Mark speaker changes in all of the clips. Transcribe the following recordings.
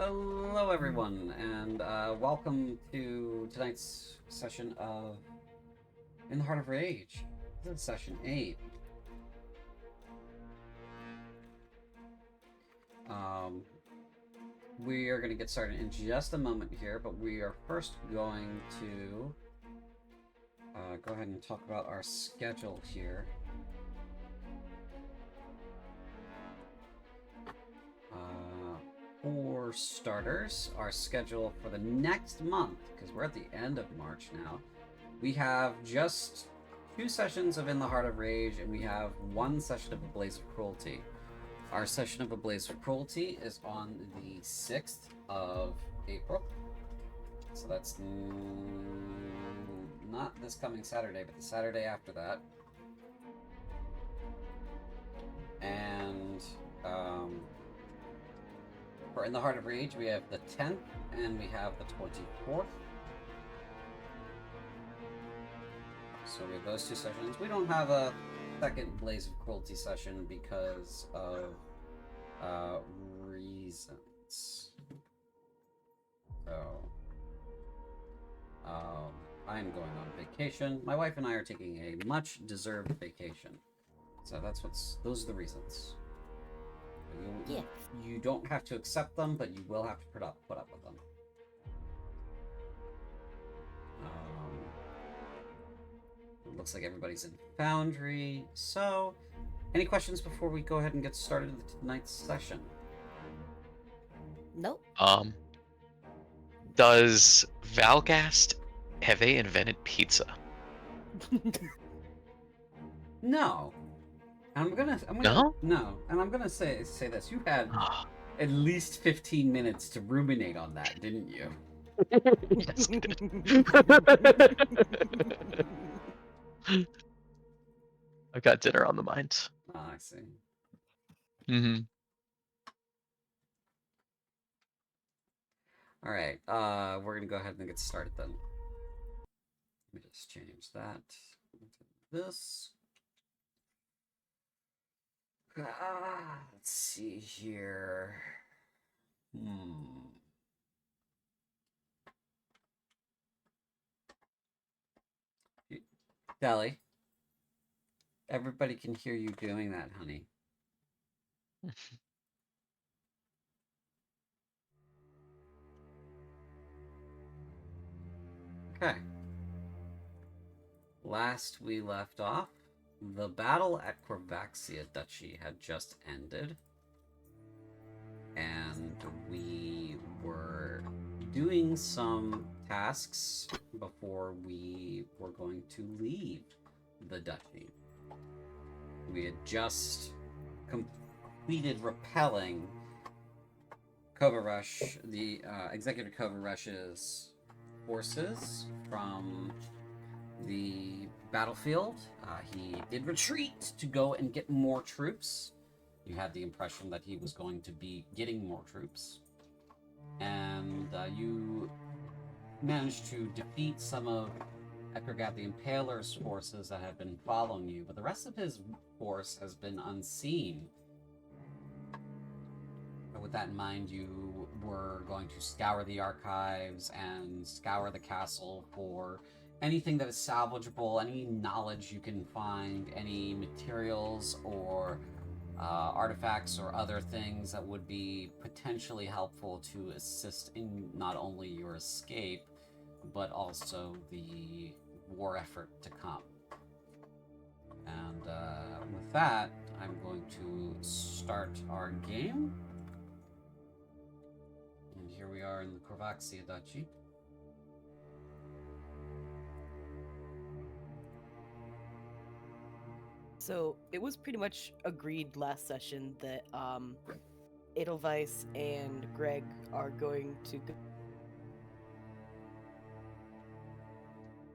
Speaker 1: Hello, everyone, and welcome to tonight's session of In the Heart of Rage. This is session 8. We are going to get started in just a moment here, but we are first going to go ahead and talk about our schedule here. For starters, our schedule for the next month, because we're at the end of March now, we have just 2 sessions of In the Heart of Rage, and we have 1 session of A Blaze of Cruelty. Our session of A Blaze of Cruelty is on the 6th of April. So that's not this coming Saturday, but the Saturday after that. And for In the Heart of Rage, we have the 10th and we have the 24th. So we have those 2 sessions. We don't have a second Blaze of Cruelty session because of reasons. So I'm going on vacation. My wife and I are taking a much-deserved vacation. So those are the reasons. You don't have to accept them, but you will have to put up with them. It looks like everybody's in Foundry. So, any questions before we go ahead and get started with tonight's session?
Speaker 2: Nope.
Speaker 3: Does Valgast have they invented pizza?
Speaker 1: No. And I'm gonna say this. You had at least 15 minutes to ruminate on that, didn't you?
Speaker 3: Yes, I did. I've got dinner on the mind.
Speaker 1: Oh, I see.
Speaker 3: Mm-hmm.
Speaker 1: All right. We're gonna go ahead and get started then. Let me just change that to this. Let's see here. Deli, everybody can hear you doing that, honey. Okay. Last we left off, the battle at Korvaxia Duchy had just ended, and we were doing some tasks before we were going to leave the duchy. We had just completed repelling Korvarush, the Executive Korvarush's forces from the battlefield. He did retreat to go and get more troops. You had the impression that he was going to be getting more troops. And you managed to defeat some of Ekragath the Impaler's forces that had been following you, but the rest of his force has been unseen. With that in mind, you were going to scour the archives and scour the castle for anything that is salvageable, any knowledge you can find, any materials or artifacts or other things that would be potentially helpful to assist in not only your escape, but also the war effort to come. And with that, I'm going to start our game. And here we are in the Korvaxia Duchy.
Speaker 2: So it was pretty much agreed last session that Edelweiss and Greg are going to go.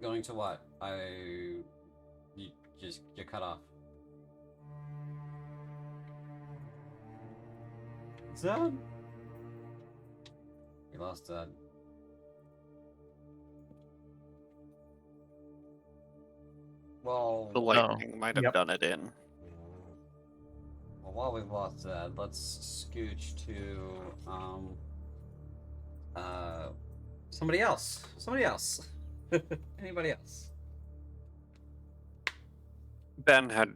Speaker 1: Going to what? You cut off. Zed? You lost Zed. Well,
Speaker 4: The lightning might have done it in.
Speaker 1: Well, while we've lost Zed, let's scooch to Somebody else. Anybody else?
Speaker 4: Ben had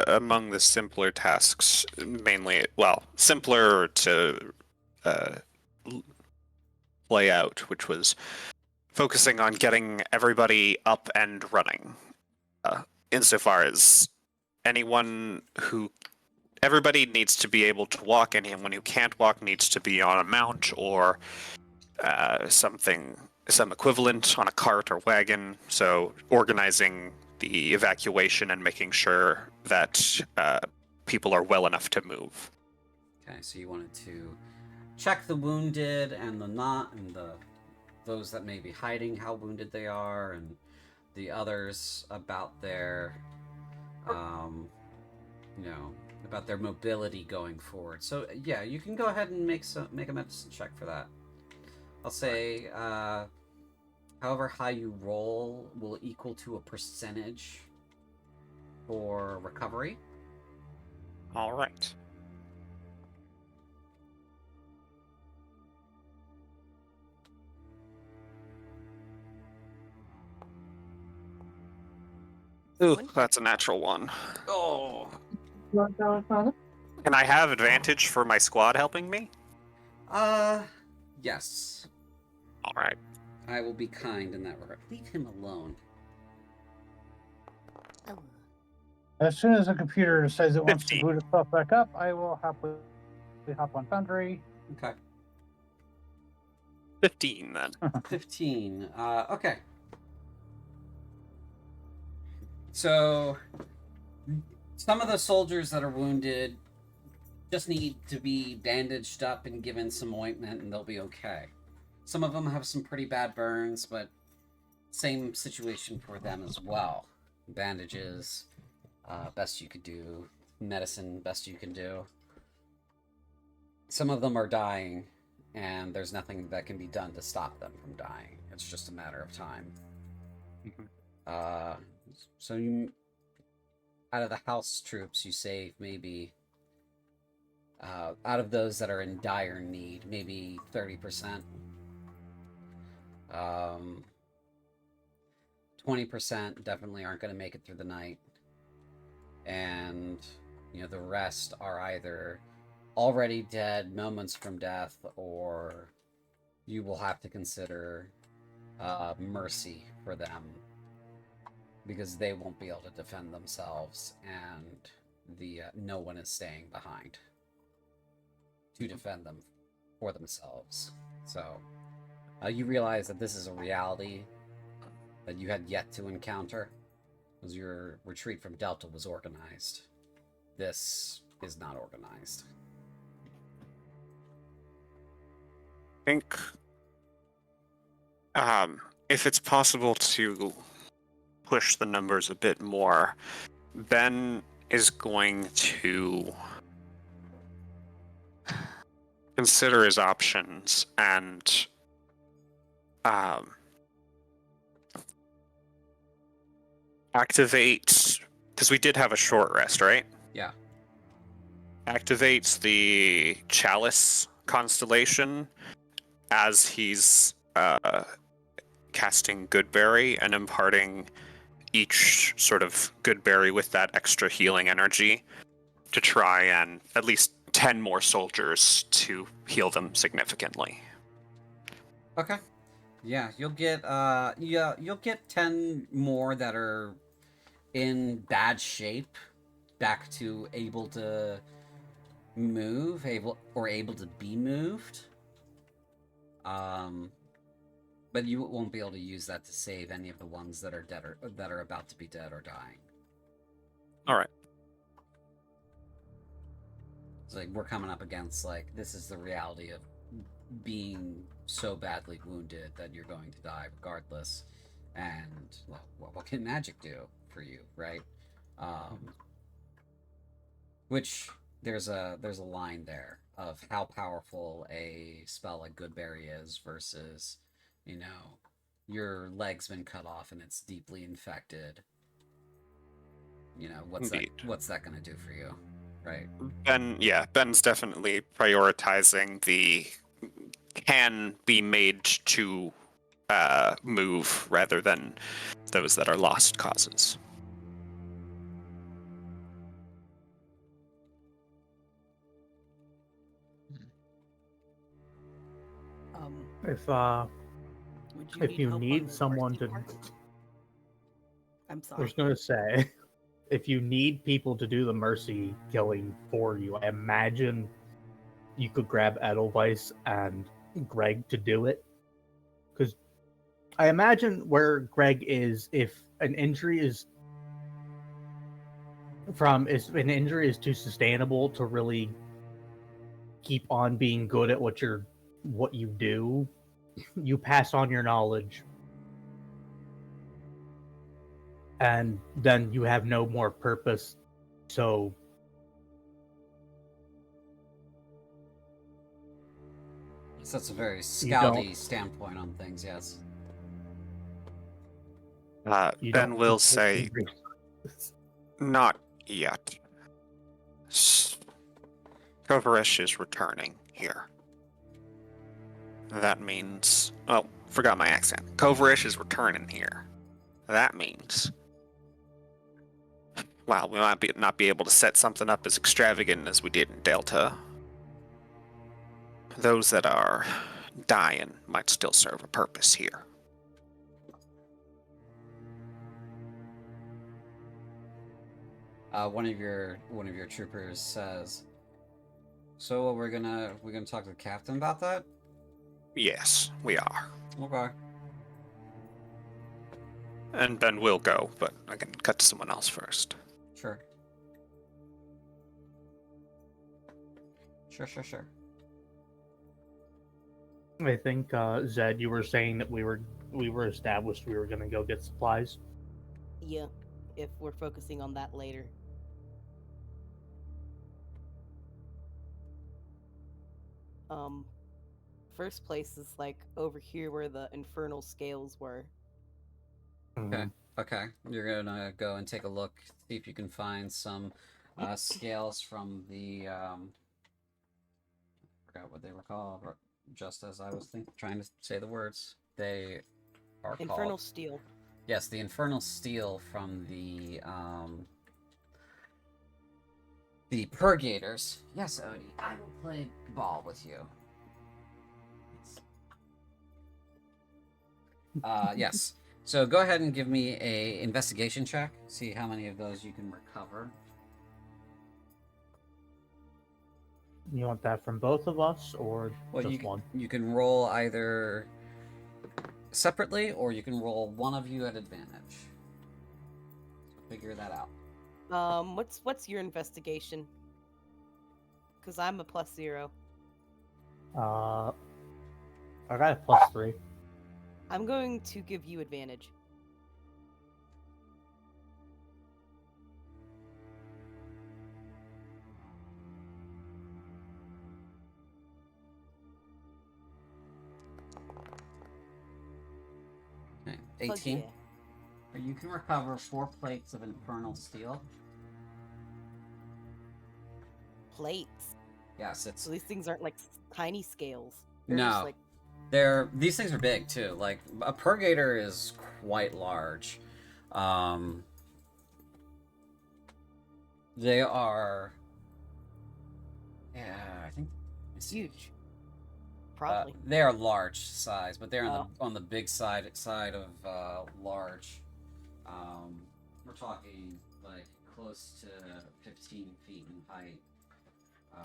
Speaker 4: among the simpler tasks, mainly, well, simpler to play out, which was focusing on getting everybody up and running. Insofar as everybody needs to be able to walk, and anyone who can't walk needs to be on a mount or some equivalent on a cart or wagon. So organizing the evacuation and making sure that people are well enough to move.
Speaker 1: Okay, so you wanted to check the wounded and those that may be hiding, how wounded they are, and the others about their about their mobility going forward. So yeah, you can go ahead and make a medicine check for that. I'll say however high you roll will equal to a percentage for recovery.
Speaker 4: All right. Ooh, that's a natural one.
Speaker 1: Oh.
Speaker 4: Can I have advantage for my squad helping me?
Speaker 1: Yes.
Speaker 4: All right.
Speaker 1: I will be kind in that regard. Leave him alone.
Speaker 2: Oh.
Speaker 5: As soon as the computer says it wants
Speaker 4: 15.
Speaker 5: to boot itself back up, I will happily hop on Foundry.
Speaker 1: Okay.
Speaker 4: 15 then.
Speaker 1: 15. Okay. So, some of the soldiers that are wounded just need to be bandaged up and given some ointment, and they'll be okay. Some of them have some pretty bad burns, but same situation for them as well. Bandages, best you could do. Medicine, best you can do. Some of them are dying, and there's nothing that can be done to stop them from dying. It's just a matter of time. So you, out of the house troops, you save maybe, out of those that are in dire need, maybe 30%. 20% definitely aren't going to make it through the night. And, the rest are either already dead, moments from death, or you will have to consider mercy for them, because they won't be able to defend themselves, and no one is staying behind to defend them for themselves. So you realize that this is a reality that you had yet to encounter, because your retreat from Delta was organized. This is not organized.
Speaker 4: I think if it's possible to push the numbers a bit more, Ben is going to consider his options and activate, because we did have a short rest, right?
Speaker 1: Yeah.
Speaker 4: Activates the Chalice constellation as he's casting Goodberry and imparting each sort of Goodberry with that extra healing energy to try and at least 10 more soldiers to heal them significantly.
Speaker 1: Okay. Yeah, you'll get you'll get 10 more that are in bad shape back to able to move, able to be moved. But you won't be able to use that to save any of the ones that are dead or that are about to be dead or dying.
Speaker 4: All right.
Speaker 1: It's like we're coming up against, like, this is the reality of being so badly wounded that you're going to die regardless. And well, what can magic do for you, right? Which there's a line there of how powerful a spell like Goodberry is versus, your leg's been cut off and it's deeply infected. What's that gonna do for you, right?
Speaker 4: Ben's definitely prioritizing the can be made to move rather than those that are lost causes.
Speaker 5: If
Speaker 2: Would you
Speaker 5: if you
Speaker 2: help on
Speaker 5: need
Speaker 2: the
Speaker 5: someone
Speaker 2: mercy
Speaker 5: to,
Speaker 2: part? I'm
Speaker 5: I
Speaker 2: sorry.
Speaker 5: was gonna say, if you need people to do the mercy killing for you, I imagine you could grab Edelweiss and Greg to do it. Because I imagine where Greg is, if an injury is too sustainable to really keep on being good at what you do, you pass on your knowledge, and then you have no more purpose. So
Speaker 1: So that's a very
Speaker 5: You don't-
Speaker 1: scouty standpoint on things, yes.
Speaker 5: you
Speaker 4: Ben
Speaker 5: don't
Speaker 4: will
Speaker 5: keep
Speaker 4: say,
Speaker 5: injuries.
Speaker 4: not yet. Kovarish is returning here. That means... Oh, forgot my accent. Kovarish is returning here. That means... Well, we might not be able to set something up as extravagant as we did in Delta. Those that are dying might still serve a purpose here.
Speaker 1: One of your troopers says, "So we're gonna talk to the captain about that."
Speaker 4: Yes, we are.
Speaker 1: Okay.
Speaker 4: And Ben will go, but I can cut to someone else first.
Speaker 1: Sure. Sure.
Speaker 5: I think Zed, you were saying that we were established we were going to go get supplies.
Speaker 2: Yeah, if we're focusing on that later. First place is like over here where the infernal scales were.
Speaker 1: Okay. Okay. You're gonna go and take a look, see if you can find some scales from the I forgot what they were called. Just as I was trying to say the words, they are
Speaker 2: Infernal
Speaker 1: called.
Speaker 2: steel.
Speaker 1: Yes, the infernal steel from the purgators. Yes, Odie, I will play ball with you. Yes. So go ahead and give me a investigation check. See how many of those you can recover.
Speaker 5: You want that from both of us, or
Speaker 1: Well,
Speaker 5: just one?
Speaker 1: you can roll either separately, or you can roll one of you at advantage. Figure that out.
Speaker 2: What's your investigation? Because I'm a +0.
Speaker 5: I got a +3.
Speaker 2: I'm going to give you advantage.
Speaker 1: Okay,
Speaker 2: Fuck
Speaker 1: 18.
Speaker 2: yeah.
Speaker 1: You can recover 4 plates of infernal steel.
Speaker 2: Plates.
Speaker 1: Yes, it's
Speaker 2: So these things aren't like tiny scales. They're just
Speaker 1: no.
Speaker 2: like
Speaker 1: These things are big too. Like a purgator is quite large. They are. Yeah, I think
Speaker 2: it's huge. Probably.
Speaker 1: they are large size, but they're
Speaker 2: Oh.
Speaker 1: on the big side of large. We're talking like close to 15 feet in height.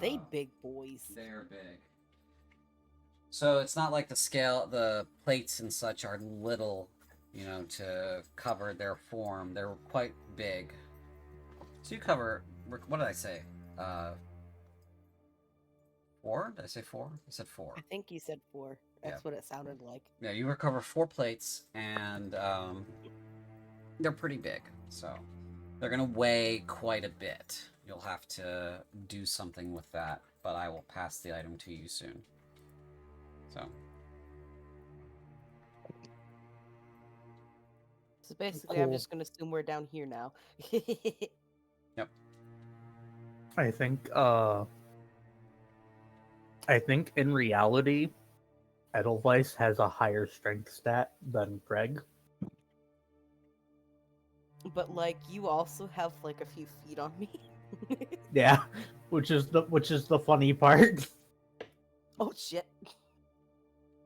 Speaker 2: They big boys.
Speaker 1: They're big. So it's not like the plates and such are little, to cover their form. They're quite big. So you cover, what did I say? 4? Did I say 4? I said 4.
Speaker 2: I think you said 4. That's what it sounded like.
Speaker 1: Yeah, you recover 4 plates, and they're pretty big. So they're going to weigh quite a bit. You'll have to do something with that, but I will pass the item to you soon.
Speaker 2: So basically, I'm
Speaker 5: Cool.
Speaker 2: just going to assume we're down here now.
Speaker 1: Yep.
Speaker 5: I think in reality, Edelweiss has a higher strength stat than Greg.
Speaker 2: But like, you also have like a few feet on me.
Speaker 5: Yeah, which is the funny part.
Speaker 2: Oh shit!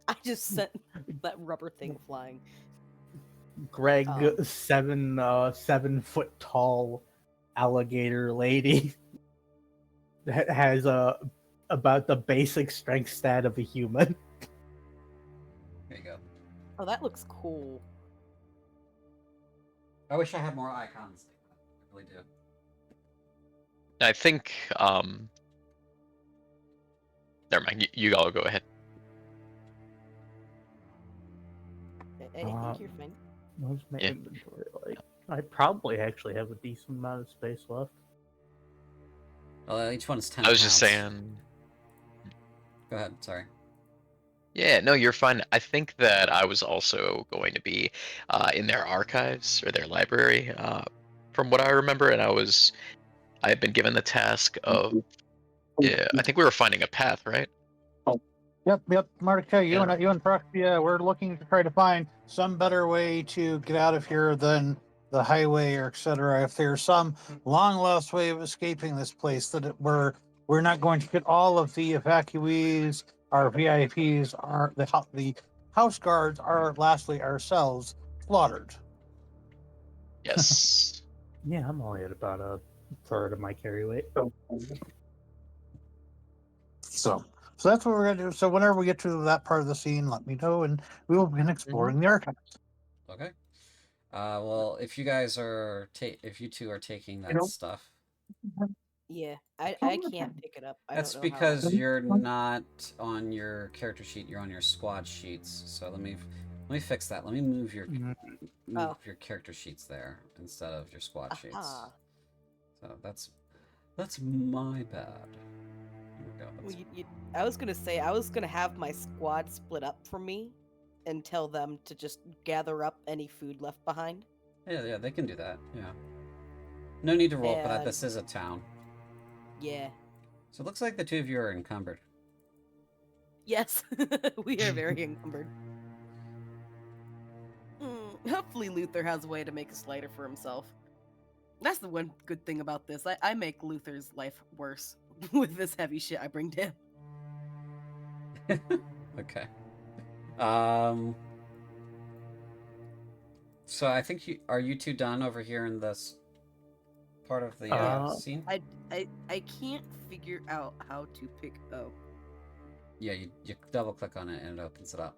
Speaker 2: I just sent that rubber thing flying.
Speaker 5: Greg,
Speaker 2: Um.
Speaker 5: 7 foot tall alligator lady that has about the basic strength stat of a human.
Speaker 1: There you go.
Speaker 2: Oh, that looks cool.
Speaker 1: I wish I had more icons like that. I really do.
Speaker 3: I think never mind. You all go ahead.
Speaker 2: I think you're fine.
Speaker 5: What's my
Speaker 3: Yeah.
Speaker 5: inventory like? I probably actually have a decent amount of space left.
Speaker 1: Well, each one's 10
Speaker 3: I was just
Speaker 1: pounds.
Speaker 3: saying.
Speaker 1: Go ahead. Sorry.
Speaker 3: Yeah, no, you're fine. I think that I was also going to be in their archives or their library, from what I remember, and I had been given the task of, yeah, I think we were finding a path, right?
Speaker 6: Yep, Martica,
Speaker 3: Yeah.
Speaker 6: you and Proxia, we're looking to try to find some better way to get out of here than the highway or etc. If there's some long lost way of escaping this place we're not going to get all of the evacuees, our VIPs, the house guards, are lastly ourselves slaughtered.
Speaker 3: Yes.
Speaker 5: Yeah, I'm only at about a third of my carry weight.
Speaker 6: So that's what we're gonna do. So whenever we get to that part of the scene, let me know, and we will begin exploring the archives.
Speaker 1: Okay. Well, if you guys are if you two are taking that stuff,
Speaker 2: Yeah, I can't pick it up. I
Speaker 1: that's
Speaker 2: don't know
Speaker 1: because
Speaker 2: how.
Speaker 1: you're not on your character sheet. You're on your squad sheets. So let me fix that. Let me move your
Speaker 2: Oh.
Speaker 1: your character sheets there instead of your squad sheets.
Speaker 2: Aha.
Speaker 1: So that's my bad. Here we go.
Speaker 2: Well, I was gonna say I was gonna have my squad split up from me, and tell them to just gather up any food left behind.
Speaker 1: Yeah, they can do that. Yeah. No need to roll for that.
Speaker 2: And-
Speaker 1: This is a town.
Speaker 2: Yeah.
Speaker 1: So it looks like the two of you are encumbered.
Speaker 2: Yes, we are very encumbered. Hopefully Luther has a way to make us lighter for himself. That's the one good thing about this. I make Luther's life worse with this heavy shit I bring to him.
Speaker 1: Okay. So I think are you two done over here in this part of the scene?
Speaker 2: I can't figure out how to pick. Oh.
Speaker 1: Yeah, you double click on it and it opens it up.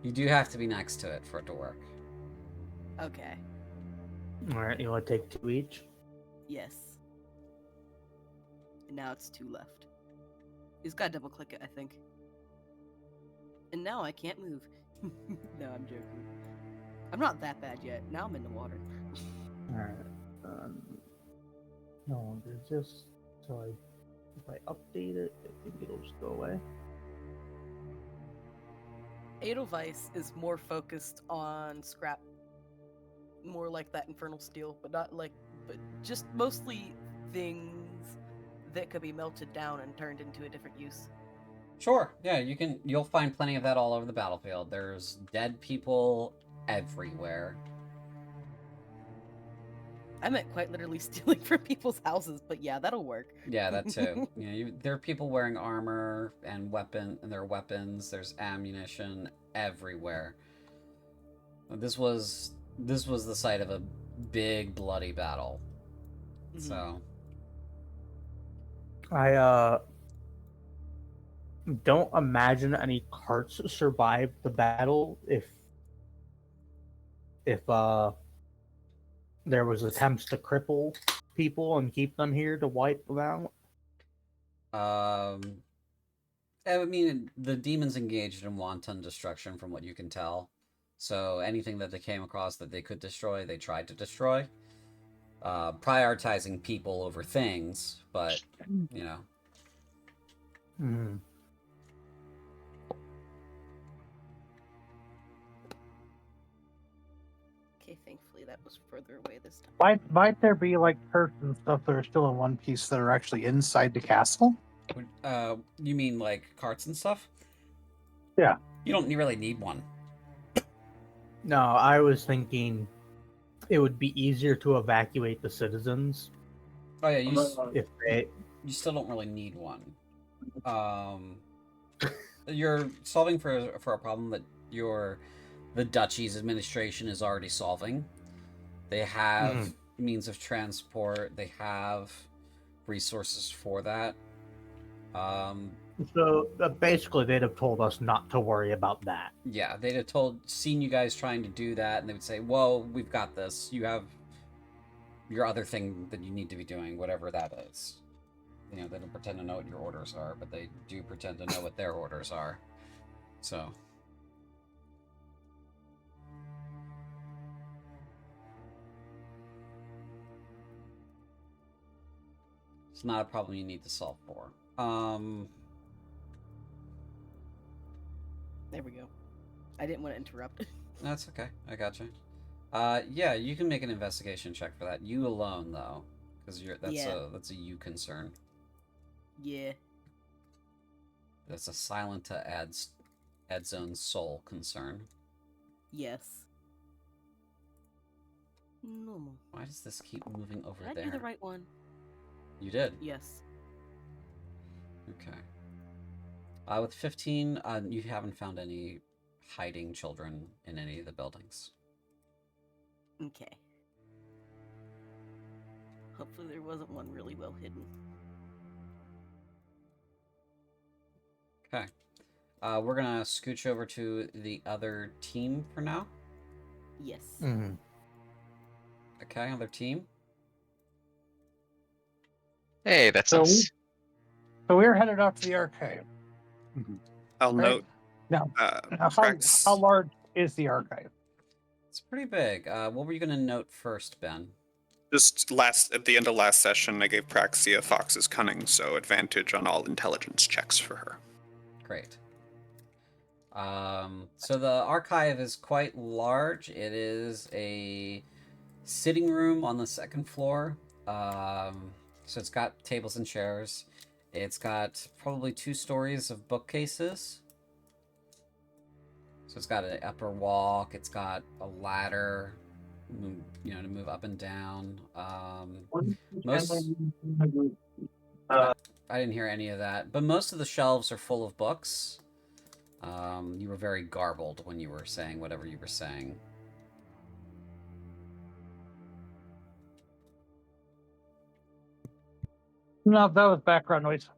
Speaker 1: You do have to be next to it for it to work.
Speaker 2: Okay.
Speaker 5: Alright, you want to take 2 each?
Speaker 2: Yes. And now it's 2 left. You just gotta double click it, I think. And now I can't move. No, I'm joking. I'm not that bad yet. Now I'm in the water.
Speaker 5: Alright. No longer exists. So if I update it, I think it'll just go away.
Speaker 2: Edelweiss is more focused on scrap. More like that infernal steel, but just mostly things that could be melted down and turned into a different use.
Speaker 1: Sure. Yeah, you'll find plenty of that all over the battlefield. There's dead people everywhere. I
Speaker 2: meant quite literally stealing from people's houses, but yeah, that'll work.
Speaker 1: Yeah, that too. There are people wearing armor and their weapons. There's ammunition everywhere. This was the site of a big bloody battle. Mm-hmm. So
Speaker 5: I don't imagine any carts survived the battle if there was attempts to cripple people and keep them here to wipe them out.
Speaker 1: I mean, the demons engaged in wanton destruction from what you can tell. So anything that they came across that they could destroy, they tried to destroy. Prioritizing people over things, but, you know.
Speaker 5: Mm.
Speaker 2: Okay, thankfully that was further away this time.
Speaker 6: Might there be like turrets and stuff that are still in one piece that are actually inside the castle?
Speaker 1: You mean like carts and stuff?
Speaker 5: Yeah.
Speaker 1: You don't really need one.
Speaker 5: No, I was thinking it would be easier to evacuate the citizens
Speaker 1: Oh yeah,
Speaker 5: if they.
Speaker 1: you still don't really need one. You're solving for a problem that the duchy's administration is already solving. They have means of transport. They have resources for that.
Speaker 5: So basically, they'd have told us not to worry about that.
Speaker 1: Yeah, they'd have seen you guys trying to do that, and they would say, "Well, we've got this. You have your other thing that you need to be doing, whatever that is." You know, they don't pretend to know what your orders are, but they do pretend to know what their orders are. So. It's not a problem you need to solve for.
Speaker 2: There we go. I didn't want to interrupt.
Speaker 1: That's okay. I gotcha. Yeah, you can make an investigation check for that. You alone, though, because that's a you concern.
Speaker 2: Yeah.
Speaker 1: That's a silent to Ed's own soul concern.
Speaker 2: Yes. Normal.
Speaker 1: Why does this keep moving over
Speaker 2: Did
Speaker 1: there?
Speaker 2: I do the right one?
Speaker 1: You did.
Speaker 2: Yes.
Speaker 1: Okay. With 15, you haven't found any hiding children in any of the buildings.
Speaker 2: Okay. Hopefully there wasn't one really well hidden.
Speaker 1: Okay. We're gonna scooch over to the other team for now.
Speaker 2: Yes.
Speaker 5: Mm-hmm.
Speaker 1: Okay, other team.
Speaker 3: Hey, that's
Speaker 6: So
Speaker 3: us.
Speaker 6: So we're headed off to the archive.
Speaker 4: I'll
Speaker 6: Right.
Speaker 4: note.
Speaker 6: Now, how
Speaker 4: Prax-
Speaker 6: large is the archive?
Speaker 1: It's pretty big. What were you gonna note first, Ben?
Speaker 4: Just at the end of last session, I gave Praxia Fox's cunning, so advantage on all intelligence checks for her.
Speaker 1: Great. So the archive is quite large. It is a sitting room on the second floor. So it's got tables and chairs. It's got probably 2 stories of bookcases. So it's got an upper walk. It's got a ladder, to move up and down. I didn't hear any of that, but most of the shelves are full of books. You were very garbled when you were saying whatever you were saying.
Speaker 6: No, that was background noise.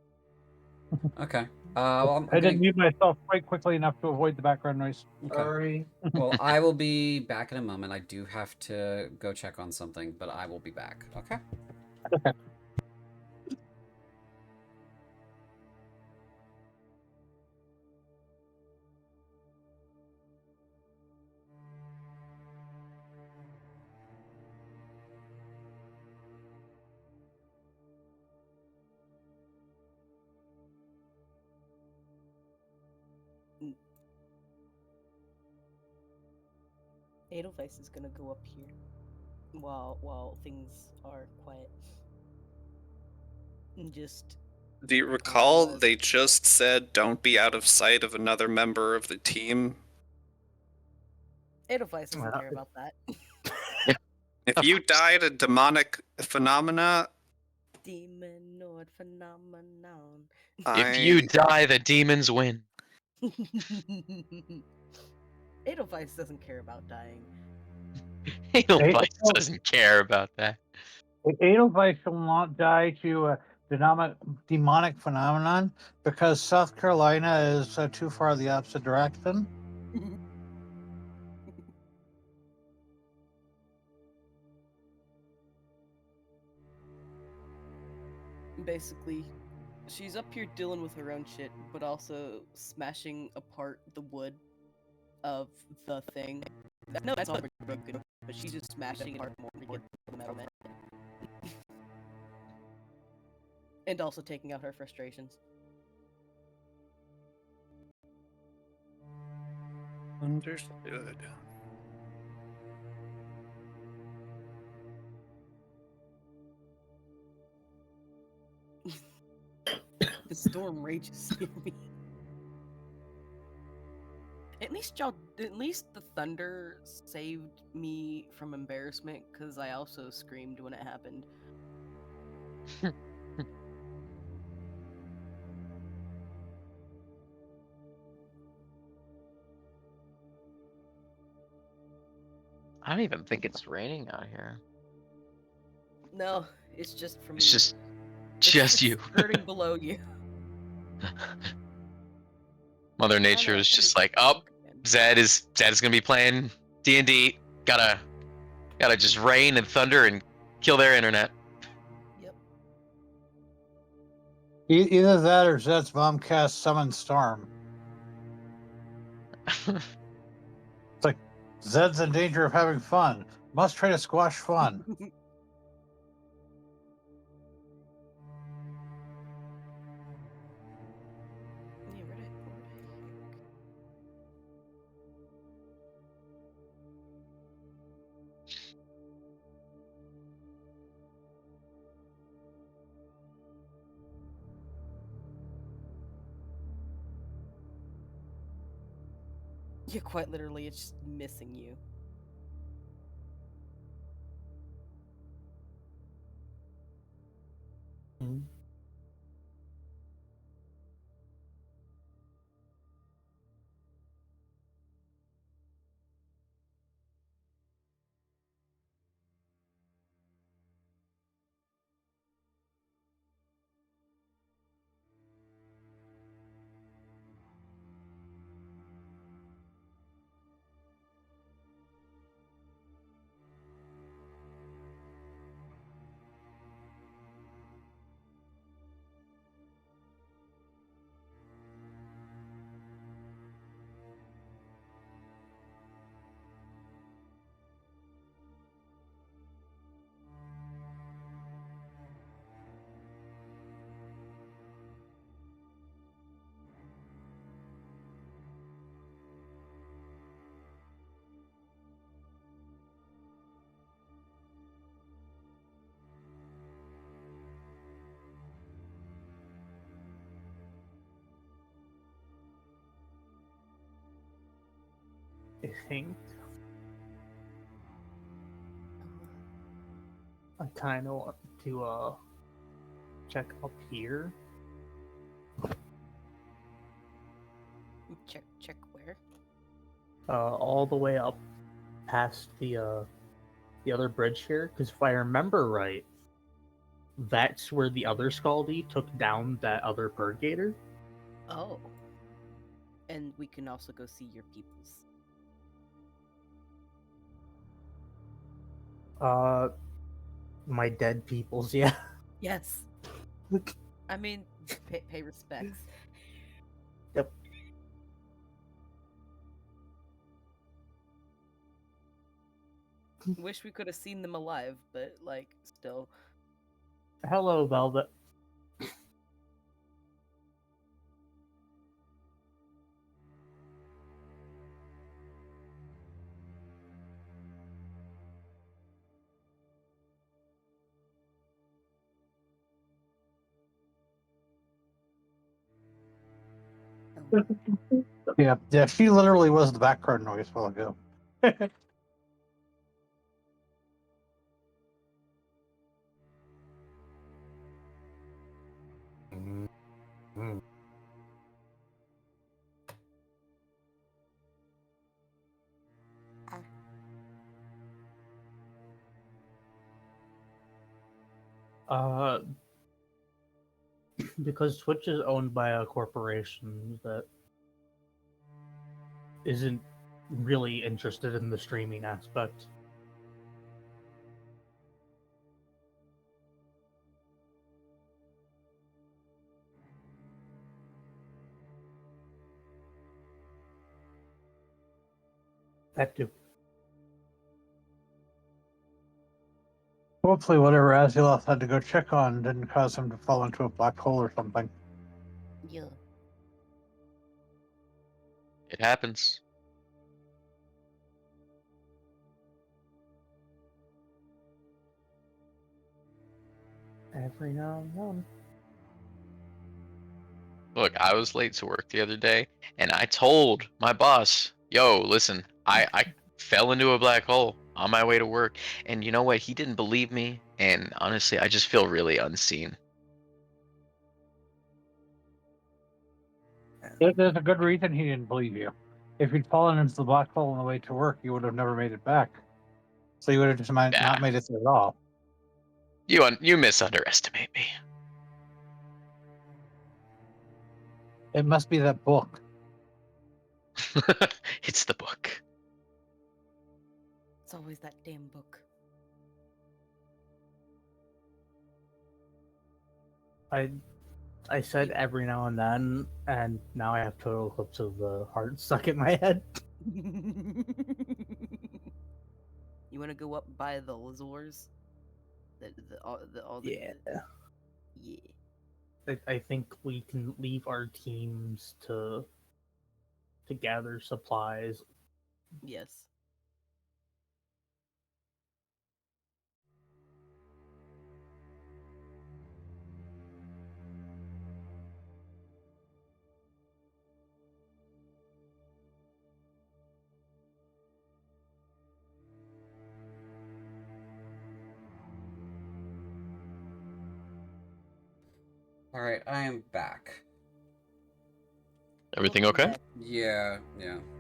Speaker 1: Okay. Well,
Speaker 6: I didn't mute myself quite quickly enough to avoid the background noise.
Speaker 1: Okay.
Speaker 6: Sorry.
Speaker 1: Well, I will be back in a moment. I do have to go check on something, but I will be back. Okay?
Speaker 6: Okay.
Speaker 2: Edelweiss is gonna go up here while things are quiet. And just
Speaker 4: Do you recall they just said don't be out of sight of another member of the team?
Speaker 2: Edelweiss doesn't care about that.
Speaker 4: If you die to demonic phenomena,
Speaker 2: Demon phenomenon.
Speaker 3: If you die, the demons win.
Speaker 2: Edelweiss doesn't care about dying.
Speaker 3: Edelweiss doesn't care about that.
Speaker 6: Edelweiss shall not die to a demonic phenomenon because South Carolina is too far the opposite direction.
Speaker 2: Basically, she's up here dealing with her own shit, but also smashing apart the wood of the thing. No, that's not broken, but she's just smashing it apart more to get the metal in. And also taking out her frustrations.
Speaker 4: Understood.
Speaker 2: The storm rages near me. At least the thunder saved me from embarrassment, because I also screamed when it happened.
Speaker 3: I don't even think it's raining out here.
Speaker 2: No, it's just for me.
Speaker 3: It's just
Speaker 2: It's
Speaker 3: you.
Speaker 2: skirting below you.
Speaker 3: Mother
Speaker 2: I don't
Speaker 3: Nature
Speaker 2: know, I
Speaker 3: is
Speaker 2: think
Speaker 3: just
Speaker 2: it's
Speaker 3: like,
Speaker 2: gonna
Speaker 3: oh,
Speaker 2: work again.
Speaker 3: Zed is gonna be playing D&D. Gotta just rain and thunder and kill their internet.
Speaker 2: Yep.
Speaker 6: Either that or Zed's mom cast Summon Storm. Zed's in danger of having fun. Must try to squash fun.
Speaker 2: Yeah, right. Yeah, quite literally, it's just missing you.
Speaker 5: I think I kind of want to check up here.
Speaker 2: Check where?
Speaker 5: All the way up past the other bridge here, because if I remember right, that's where the other Scaldy took down that other Purgator.
Speaker 2: Oh. And we can also go see your peoples.
Speaker 5: My dead peoples, yeah.
Speaker 2: Yes. I mean, pay respects.
Speaker 5: Yep.
Speaker 2: Wish we could have seen them alive, but like, still.
Speaker 5: Hello, Velvet.
Speaker 6: Yeah, she literally was the background noise while ago.
Speaker 5: Uh, because Twitch is owned by a corporation that isn't really interested in the streaming aspect. That too.
Speaker 6: Hopefully, whatever Aziloth had to go check on didn't cause him to fall into a black hole or something.
Speaker 2: Yeah.
Speaker 3: It happens.
Speaker 5: Every now and then.
Speaker 3: Look, I was late to work the other day, and I told my boss, "Yo, listen, I fell into a black hole on my way to work," and you know what? He didn't believe me, and honestly, I just feel really unseen.
Speaker 6: There's a good reason he didn't believe you. If you'd fallen into the black hole on the way to work, you would have never made it back. So you would have just not
Speaker 3: Yeah,
Speaker 6: made it there at all.
Speaker 3: you misunderestimate me.
Speaker 6: It must be that book.
Speaker 3: It's the book.
Speaker 2: It's always that damn book.
Speaker 5: I said every now and then, and now I have total eclipse of the heart stuck in my head.
Speaker 2: You want to go up by the Lizors? All the yeah.
Speaker 5: I think we can leave our teams to gather supplies.
Speaker 2: Yes.
Speaker 1: All right, I am back.
Speaker 3: Everything okay?
Speaker 1: Yeah,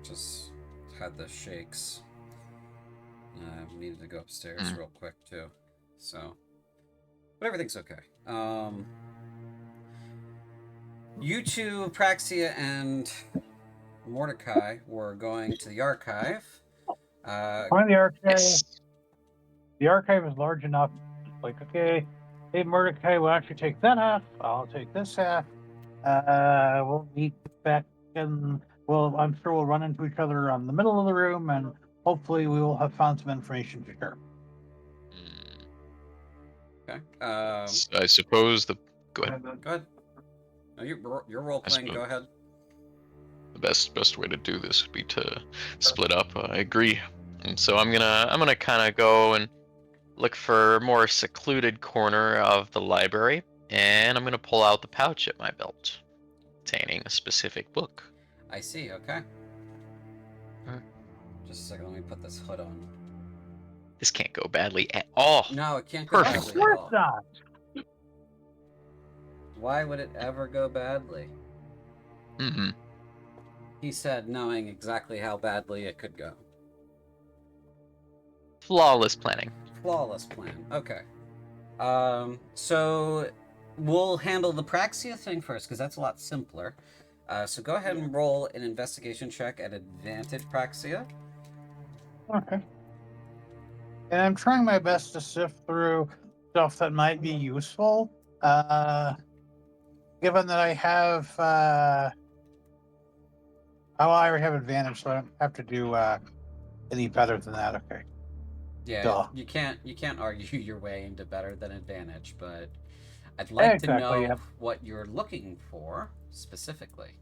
Speaker 1: just had the shakes. Needed to go upstairs real quick too, so. But everything's okay. You two, Praxia and Mordecai, were going to the archive.
Speaker 6: Find the archive.
Speaker 3: Yes.
Speaker 6: The archive is large enough. Like, okay, hey Mordecai, why don't you take that half? I'll take this half. We'll meet back and I'm sure we'll run into each other on the middle of the room, and hopefully we will have found some information to share.
Speaker 1: Okay.
Speaker 3: I suppose the go ahead.
Speaker 1: Go ahead. No, you're role playing. Go ahead.
Speaker 3: The best way to do this would be to split up. I agree. And so I'm gonna kind of go and look for a more secluded corner of the library, and I'm gonna pull out the pouch at my belt, containing a specific book.
Speaker 1: I see. Okay.
Speaker 3: Alright.
Speaker 1: Just a second. Let me put this hood on.
Speaker 3: This can't go badly at all.
Speaker 1: No, it can't go
Speaker 3: Perfect.
Speaker 1: badly at all.
Speaker 6: not.
Speaker 1: Why would it ever go badly?
Speaker 3: Mm-hmm.
Speaker 1: He said, knowing exactly how badly it could go.
Speaker 3: Flawless planning.
Speaker 1: Flawless plan. Okay. So we'll handle the Praxia thing first, because that's a lot simpler. So go ahead and roll an investigation check at advantage, Praxia.
Speaker 6: Okay. And I'm trying my best to sift through stuff that might be useful. Given that I have, I already have advantage, so I don't have to do any better than that. Okay.
Speaker 1: Yeah,
Speaker 6: Duh.
Speaker 1: you can't argue your way into better than advantage, but I'd like to know
Speaker 6: Exactly, yep.
Speaker 1: what you're looking for specifically,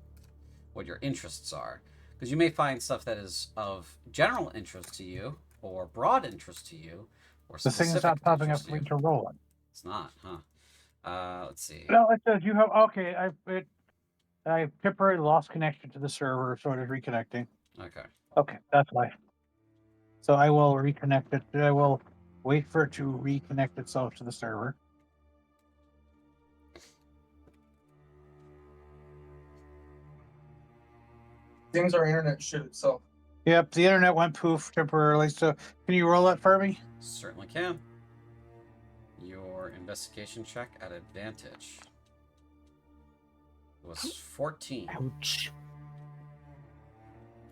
Speaker 1: what your interests are, because you may find stuff that is of general interest to you, or broad interest to you, or
Speaker 6: The thing is
Speaker 1: specific
Speaker 6: not popping up
Speaker 1: interest
Speaker 6: for me
Speaker 1: you.
Speaker 6: to roll it.
Speaker 1: It's not, huh? Let's see.
Speaker 6: No, it says you have. Okay, I temporarily lost connection to the server, so it is reconnecting.
Speaker 1: Okay.
Speaker 6: Okay, that's why. So I will reconnect it. I will wait for it to reconnect itself to the server.
Speaker 7: Things our internet shit itself.
Speaker 6: Yep, the internet went poof temporarily. So can you roll that for me?
Speaker 1: Certainly can. Your investigation check at advantage was 14.
Speaker 5: Ouch.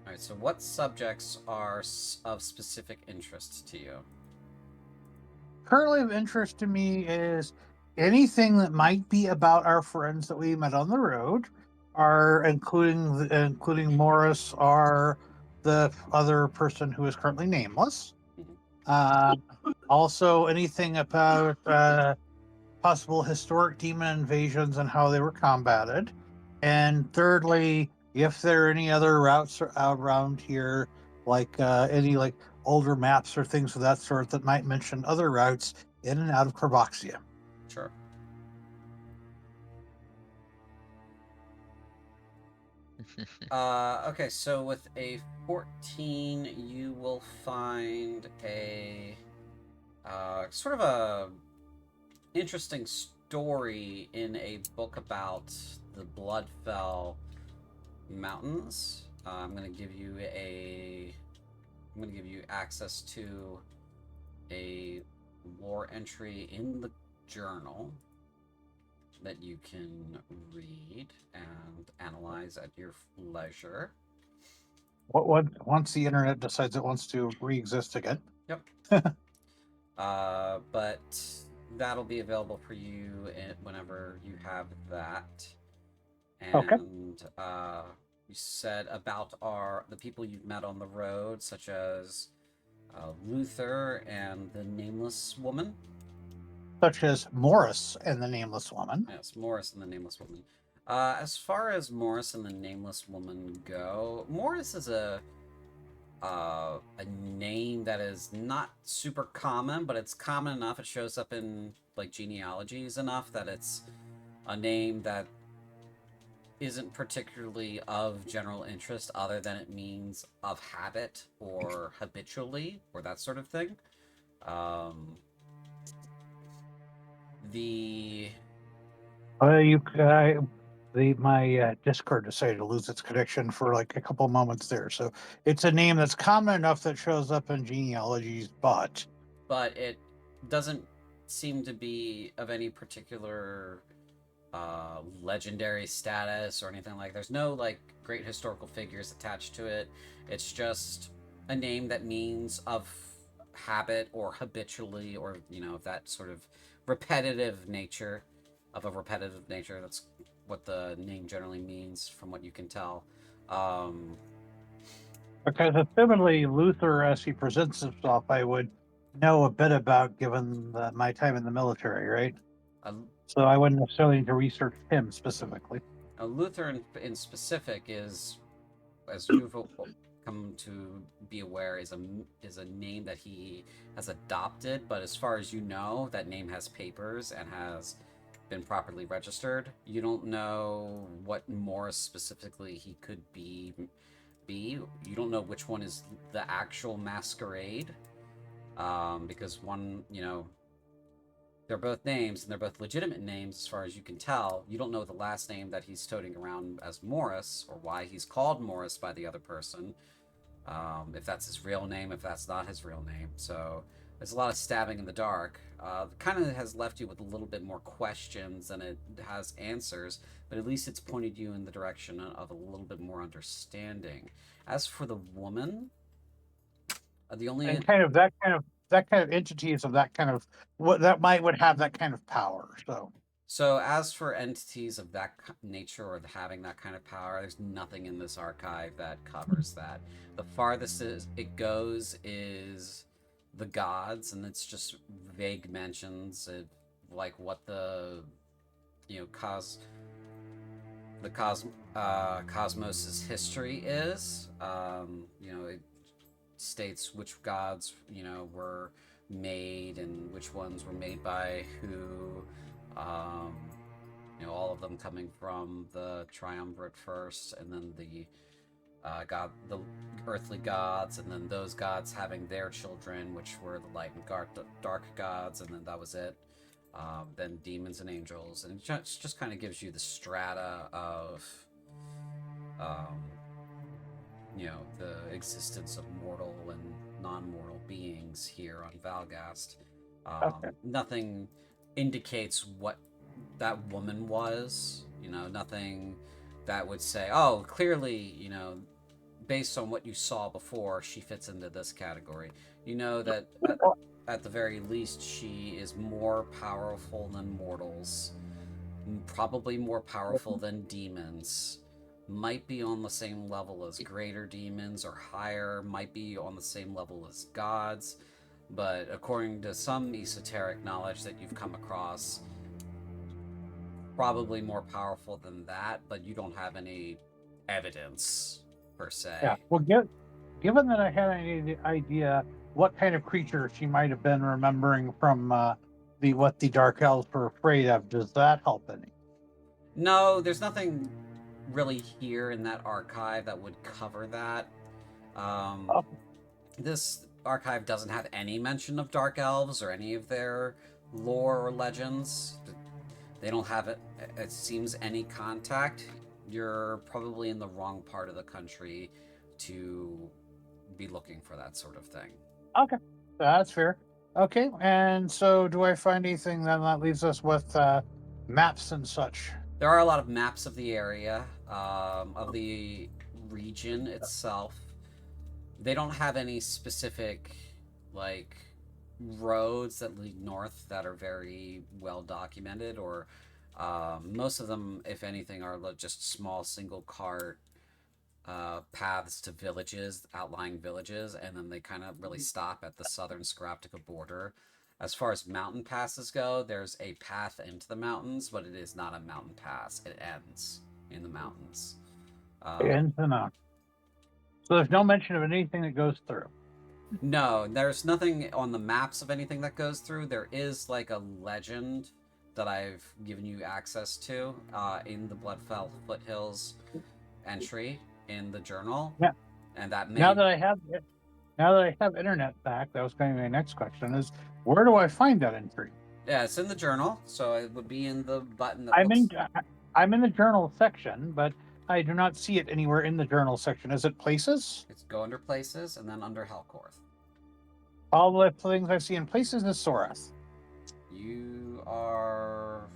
Speaker 1: All right, so what subjects are of specific interest to you?
Speaker 6: Currently of interest to me is anything that might be about our friends that we met on the road, are including Morris, or the other person who is currently nameless. Also, anything about possible historic demon invasions and how they were combated. And thirdly, if there are any other routes out around here, like any like older maps or things of that sort that might mention other routes in and out of Korvaxia.
Speaker 1: Sure. Okay, so with a 14, you will find a sort of a interesting story in a book about the Bloodfell Mountains. I'm gonna give you access to a lore entry in the journal that you can read and analyze at your leisure.
Speaker 6: Once the internet decides it wants to re-exist again.
Speaker 1: Yep. But that'll be available for you whenever you have that. And
Speaker 6: Okay.
Speaker 1: you said about the people you've met on the road, such as Luther and the Nameless Woman.
Speaker 6: Such as Morris and the Nameless Woman.
Speaker 1: Yes, Morris and the Nameless Woman. As far as Morris and the Nameless Woman go, Morris is a name that is not super common, but it's common enough. It shows up in like genealogies enough that it's a name that isn't particularly of general interest, other than it means of habit or habitually or that sort of thing.
Speaker 6: My Discord decided to lose its connection for like a couple moments there. So it's a name that's common enough that shows up in genealogies, but
Speaker 1: it doesn't seem to be of any particular legendary status or anything like. There's no like great historical figures attached to it. It's just a name that means of habit or habitually, or that sort of repetitive nature. That's what the name generally means, from what you can tell.
Speaker 6: because assumedly Luther, as he presents himself, I would know a bit about, given my time in the military, right? So I wouldn't necessarily need to research him specifically.
Speaker 1: Luther in specific is, as you've come to be aware, is a name that he has adopted, but as far as you know, that name has papers and has been properly registered. You don't know what Morris specifically he could be. You don't know which one is the actual masquerade, because one, they're both names and they're both legitimate names as far as you can tell. You don't know the last name that he's toting around as Morris, or why he's called Morris by the other person. If that's his real name, if that's not his real name. So there's a lot of stabbing in the dark. Kind of has left you with a little bit more questions than it has answers, but at least it's pointed you in the direction of a little bit more understanding. As for the woman, the only
Speaker 6: and that kind of entities of that kind of would have that kind of power.
Speaker 1: So as for entities of that nature or having that kind of power, there's nothing in this archive that covers that. The farthest it goes is the gods, and it's just vague mentions of like what the cosmos's history is. It states which gods were made and which ones were made by who. All of them coming from the triumvirate first, and then the earthly gods, and then those gods having their children, which were the light and dark gods, and then that was it. Then demons and angels, and it just kind of gives you the strata of the existence of mortal and non-mortal beings here on Valgast.
Speaker 6: Okay.
Speaker 1: Nothing indicates what that woman was, nothing that would say, oh, clearly, based on what you saw before, she fits into this category. That at the very least, she is more powerful than mortals, probably more powerful than demons, might be on the same level as greater demons or higher, might be on the same level as gods, but according to some esoteric knowledge that you've come across, probably more powerful than that, but you don't have any evidence per se.
Speaker 6: Yeah. Well, given that I had any idea what kind of creature she might have been remembering from what the Dark Elves were afraid of, does that help any?
Speaker 1: No, there's nothing really hear in that archive that would cover that.
Speaker 6: Oh.
Speaker 1: This archive doesn't have any mention of dark elves or any of their lore or legends. They don't have it. It seems any contact. You're probably in the wrong part of the country to be looking for that sort of thing.
Speaker 6: Okay, that's fair. Okay, and so do I find anything then that leaves us with maps and such?
Speaker 1: There are a lot of maps of the area, of the region itself. They don't have any specific, like, roads that lead north that are very well documented, or most of them, if anything, are just small single cart paths to villages, outlying villages, and then they kind of really stop at the southern Skraptica border. As far as mountain passes go, there's a path into the mountains, but it is not a mountain pass. It ends in the mountains.
Speaker 6: Ends in a... So there's no mention of anything that goes through.
Speaker 1: No, there's nothing on the maps of anything that goes through. There is like a legend that I've given you access to in the Bloodfell Foothills entry in the journal.
Speaker 6: Yeah.
Speaker 1: And that may...
Speaker 6: Now that I have internet back, that was going to be my next question: is where do I find that entry?
Speaker 1: Yeah, it's in the journal, so it would be in the button that
Speaker 6: I'm in the journal section, but I do not see it anywhere in the journal section. Is it places?
Speaker 1: It's go under places and then under Hellcorth.
Speaker 6: All the things I see in places is Sorath.
Speaker 1: You are...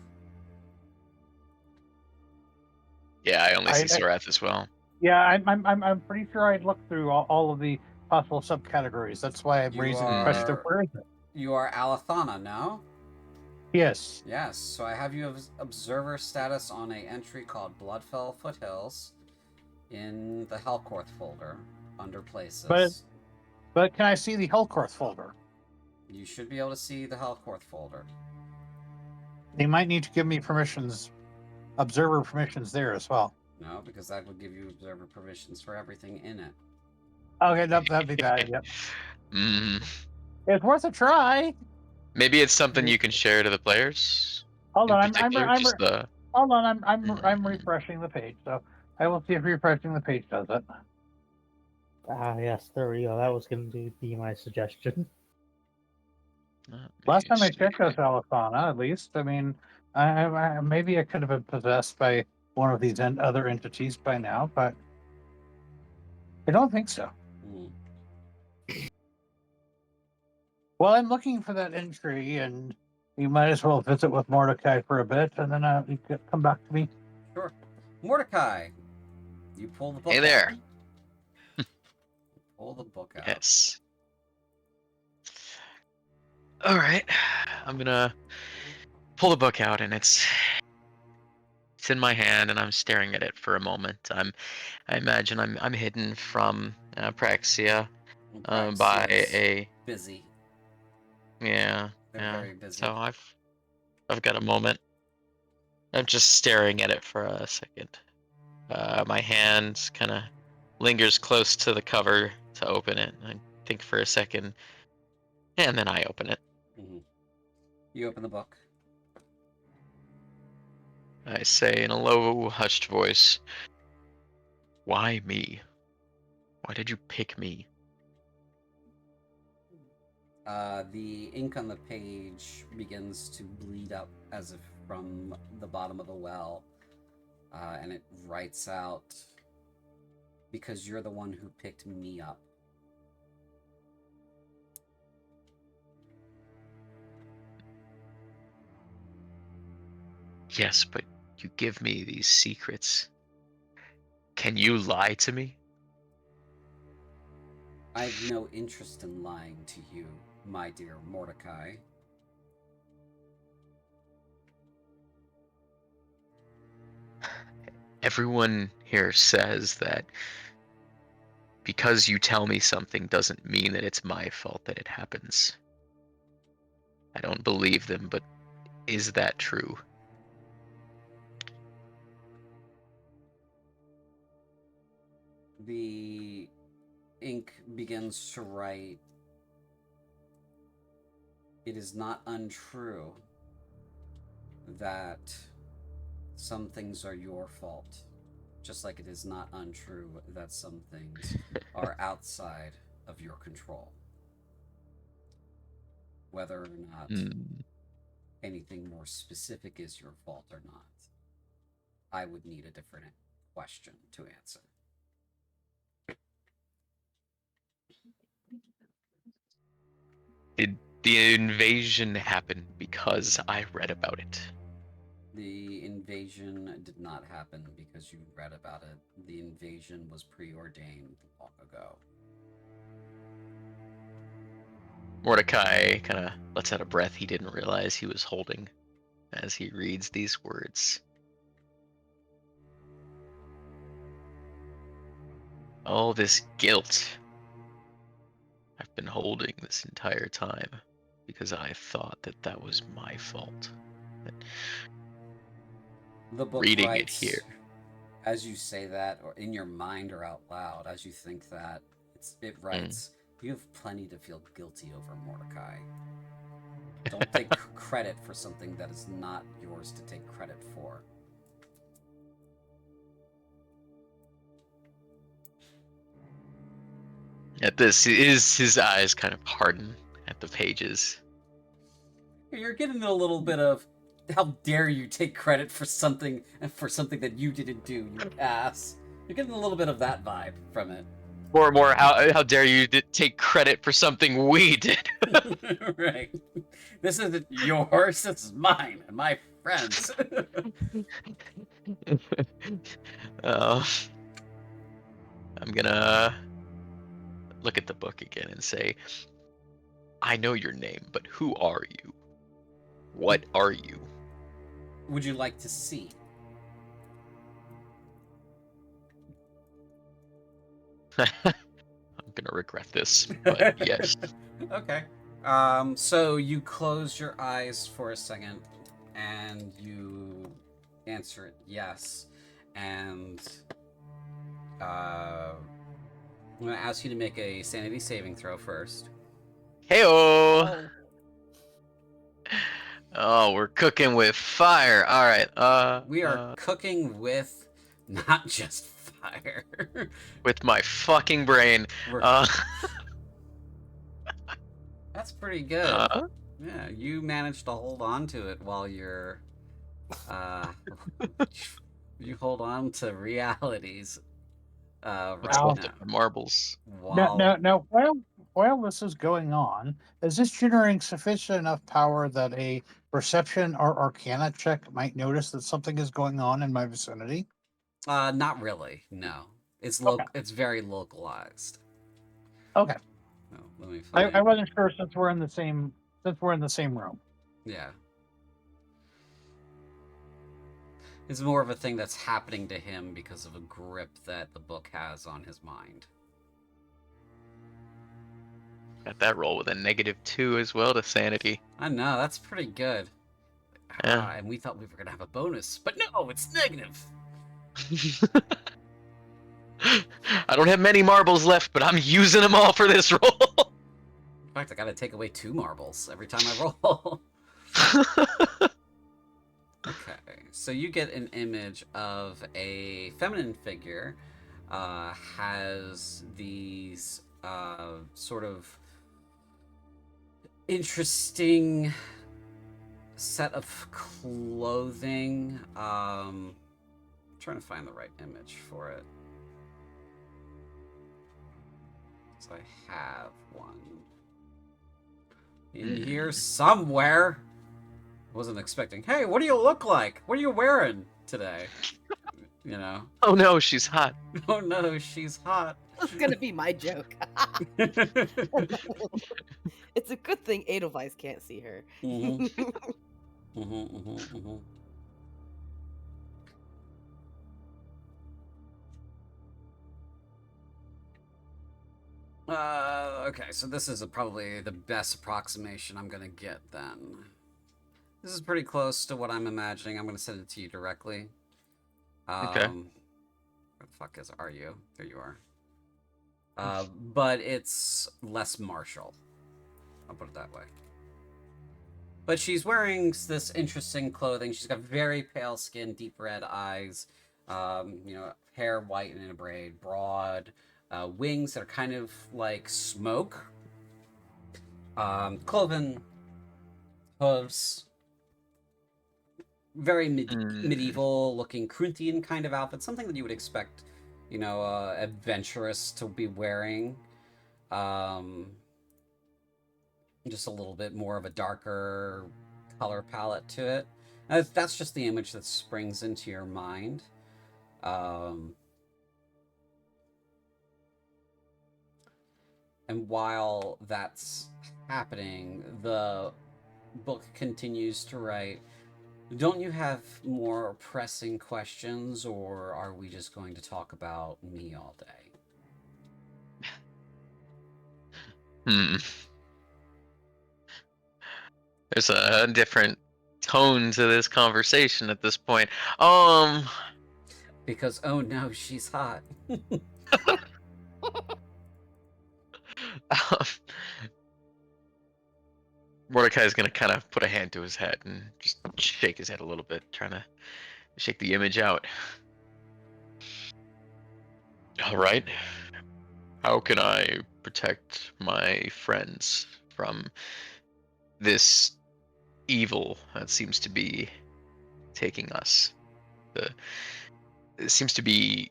Speaker 3: Yeah, I only see Sorath as well.
Speaker 6: Yeah, I'm pretty sure I'd looked through all of the possible subcategories. That's why I'm raising the question of where is it?
Speaker 1: You are Alathana, no?
Speaker 6: Yes.
Speaker 1: Yes, so I have you as observer status on a entry called Bloodfell Foothills in the Hellcorth folder under places.
Speaker 6: But can I see the Hellcorth folder?
Speaker 1: You should be able to see the Hellcorth folder.
Speaker 6: They might need to give me permissions, observer permissions there as well.
Speaker 1: No, because that would give you observer permissions for everything in it.
Speaker 6: Okay, that'd be bad. Yep.
Speaker 3: Mm.
Speaker 6: It's worth a try.
Speaker 3: Maybe it's something you can share to the players.
Speaker 6: Hold on,
Speaker 3: Hold
Speaker 6: on. I'm refreshing the page, so I will see if refreshing the page does it.
Speaker 5: Ah, yes, there we go. That was going to be my suggestion.
Speaker 6: Last time I checked with Alathana, at least, I mean, I maybe I could have been possessed by one of these other entities by now, but I don't think so. Well, I'm looking for that entry, and you might as well visit with Mordecai for a bit, and then you can come back to me.
Speaker 1: Sure. Mordecai, you pull the book out.
Speaker 3: Hey there.
Speaker 1: Pull the book out.
Speaker 3: Yes. All right. I'm gonna pull the book out, and it's in my hand, and I'm staring at it for a moment. I imagine I'm hidden from Praxia by a
Speaker 1: busy.
Speaker 3: Yeah.
Speaker 1: They're
Speaker 3: yeah.
Speaker 1: very busy.
Speaker 3: So I've got a moment. I'm just staring at it for a second. My hand kind of lingers close to the cover to open it. I think for a second, and then I open it.
Speaker 1: Mm-hmm. You open the book.
Speaker 3: I say in a low, hushed voice, "Why me? Why did you pick me?"
Speaker 1: The ink on the page begins to bleed up as if from the bottom of the well, and it writes out, "Because you're the one who picked me up."
Speaker 3: Yes, but you give me these secrets. Can you lie to me?
Speaker 1: I've no interest in lying to you, my dear Mordecai.
Speaker 3: Everyone here says that because you tell me something doesn't mean that it's my fault that it happens. I don't believe them, but is that true?
Speaker 1: The ink begins to write, "It is not untrue that some things are your fault, Just like it is not untrue that some things are outside of your control. Whether or not anything more specific is your fault or not, I would need a different question to answer.
Speaker 3: Did the invasion happen because I read about it?
Speaker 1: The invasion did not happen because you read about it. The invasion was preordained long ago.
Speaker 3: Mordecai kind of lets out a breath he didn't realize he was holding as he reads these words. Oh, this guilt I've been holding this entire time because I thought that that was my fault.
Speaker 1: The book
Speaker 3: Reading
Speaker 1: writes,
Speaker 3: it here.
Speaker 1: as you say that, or in your mind or out loud, as you think that, it writes, you have plenty to feel guilty over, Mordecai. Don't take credit for something that is not yours to take credit for.
Speaker 3: At this, his eyes kind of harden at the pages.
Speaker 1: You're getting a little bit of, how dare you take credit for something that you didn't do, you ass. You're getting a little bit of that vibe from it.
Speaker 3: More, how dare you take credit for something we did?
Speaker 1: Right. This isn't yours, this is mine and my friends.
Speaker 3: I'm gonna look at the book again and say, I know your name, but who are you? What are you?
Speaker 1: Would you like to see?
Speaker 3: I'm gonna regret this, but yes.
Speaker 1: Okay. So you close your eyes for a second, and you answer it yes. And I'm gonna ask you to make a sanity saving throw first.
Speaker 3: Heyo! Oh, we're cooking with fire. All right.
Speaker 1: We are cooking with not just fire.
Speaker 3: With my fucking brain.
Speaker 1: That's pretty good. Yeah, you managed to hold on to it while you're you hold on to realities right now.
Speaker 3: Marbles.
Speaker 1: Wow.
Speaker 6: Now, while this is going on, is this generating sufficient enough power that a perception or arcana check might notice that something is going on in my vicinity?
Speaker 1: Not really. No, it's
Speaker 6: Okay.
Speaker 1: It's very localized.
Speaker 6: Okay.
Speaker 1: Oh, let me find...
Speaker 6: I wasn't sure since we're in the same room.
Speaker 1: Yeah. It's more of a thing that's happening to him because of a grip that the book has on his mind.
Speaker 3: Got that roll with a -2 as well to sanity.
Speaker 1: I know, that's pretty good.
Speaker 3: Yeah.
Speaker 1: And we thought we were going to have a bonus, but no, it's negative.
Speaker 3: I don't have many marbles left, but I'm using them all for this roll.
Speaker 1: In fact, I got to take away 2 marbles every time I roll. Okay, so you get an image of a feminine figure, has these sort of interesting set of clothing. I'm trying to find the right image for it. So I have one in here somewhere. Wasn't expecting, hey, what do you look like? What are you wearing today? You know?
Speaker 3: Oh no, she's hot.
Speaker 1: Oh no, she's hot.
Speaker 2: That's gonna be my joke. It's a good thing Edelweiss can't see her.
Speaker 1: Okay, so this is probably the best approximation I'm gonna get then. This is pretty close to what I'm imagining. I'm gonna send it to you directly.
Speaker 3: Okay.
Speaker 1: Where the fuck are you? There you are. But it's less martial. I'll put it that way. But she's wearing this interesting clothing. She's got very pale skin, deep red eyes. You know, hair white and in a braid, broad wings that are kind of like smoke, cloven hooves, very medieval looking Corinthian kind of outfit, something that you would expect, you know, adventurous to be wearing. Just a little bit more of a darker color palette to it. That's just the image that springs into your mind. And while that's happening, the book continues to write. Don't you have more pressing questions, or are we just going to talk about me all day?
Speaker 3: There's a different tone to this conversation at this point.
Speaker 1: Because, oh no, she's hot.
Speaker 3: Mordecai's gonna kind of put a hand to his head and just shake his head a little bit, trying to shake the image out. All right. How can I protect my friends from this evil that seems to be taking us? It seems to be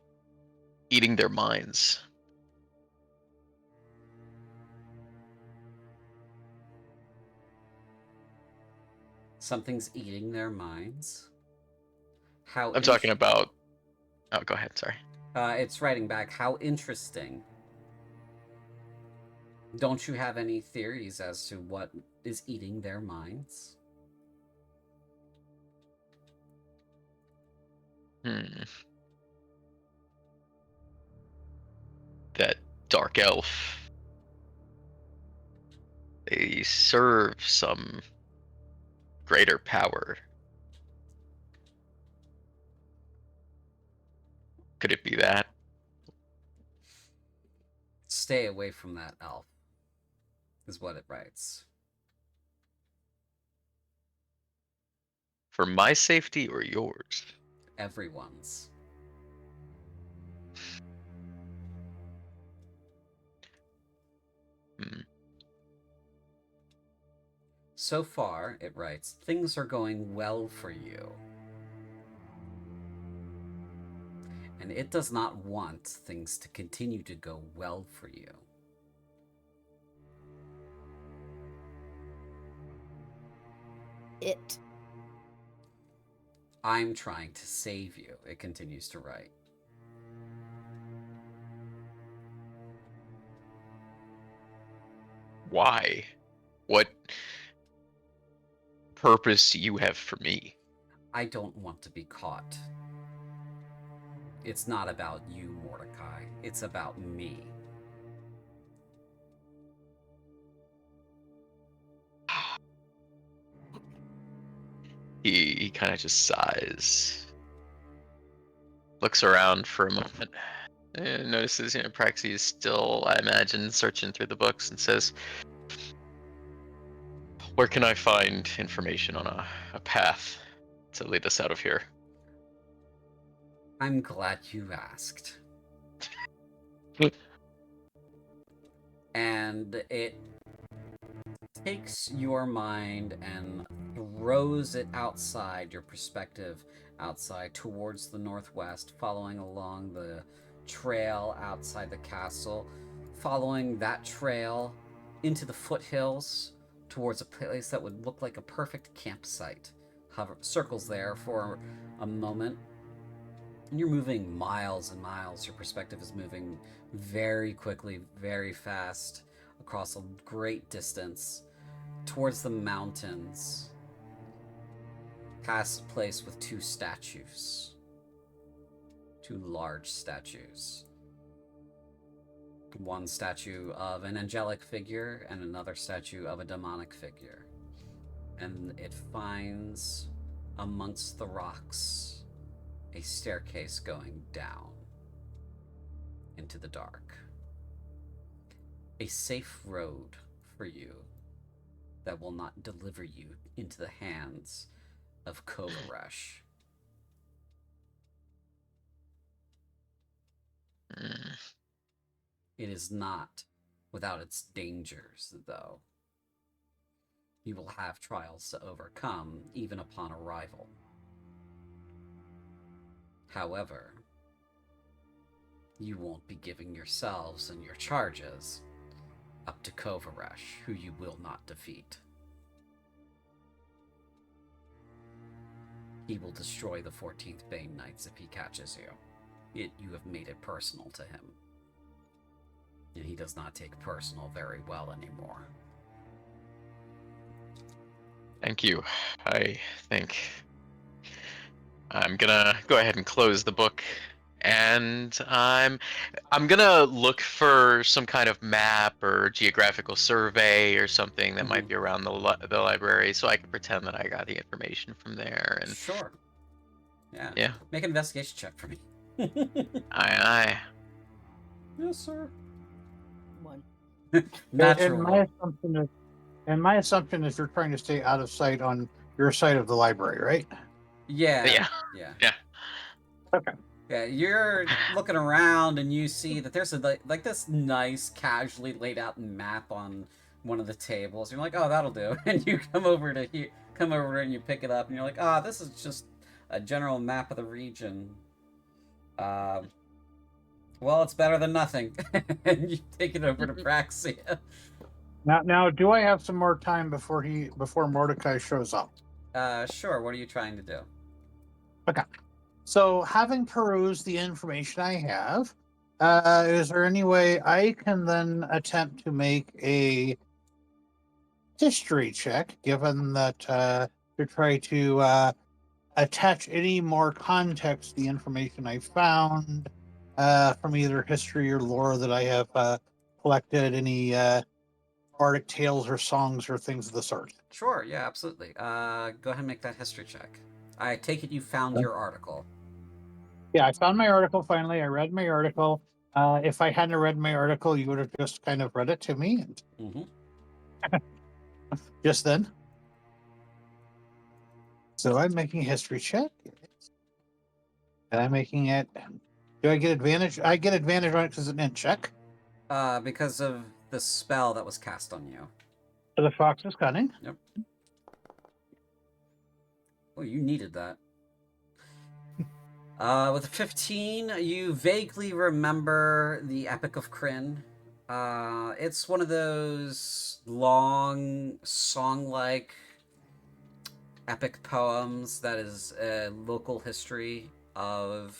Speaker 3: eating their minds.
Speaker 1: Something's eating their minds. How
Speaker 3: I'm talking about... Oh, go ahead, sorry.
Speaker 1: It's writing back, how interesting. Don't you have any theories as to what is eating their minds?
Speaker 3: That dark elf. They serve some greater power. Could it be that?
Speaker 1: Stay away from that elf, is what it writes.
Speaker 3: For my safety or yours?
Speaker 1: Everyone's. So far, it writes, things are going well for you. And it does not want things to continue to go well for you.
Speaker 2: It.
Speaker 1: I'm trying to save you, it continues to write.
Speaker 3: Why? What purpose do you have for me?
Speaker 1: I don't want to be caught. It's not about you, Mordecai. It's about me.
Speaker 3: He kind of just sighs. Looks around for a moment. And notices, Praxi is still, I imagine, searching through the books and says, where can I find information on a path to lead us out of here?
Speaker 1: I'm glad you asked. And it takes your mind and throws it outside, your perspective outside towards the northwest, following along the trail outside the castle, following that trail into the foothills towards a place that would look like a perfect campsite. Circles there for a moment, and you're moving miles and miles. Your perspective is moving very quickly, very fast, across a great distance, towards the mountains, past a place with two statues. Two large statues. One statue of an angelic figure and another statue of a demonic figure. And it finds amongst the rocks a staircase going down into the dark. A safe road for you that will not deliver you into the hands of Korvaxia.
Speaker 3: Mm.
Speaker 1: It is not without its dangers, though. You will have trials to overcome, even upon arrival. However, you won't be giving yourselves and your charges up to Korvaxia, who you will not defeat. He will destroy the 14th Bane Knights if he catches you. You have made it personal to him. And he does not take personal very well anymore.
Speaker 3: Thank you. I think I'm gonna go ahead and close the book, and I'm gonna look for some kind of map or geographical survey or something that might be around the library, so I can pretend that I got the information from there. And
Speaker 1: Sure. Yeah.
Speaker 3: yeah,
Speaker 1: Make an investigation check for me.
Speaker 3: aye.
Speaker 1: Yes, sir.
Speaker 2: 1.
Speaker 1: Natural.
Speaker 6: And my assumption is you're trying to stay out of sight on your side of the library, right?
Speaker 1: Yeah.
Speaker 3: Yeah.
Speaker 1: Yeah.
Speaker 3: Yeah.
Speaker 6: Okay.
Speaker 1: Yeah, you're looking around and you see that there's like this nice, casually laid out map on one of the tables. You're like, oh, that'll do. And you come over and you pick it up, and you're like, ah, this is just a general map of the region. Well, it's better than nothing. And you take it over to Praxia.
Speaker 6: Now, do I have some more time before Mordecai shows up?
Speaker 1: Sure. What are you trying to do?
Speaker 6: Okay. So, having perused the information I have, is there any way I can then attempt to make a history check, given that to try to attach any more context to the information I found from either history or lore that I have collected, any bardic tales or songs or things of the sort?
Speaker 1: Sure. Yeah, absolutely. Go ahead and make that history check. I take it you found your article.
Speaker 6: Yeah, I found my article finally. I read my article. If I hadn't read my article, you would have just kind of read it to me. And just then. So I'm making a history check. And I'm making it. Do I get advantage? I get advantage on it because it's an int check.
Speaker 1: Because of the spell that was cast on you.
Speaker 6: So the fox is cunning.
Speaker 1: Yep. Oh, you needed that. With a 15, you vaguely remember the Epic of Kryn. It's one of those long, song-like epic poems that is a local history of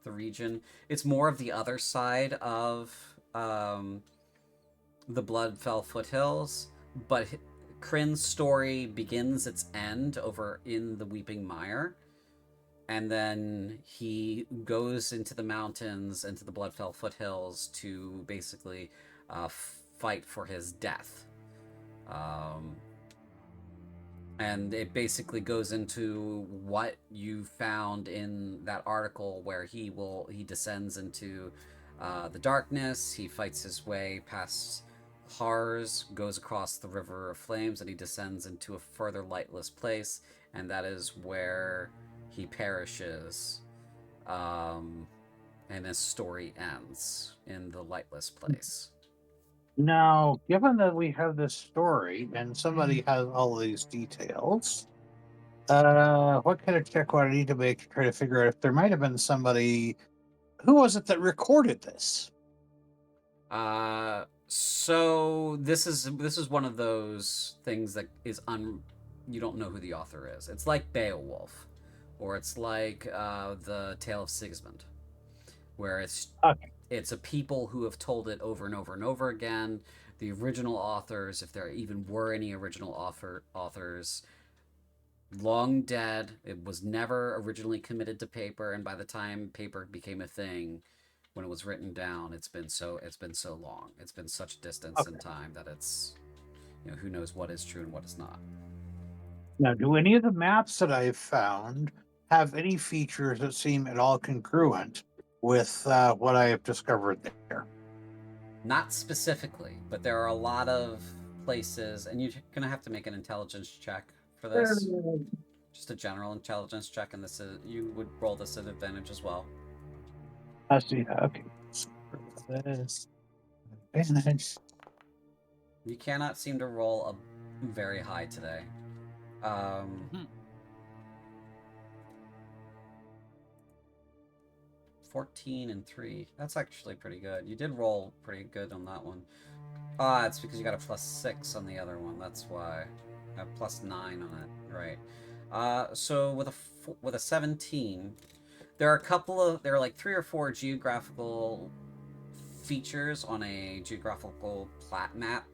Speaker 1: the region. It's more of the other side of the Bloodfell Foothills, but Kryn's story begins its end over in the Weeping Mire. And then he goes into the mountains, into the Bloodfell Foothills to basically fight for his death. And it basically goes into what you found in that article, where he descends into the darkness. He fights his way past Hars, goes across the River of Flames, and he descends into a further lightless place, and that is where he perishes, and his story ends in the lightless place.
Speaker 6: Now, given that we have this story and somebody has all these details, what kind of check would I need to make to try to figure out if there might have been somebody? Who was it that recorded this?
Speaker 1: So this is one of those things that is you don't know who the author is. It's like Beowulf, or it's like the Tale of Sigismund, where it's a people who have told it over and over and over again. The original authors, if there even were any original authors, long dead. It was never originally committed to paper, and by the time paper became a thing, when it was written down, it's been so long. It's been such distance in time that it's, who knows what is true and what is not.
Speaker 6: Now, do any of the maps that I've found have any features that seem at all congruent with what I have discovered there?
Speaker 1: Not specifically, but there are a lot of places, and you're going to have to make an intelligence check for this. Just a general intelligence check, and you would roll this at advantage as well.
Speaker 6: I see. Okay. this? Advantage.
Speaker 1: You cannot seem to roll a very high today.
Speaker 2: Hmm.
Speaker 1: 14 and 3. That's actually pretty good. You did roll pretty good on that one. It's because you got a +6 on the other one. That's why. A +9 on it. Right. So with a 17, there are like 3 or 4 geographical features on a geographical plat map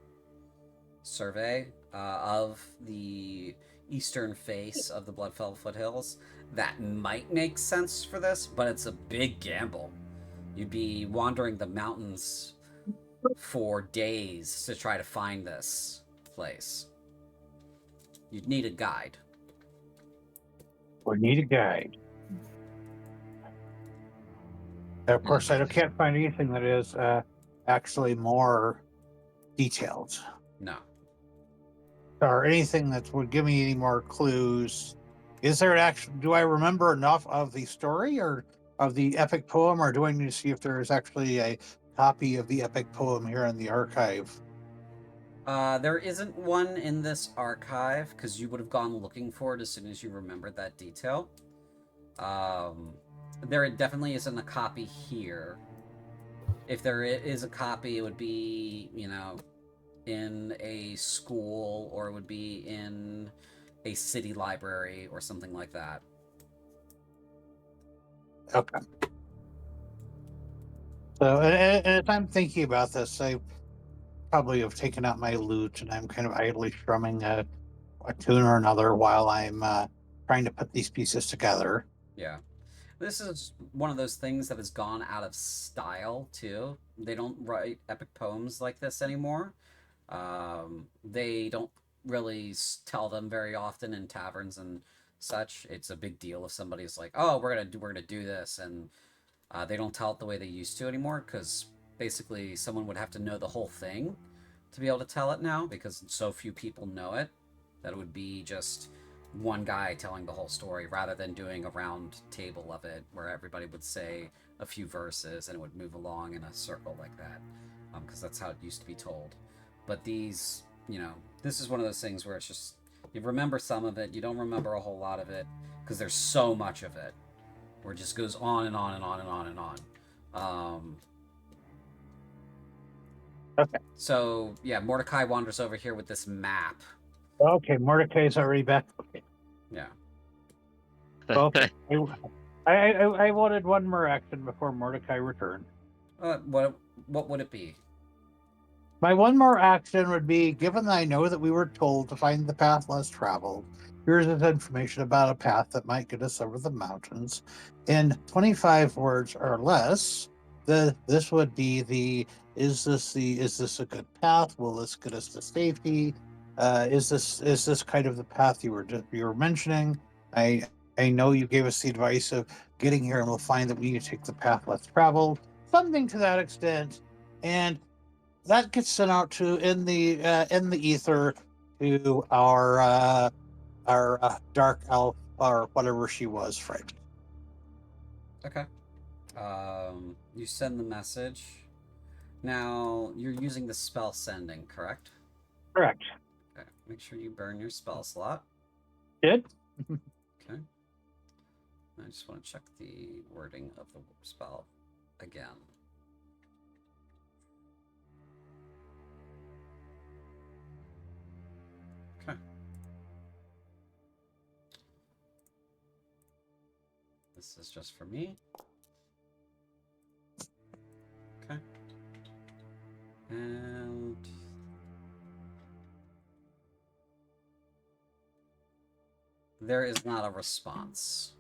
Speaker 1: survey of the eastern face of the Bloodfell foothills that might make sense for this, but it's a big gamble. You'd be wandering the mountains for days to try to find this place. You'd need a guide.
Speaker 6: We need a guide. Of course, I can't find anything that is actually more detailed,
Speaker 1: No.
Speaker 6: or anything that would give me any more clues. Is there actually? Do I remember enough of the story or of the epic poem, or do I need to see if there is actually a copy of the epic poem here in the archive?
Speaker 1: There isn't one in this archive because you would have gone looking for it as soon as you remembered that detail. There definitely isn't a copy here. If there is a copy, it would be, in a school, or it would be in a city library or something like that.
Speaker 6: Okay. So, and if I'm thinking about this, I probably have taken out my lute and I'm kind of idly strumming a tune or another while I'm trying to put these pieces together.
Speaker 1: Yeah. This is one of those things that has gone out of style, too. They don't write epic poems like this anymore. They don't really tell them very often in taverns and such. It's a big deal if somebody's like, "Oh, we're gonna do this," and they don't tell it the way they used to anymore, because basically someone would have to know the whole thing to be able to tell it now, because so few people know it that it would be just one guy telling the whole story rather than doing a round table of it where everybody would say a few verses and it would move along in a circle like that, because that's how it used to be told. But these, this is one of those things where it's just, you remember some of it, you don't remember a whole lot of it, because there's so much of it, where it just goes on and on and on and on and on.
Speaker 6: Okay.
Speaker 1: So, yeah, Mordecai wanders over here with this map.
Speaker 6: Okay, Mordecai's already back. Okay.
Speaker 1: Yeah.
Speaker 6: Okay. I wanted one more action before Mordecai returned.
Speaker 1: What would it be?
Speaker 6: My one more action would be, given that I know that we were told to find the path less traveled, here's this information about a path that might get us over the mountains. In 25 words or less, this would be is this a good path? Will this get us to safety? Is this kind of the path you were mentioning? I know you gave us the advice of getting here and we'll find that we need to take the path less traveled, something to that extent. And that gets sent out to in the ether to our dark elf or whatever she was friend.
Speaker 1: Okay. You send the message. Now, you're using the spell sending, correct?
Speaker 6: Correct.
Speaker 1: Okay. Make sure you burn your spell slot.
Speaker 6: Did?
Speaker 1: Okay. I just want to check the wording of the spell again. Okay. This is just for me. Okay. And there is not a response.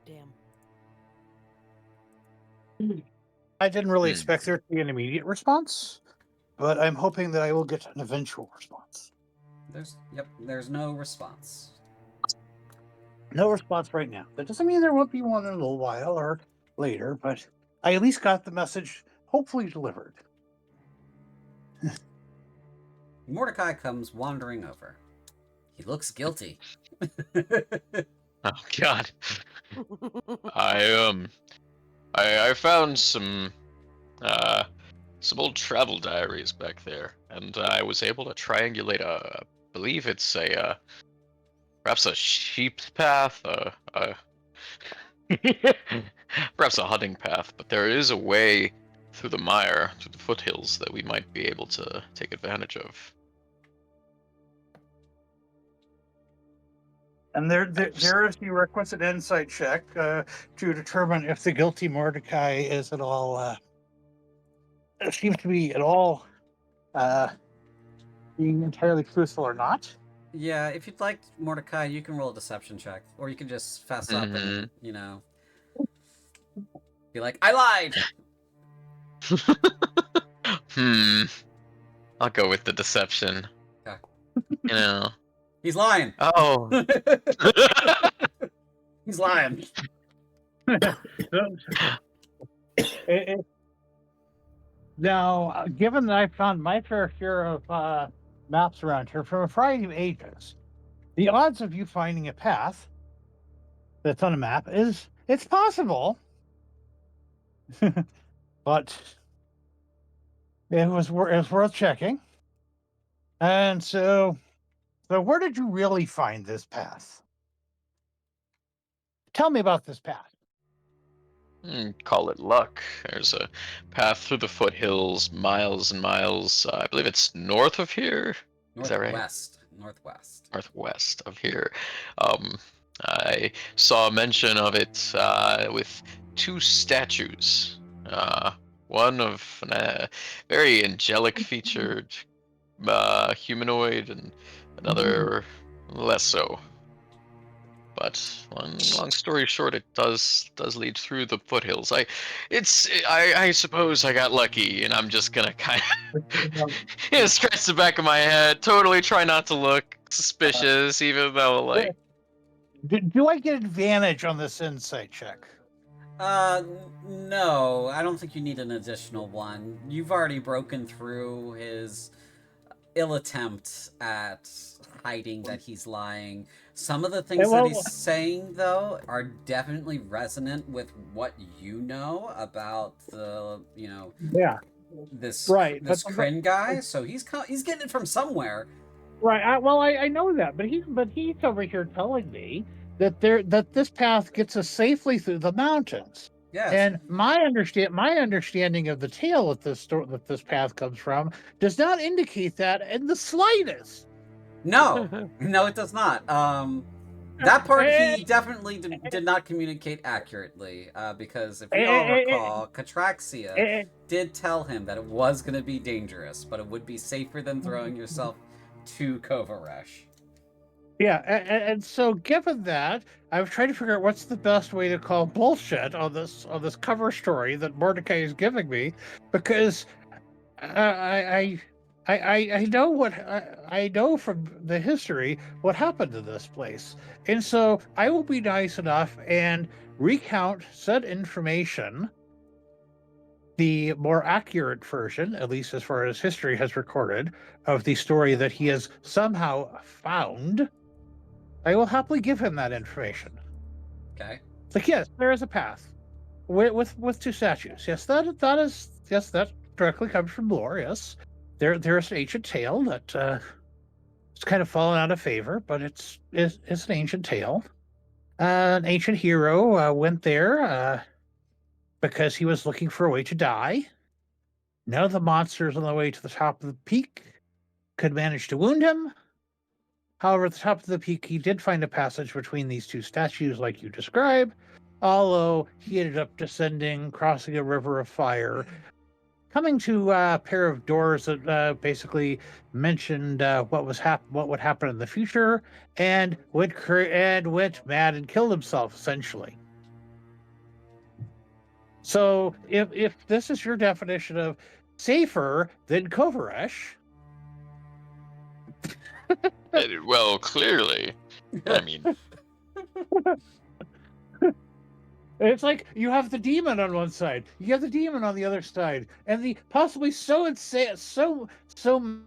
Speaker 2: Damn.
Speaker 6: I didn't really expect there to be an immediate response, but I'm hoping that I will get an eventual response.
Speaker 1: There's no response.
Speaker 6: No response right now. That doesn't mean there won't be one in a little while or later, but I at least got the message hopefully delivered.
Speaker 1: Mordecai comes wandering over. He looks guilty.
Speaker 3: Oh God. I found some old travel diaries back there, and I was able to triangulate I believe it's perhaps a sheep's path, perhaps a hunting path, but there is a way through the mire, through the foothills, that we might be able to take advantage of.
Speaker 6: And there is the requisite insight check to determine if the guilty Mordecai is at all seems to be at all being entirely truthful or not.
Speaker 1: Yeah, if you'd like, Mordecai, you can roll a deception check, or you can just fess up and be like, "I lied."
Speaker 3: I'll go with the deception.
Speaker 1: Okay.
Speaker 3: You know.
Speaker 1: He's lying.
Speaker 3: Oh.
Speaker 1: He's lying.
Speaker 6: Now, given that I found my fair share of maps around here from a variety of ages, the odds of you finding a path that's on a map it's possible, but it was worth checking. And so where did you really find this path? Tell me about this path.
Speaker 3: Call it luck. There's a path through the foothills, miles and miles. I believe it's north of here. Is that right?
Speaker 1: Northwest.
Speaker 3: Northwest of here. I saw a mention of it with two statues. One of a very angelic featured humanoid, and another less so. But long story short, it does lead through the foothills. I suppose I got lucky, and I'm just gonna kind of scratch the back of my head, totally try not to look suspicious, even though like.
Speaker 6: Do I get advantage on this insight check?
Speaker 1: No, I don't think you need an additional one. You've already broken through his ill attempt at hiding that he's lying. Some of the things that he's saying, though, are definitely resonant with what you know about the, this Kryn guy. So he's getting it from somewhere.
Speaker 6: Right. I know that, but he's over here telling me that this path gets us safely through the mountains.
Speaker 1: Yes.
Speaker 6: And my understanding of the tale that this path comes from does not indicate that in the slightest.
Speaker 1: No, it does not. That part he definitely did not communicate accurately, because if you all recall, Korvaxia did tell him that it was going to be dangerous, but it would be safer than throwing yourself to Korvaxia.
Speaker 6: Yeah, and so given that, I was trying to figure out what's the best way to call bullshit on this cover story that Mordecai is giving me, because I know from the history what happened to this place, and so I will be nice enough and recount said information, the more accurate version, at least as far as history has recorded, of the story that he has somehow found. I will happily give him that information.
Speaker 1: Okay.
Speaker 6: It's like, yes, there is a path with two statues. Yes, that directly comes from lore. Yes, there's an ancient tale that it's kind of fallen out of favor, but it's an ancient tale. An ancient hero went there because he was looking for a way to die. None of the monsters on the way to the top of the peak could manage to wound him. However, at the top of the peak, he did find a passage between these two statues, like you described, although he ended up descending, crossing a river of fire, coming to a pair of doors that basically mentioned what would happen in the future, and went mad and killed himself, essentially. So, if this is your definition of safer than Korvaxia,
Speaker 3: Well, clearly. I mean,
Speaker 6: It's like you have the demon on one side, you have the demon on the other side, and the possibly so insane, so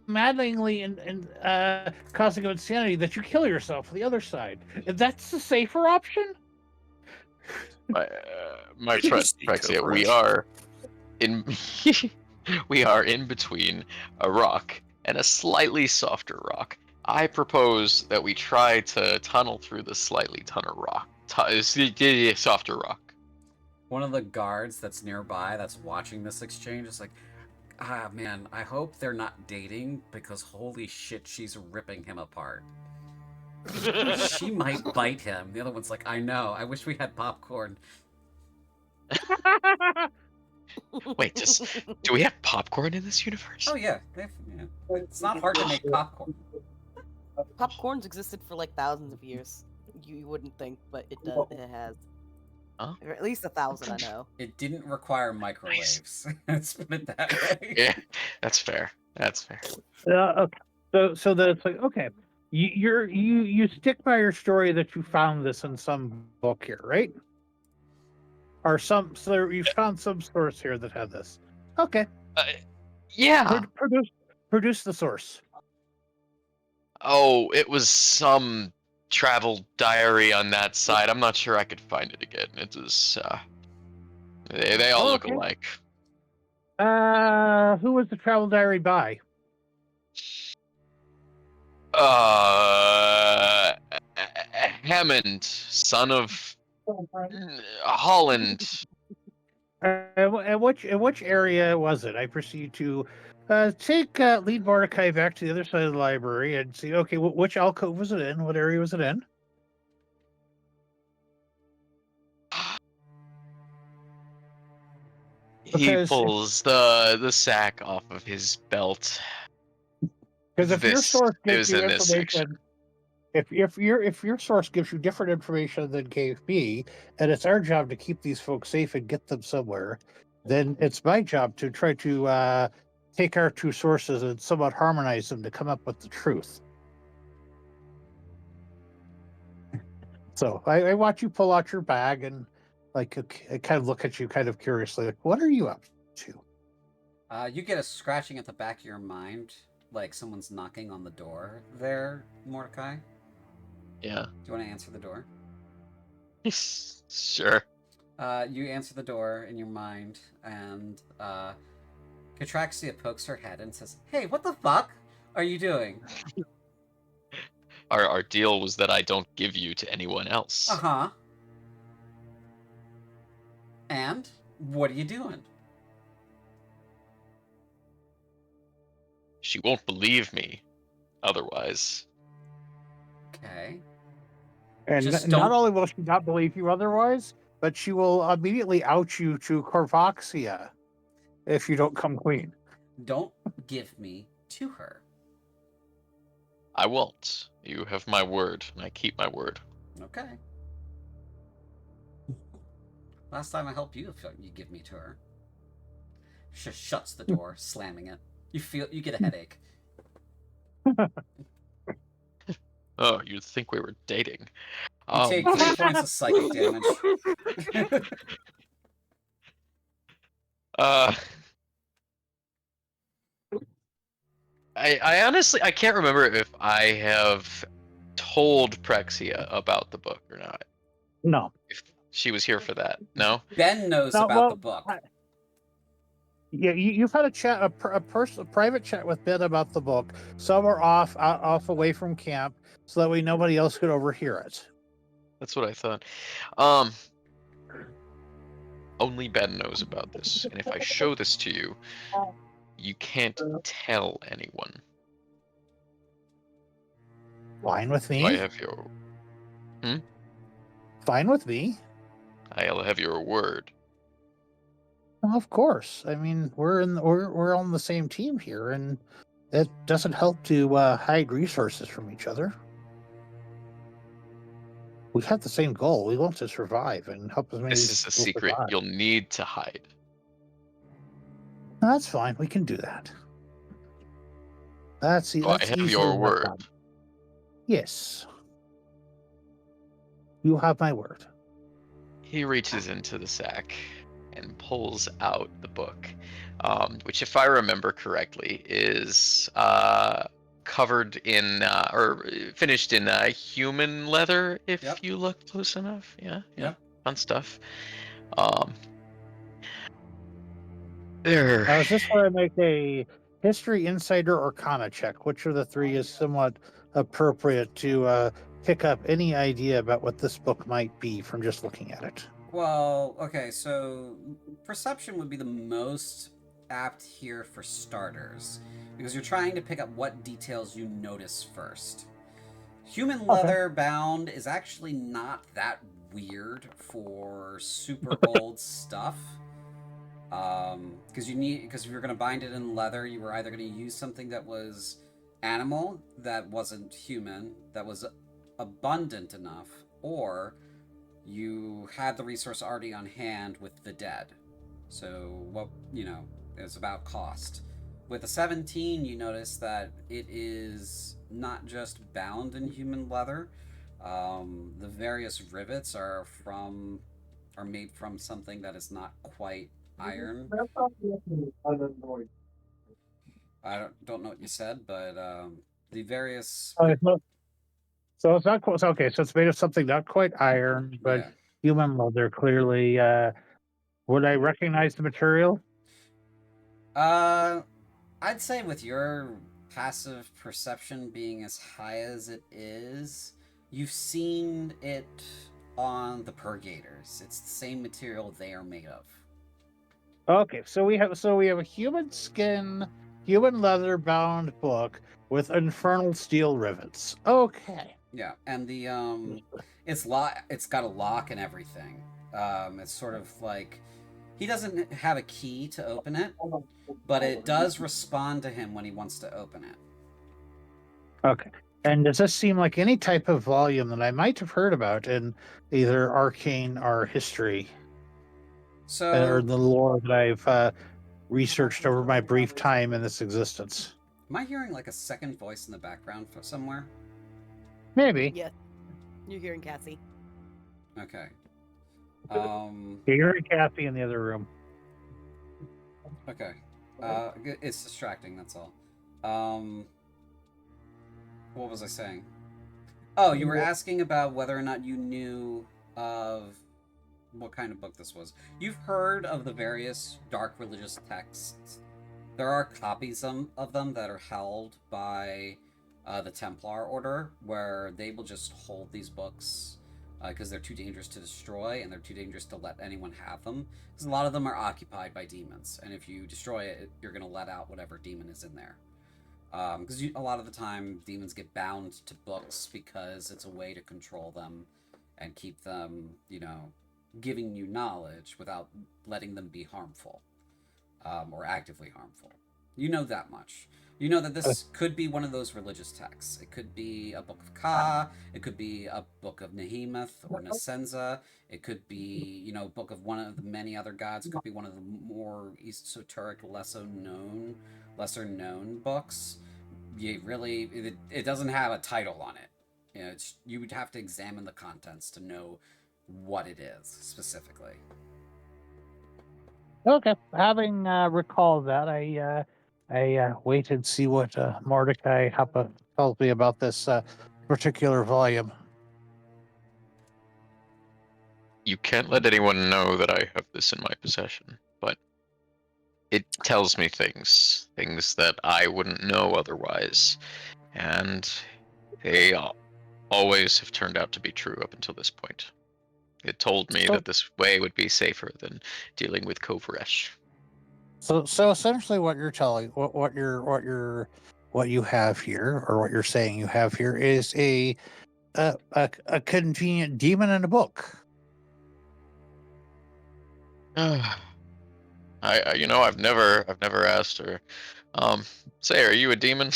Speaker 6: maddeningly and causing of insanity that you kill yourself on the other side. That's the safer option.
Speaker 3: My friend
Speaker 4: Sneak
Speaker 3: Prexia,
Speaker 4: over
Speaker 3: we
Speaker 4: it.
Speaker 3: are in we are in between a rock and a slightly softer rock. I propose that we try to tunnel through the slightly softer rock.
Speaker 1: One of the guards that's nearby that's watching this exchange is like, ah, man, I hope they're not dating because holy shit, she's ripping him apart. She might bite him. The other one's like, I know. I wish we had popcorn.
Speaker 3: Wait, do we have popcorn in this universe?
Speaker 1: Oh yeah, it's not hard to make popcorn.
Speaker 2: Popcorn's existed for like thousands of years. You wouldn't think, but it does. It has.
Speaker 3: Huh?
Speaker 2: Or at least 1,000, I know.
Speaker 1: It didn't require microwaves. Let's put it that way.
Speaker 3: Yeah, that's fair. That's fair.
Speaker 6: Okay. So that it's like, okay, you stick by your story that you found this in some book here, right? Or so you found some source here that had this. Okay,
Speaker 3: Yeah.
Speaker 6: produce the source.
Speaker 3: Oh, it was some travel diary on that side. I'm not sure I could find it again. It was they all look
Speaker 6: Okay.
Speaker 3: alike.
Speaker 6: Who was the travel diary by?
Speaker 3: Hammond, son of Holland.
Speaker 6: And which area was it? I proceed to take lead Mordecai back to the other side of the library and see. Okay, which alcove was it in? What area was it in?
Speaker 3: He
Speaker 6: Because-
Speaker 3: pulls the sack off of his belt.
Speaker 6: Because if your source
Speaker 3: It
Speaker 6: gives
Speaker 3: was
Speaker 6: you
Speaker 3: in this section.
Speaker 6: information, if your source gives you different information than gave me, and it's our job to keep these folks safe and get them somewhere, then it's my job to try to take our two sources and somewhat harmonize them to come up with the truth. So I watch you pull out your bag and like I kind of look at you kind of curiously, like, what are you up to?
Speaker 1: You get a scratching at the back of your mind, like someone's knocking on the door there, Mordecai.
Speaker 3: Yeah.
Speaker 1: Do you want to answer the door?
Speaker 3: Sure.
Speaker 1: You answer the door in your mind, and Katraxia pokes her head and says, "Hey, what the fuck are you doing?"
Speaker 3: Our deal was that I don't give you to anyone else.
Speaker 1: Uh-huh. And what are you doing?
Speaker 3: She won't believe me otherwise.
Speaker 1: Okay.
Speaker 6: And
Speaker 1: Just
Speaker 6: not
Speaker 1: don't-
Speaker 6: only will she not believe you otherwise, but she will immediately out you to Korvaxia if you don't come clean.
Speaker 1: Don't give me to her.
Speaker 3: I won't. You have my word, and I keep my word.
Speaker 1: Okay. Last time I helped you, you give me to her. She shuts the door, slamming it. You get a headache.
Speaker 3: Oh, you'd think we were dating.
Speaker 1: You take 3 points of psychic damage.
Speaker 3: I honestly I can't remember if I have told Prexia about the book or not.
Speaker 6: No.
Speaker 3: If she was here for that. No?
Speaker 1: Ben knows
Speaker 6: No,
Speaker 1: about
Speaker 6: well,
Speaker 1: the book.
Speaker 6: Yeah, you've had a chat, a private chat with Ben about the book. Some are off away from camp, so that way nobody else could overhear it.
Speaker 3: That's what I thought. Only Ben knows about this, and if I show this to you, you can't tell anyone.
Speaker 6: Fine with
Speaker 3: Do
Speaker 6: me.
Speaker 3: I have your
Speaker 6: Fine with me.
Speaker 3: I'll have your word.
Speaker 6: Well, of course. I mean, we're on the same team here, and it doesn't help to hide resources from each other. We have the same goal. We want to survive and help as many
Speaker 3: This is a
Speaker 6: people
Speaker 3: secret
Speaker 6: survive.
Speaker 3: you'll need to hide.
Speaker 6: That's fine. We can do that. That's
Speaker 3: Oh, I
Speaker 6: that's
Speaker 3: have
Speaker 6: easily
Speaker 3: your
Speaker 6: enough
Speaker 3: word.
Speaker 6: done. Yes. You have my word.
Speaker 3: he reaches into the sack and pulls out the book, which, if I remember correctly, is covered in or finished in human leather. If
Speaker 1: Yep.
Speaker 3: you look close enough, yeah,
Speaker 1: Yep.
Speaker 3: fun stuff. There.
Speaker 6: Now, is this where I make a history, insider, or Arcana check? Which of the three is somewhat appropriate to pick up any idea about what this book might be from just looking at it?
Speaker 1: Well, okay, so perception would be the most apt here for starters, because you're trying to pick up what details you notice first. Human leather bound is actually not that weird for super old stuff. Because if you're going to bind it in leather, you were either going to use something that was animal, that wasn't human, that was abundant enough, or you had the resource already on hand with the dead. So what, it's about cost. With a 17, you notice that it is not just bound in human leather. The various rivets are made from something that is not quite iron. I don't know what you said, but the various.
Speaker 6: So it's not quite okay. So it's made of something not quite iron, but
Speaker 1: Yeah.
Speaker 6: human leather. Clearly, would I recognize the material?
Speaker 1: I'd say with your passive perception being as high as it is, you've seen it on the Purgators. It's the same material they are made of.
Speaker 6: Okay, so we have a human skin, human leather bound book with infernal steel rivets. Okay.
Speaker 1: Yeah, and the it's got a lock and everything. It's sort of like he doesn't have a key to open it, but it does respond to him when he wants to open it.
Speaker 6: Okay. And does this seem like any type of volume that I might have heard about in either arcane or history, or
Speaker 1: So,
Speaker 6: the lore that I've researched over my brief time in this existence?
Speaker 1: am I hearing like a second voice in the background somewhere?
Speaker 6: Maybe.
Speaker 2: Yes, you're hearing Cassie.
Speaker 1: Okay.
Speaker 6: You're Kathy in the other room.
Speaker 1: Okay. It's distracting, that's all. What was I saying? Oh, you were asking about whether or not you knew of what kind of book this was. You've heard of the various dark religious texts. There are copies of them that are held by the Templar Order, where they will just hold these books because they're too dangerous to destroy and they're too dangerous to let anyone have them. Because a lot of them are occupied by demons, and if you destroy it, you're going to let out whatever demon is in there. Because a lot of the time, demons get bound to books because it's a way to control them and keep them, giving you knowledge without letting them be harmful or actively harmful. You know that much. You know that this could be one of those religious texts. It could be a book of Ka. It could be a book of Nehemoth or Nasenza. It could be, a book of one of the many other gods. It could be one of the more esoteric, lesser known books. It doesn't have a title on it. You would have to examine the contents to know what it is specifically.
Speaker 6: Okay. Having recalled that, I wait and see what Mordecai Huppa tells me about this particular volume.
Speaker 3: You can't let anyone know that I have this in my possession, but it tells me things that I wouldn't know otherwise, and they always have turned out to be true up until this point. It told me that this way would be safer than dealing with Korvaxia.
Speaker 6: So essentially, what you're telling, what you have here, or what you're saying you have here, is a convenient demon in a book.
Speaker 3: I've never asked her. Say, are you a demon?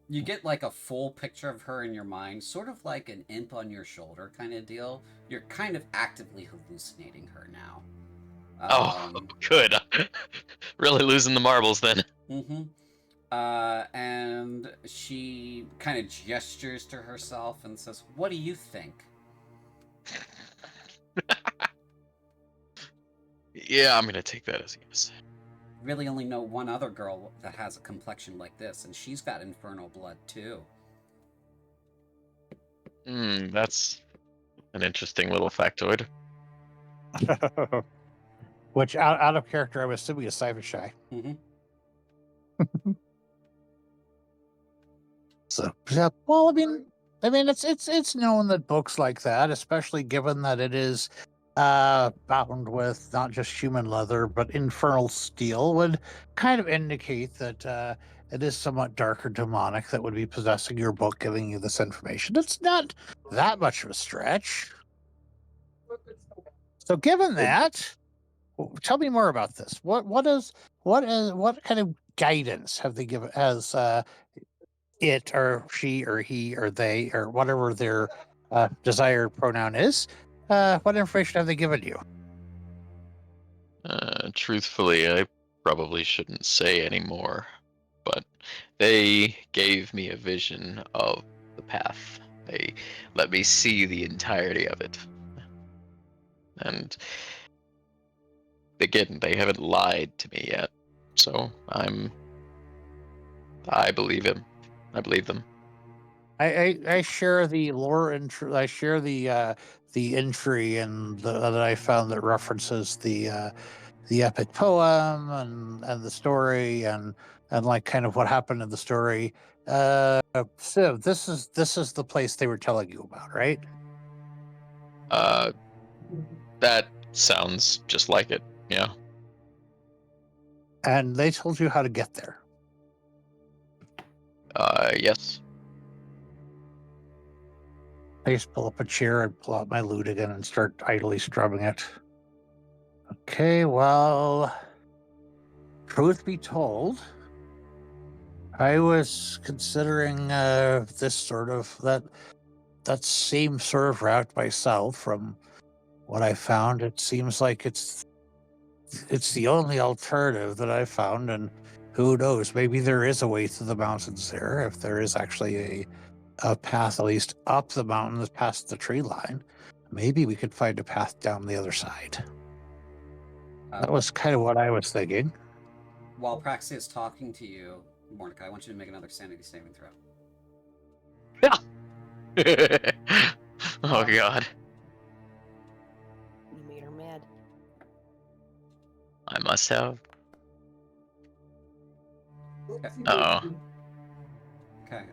Speaker 1: You get like a full picture of her in your mind, sort of like an imp on your shoulder kind of deal. You're kind of actively hallucinating her now.
Speaker 3: Good. Really losing the marbles then.
Speaker 1: Mm-hmm. And she kind of gestures to herself and says, "What do you think?"
Speaker 3: Yeah, I'm gonna take that as a yes.
Speaker 1: Really only know one other girl that has a complexion like this, and she's got infernal blood too.
Speaker 3: That's an interesting little factoid.
Speaker 6: Which, out of character, I was assuming is Cyber Shy.
Speaker 1: Mm-hmm.
Speaker 6: So, yeah, well, I mean, it's known that books like that, especially given that it is bound with not just human leather but infernal steel, would kind of indicate that it is somewhat dark or demonic that would be possessing your book, giving you this information. It's not that much of a stretch. So, given that, tell me more about this. What kind of guidance have they given as it or she or he or they or whatever their desired pronoun is? What information have they given you?
Speaker 3: Truthfully, I probably shouldn't say anymore, but they gave me a vision of the path. They let me see the entirety of it. And again, they haven't lied to me yet. So I believe him. I believe them.
Speaker 6: I share the lore I share the entry that I found that references the epic poem and the story and like kind of what happened in the story. So this is the place they were telling you about, right?
Speaker 3: That sounds just like it. Yeah.
Speaker 6: And they told you how to get there.
Speaker 3: Yes.
Speaker 6: I just pull up a chair and pull out my lute again and start idly strumming it. Okay, well, truth be told, I was considering this sort of that same sort of route myself. From what I found, it seems like it's the only alternative that I found, and who knows, maybe there is a way through the mountains there, if there is actually a path at least up the mountains past the tree line. Maybe we could find a path down the other side. That was kind of what I was thinking.
Speaker 1: While Praxia is talking to you, Mordecai, I want you to make another sanity saving throw.
Speaker 3: Oh god.
Speaker 2: You made her mad.
Speaker 3: I must have.
Speaker 1: Okay.
Speaker 3: Uh-oh.
Speaker 1: Okay.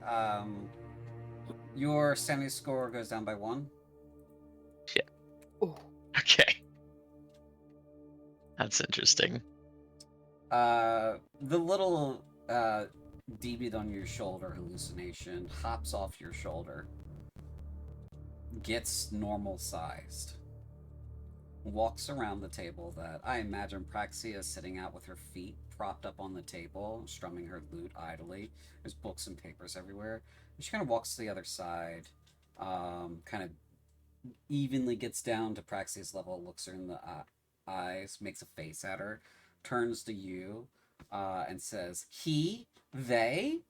Speaker 1: Your sanity score goes down by 1.
Speaker 2: Oh,
Speaker 3: Okay. That's interesting.
Speaker 1: The little deviant on your shoulder hallucination hops off your shoulder, gets normal sized, walks around the table that I imagine Praxia is sitting at with her feet propped up on the table, strumming her lute idly. There's books and papers everywhere. And she kind of walks to the other side, kind of evenly gets down to Praxia's level, looks her in the eyes, makes a face at her, turns to you, and says, he, they,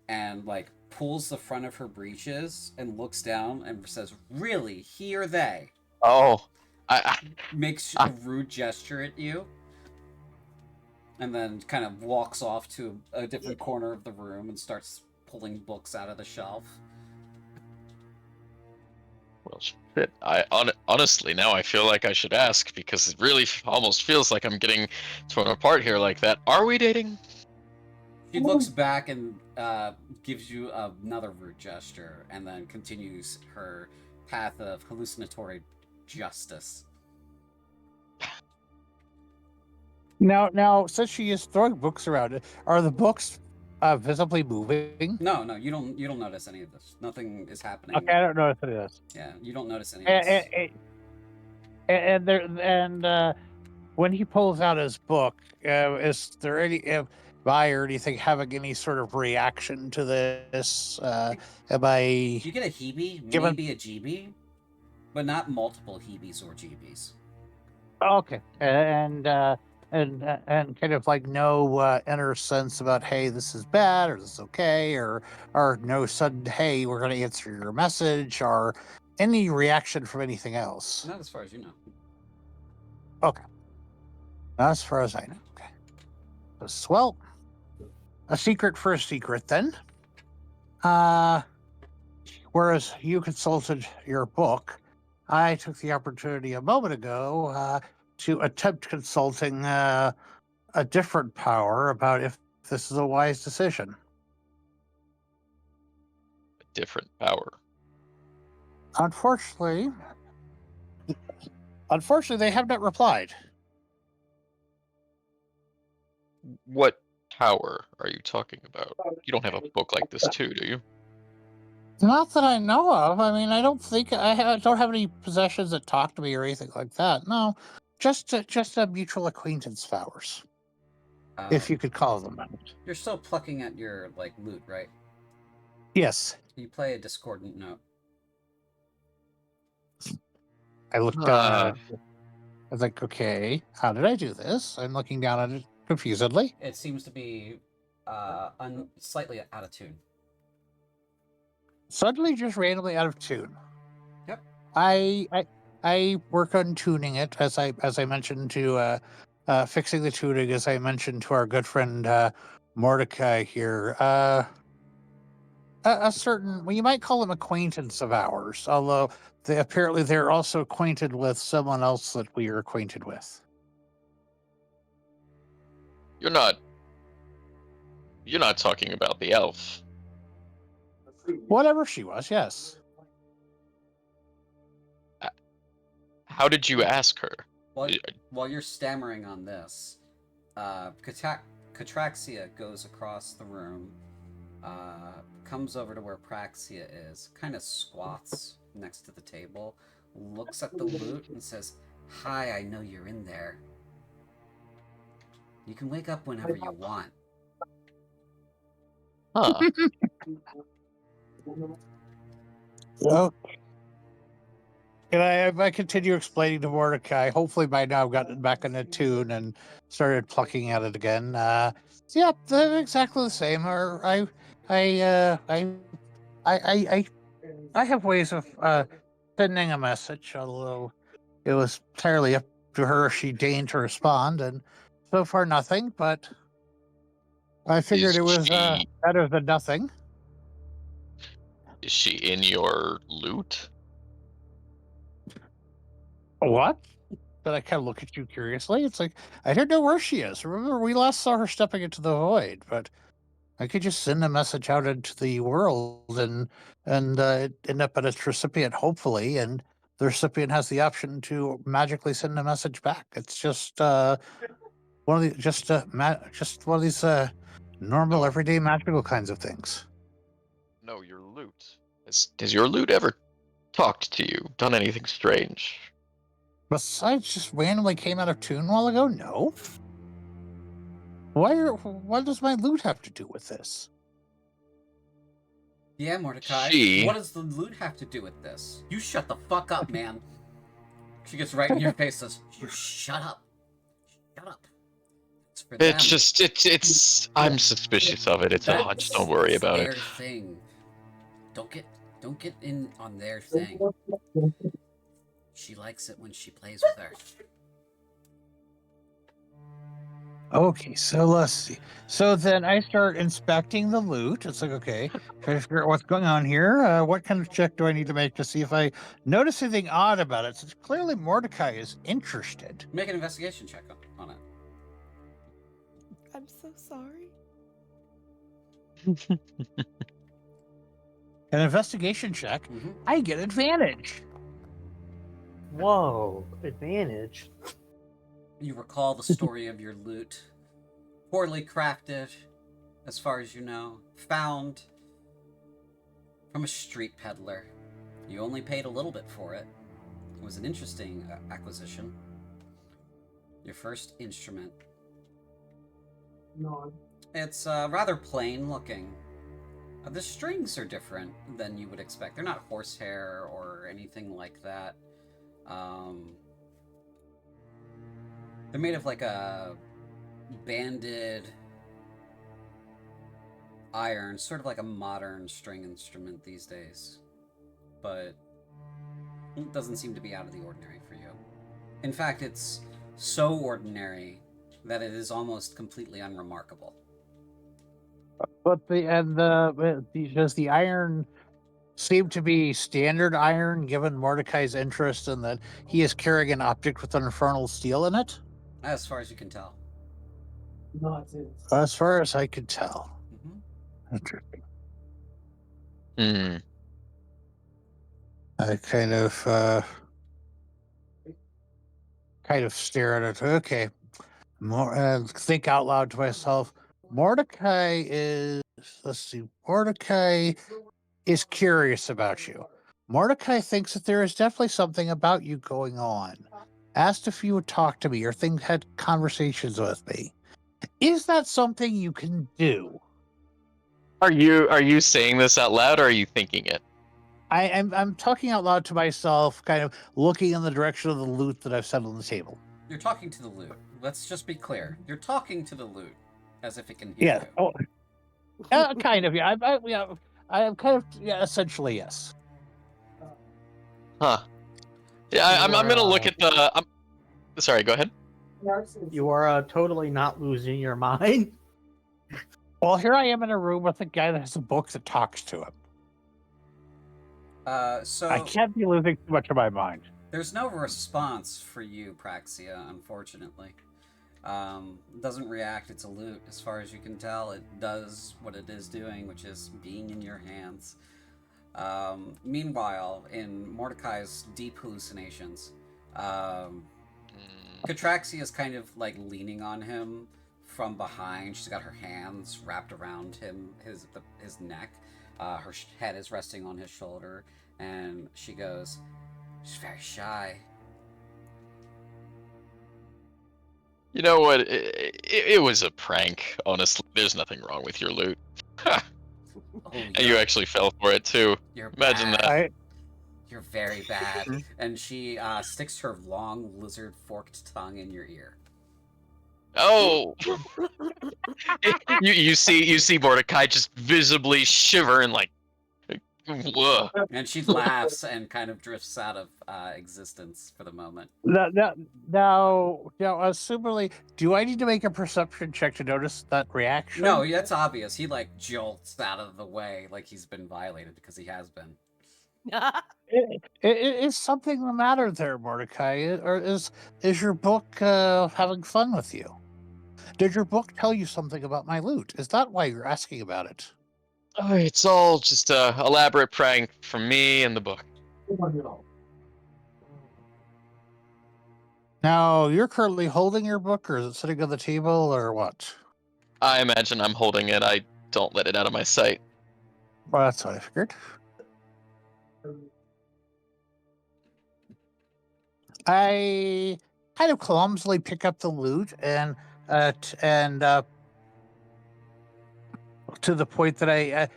Speaker 1: and like pulls the front of her breeches and looks down and says, really, he or they?
Speaker 3: Oh.
Speaker 1: Makes a rude gesture at you, and then kind of walks off to a different corner of the room and starts pulling books out of the shelf.
Speaker 3: Well, shit. Honestly, now I feel like I should ask, because it really almost feels like I'm getting torn apart here like that. Are we dating?
Speaker 1: She looks back and gives you another rude gesture, and then continues her path of hallucinatory justice.
Speaker 6: Now, since she is throwing books around, are the books visibly moving?
Speaker 1: No, you don't notice any of this. Nothing is happening.
Speaker 6: Okay, I don't notice any of this.
Speaker 1: Yeah, you don't notice any of this.
Speaker 6: And when he pulls out his book, is there any I or anything having any sort of reaction to this? Am I?
Speaker 1: You get a heebie, maybe a GB, but not multiple heebies or GBs.
Speaker 6: Okay, and kind of like no inner sense about, hey, this is bad or this is okay, or no sudden, hey, we're going to answer your message, or any reaction from anything else.
Speaker 1: Not as far as you know.
Speaker 6: Okay. As far as I know. Okay. Well, a secret for a secret then. Whereas you consulted your book, I took the opportunity a moment ago to attempt consulting a different power about if this is a wise decision.
Speaker 3: A different power.
Speaker 6: Unfortunately, they have not replied.
Speaker 3: What power are you talking about? You don't have a book like this too, do you?
Speaker 6: Not that I know of. I mean, I don't think I don't have any possessions that talk to me or anything like that. No, just a mutual acquaintance of ours, if you could call them that.
Speaker 1: You're still plucking at your loot, right?
Speaker 6: Yes,
Speaker 1: You play a discordant note.
Speaker 6: I looked down at it. I was like, okay, how did I do this? I'm looking down at it confusedly.
Speaker 1: It seems to be slightly out of tune.
Speaker 6: Suddenly, just randomly out of tune.
Speaker 1: Yep.
Speaker 6: I work on tuning it as I mentioned to fixing the tuning, as I mentioned to our good friend Mordecai here. A certain, well, you might call him acquaintance of ours, although they're also acquainted with someone else that we are acquainted with.
Speaker 3: You're not talking about the elf.
Speaker 6: Whatever she was, yes.
Speaker 3: How did you ask her?
Speaker 1: While you're stammering on this, Korvaxia goes across the room, comes over to where Praxia is, kind of squats next to the table, looks at the loot and says, "Hi, I know you're in there. You can wake up whenever you want."
Speaker 3: Huh.
Speaker 6: Well, and I continue explaining to Mordecai. Hopefully by now I've gotten back in the tune and started plucking at it again. Yep, they're exactly the same. Or I have ways of sending a message, although it was entirely up to her if she deigned to respond, and so far nothing. But I figured
Speaker 3: Is
Speaker 6: it was
Speaker 3: she
Speaker 6: better than nothing.
Speaker 3: is she in your loot?
Speaker 6: What? But I kind of look at you curiously. It's like, I don't know where she is. Remember, we last saw her stepping into the void, but I could just send a message out into the world and end up at its recipient, hopefully, and the recipient has the option to magically send a message back. It's just one of the just one of these normal,
Speaker 3: No.
Speaker 6: everyday magical kinds of things.
Speaker 3: No, your loot. Has your loot ever talked to you? Done anything strange?
Speaker 6: Besides, just randomly came out of tune a while ago. No. What does my loot have to do with this?
Speaker 1: Yeah, Mordecai.
Speaker 3: She-
Speaker 1: What does the loot have to do with this? You shut the fuck up, man. She gets right in your face, says, "You shut up. Shut up." It's for them.
Speaker 3: It's just it's I'm suspicious of it. It's a hunch. Don't worry
Speaker 1: It's
Speaker 3: about
Speaker 1: their
Speaker 3: it.
Speaker 1: thing. Don't get in on their thing. She likes it when she plays with her.
Speaker 6: Okay, so let's see. So then I start inspecting the loot. It's like, okay, trying to figure out what's going on here. What kind of check do I need to make to see if I notice anything odd about it? Since clearly Mordecai is interested.
Speaker 1: Make an investigation check on it.
Speaker 2: I'm so sorry.
Speaker 6: An investigation check, I get advantage.
Speaker 5: Whoa, advantage.
Speaker 1: You recall the story of your loot. Poorly crafted, as far as you know. Found from a street peddler. You only paid a little bit for it. It was an interesting acquisition. Your first instrument.
Speaker 7: No.
Speaker 1: It's rather plain looking. The strings are different than you would expect. They're not horsehair or anything like that. They're made of like a banded iron, sort of like a modern string instrument these days. But it doesn't seem to be out of the ordinary for you. In fact, it's so ordinary that it is almost completely unremarkable.
Speaker 6: But does the iron seem to be standard iron, given Mordecai's interest in that he is carrying an object with an infernal steel in it?
Speaker 1: As far as you can tell.
Speaker 6: As far as I could tell.
Speaker 1: Mm-hmm.
Speaker 6: Interesting.
Speaker 3: Hmm.
Speaker 6: I kind of stare at it. Okay, think out loud to myself. Mordecai is. Let's see. Mordecai is curious about you. Mordecai thinks that there is definitely something about you going on. Asked if you would talk to me or had conversations with me. Is that something you can do?
Speaker 3: Are you saying this out loud, or are you thinking it?
Speaker 6: I'm talking out loud to myself, kind of looking in the direction of the loot that I've set on the table.
Speaker 1: You're talking to the loot. Let's just be clear. You're talking to the loot as if it can hear
Speaker 6: Yeah.
Speaker 1: you.
Speaker 6: Oh, kind of. Yeah. I am kind of. Yeah. Essentially, yes.
Speaker 3: Huh. Yeah, I'm gonna look at the. Sorry, go ahead.
Speaker 5: You are totally not losing your mind.
Speaker 6: Well, here I am in a room with a guy that has a book that talks to him.
Speaker 1: So
Speaker 6: I can't be losing too much of my mind.
Speaker 1: there's no response for you, Praxia, unfortunately. It doesn't react. It's a loot, as far as you can tell. It does what it is doing, which is being in your hands. Meanwhile, in Mordecai's deep hallucinations, Catraxia is kind of like leaning on him from behind. She's got her hands wrapped around his neck. Her head is resting on his shoulder, and she goes, "She's very shy."
Speaker 3: You know what? It was a prank, honestly. There's nothing wrong with your loot.
Speaker 1: Oh,
Speaker 3: And you actually fell for it, too.
Speaker 1: You're
Speaker 3: Imagine
Speaker 1: bad.
Speaker 3: that.
Speaker 1: You're very bad. And she sticks her long lizard forked tongue in your ear.
Speaker 3: Oh! you see Mordecai just visibly shiver and like, whoa.
Speaker 1: And she laughs and kind of drifts out of existence for the moment.
Speaker 6: Now, assumably, do I need to make a perception check to notice that reaction?
Speaker 1: No, that's obvious. He like jolts out of the way like he's been violated, because he has been.
Speaker 6: Is something the matter there, Mordecai? Or is your book having fun with you? Did your book tell you something about my loot? Is that why you're asking about it?
Speaker 3: Oh, it's all just a elaborate prank from me and the book.
Speaker 6: Now, you're currently holding your book, or is it sitting on the table, or what?
Speaker 3: I imagine I'm holding it. I don't let it out of my sight.
Speaker 6: Well, that's what I figured. I kind of clumsily pick up the loot and to the point that I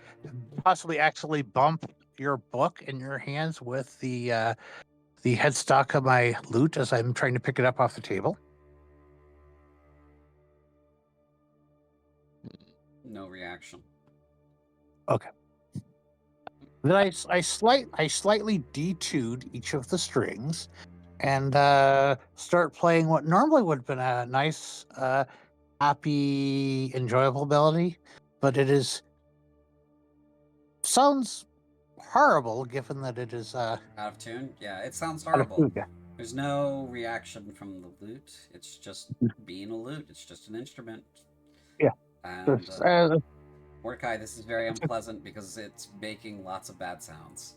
Speaker 6: possibly actually bump your book in your hands with the headstock of my loot as I'm trying to pick it up off the table.
Speaker 1: No reaction.
Speaker 6: Okay. Then I slightly detuned each of the strings and start playing what normally would have been a nice, happy, enjoyable melody, but sounds horrible given that it is
Speaker 1: Out of tune? Yeah, it sounds
Speaker 6: out of
Speaker 1: horrible.
Speaker 6: tune. Yeah.
Speaker 1: There's no reaction from the lute. It's just being a lute. It's just an instrument.
Speaker 6: Yeah.
Speaker 1: And Mordecai, this is very unpleasant because it's making lots of bad sounds.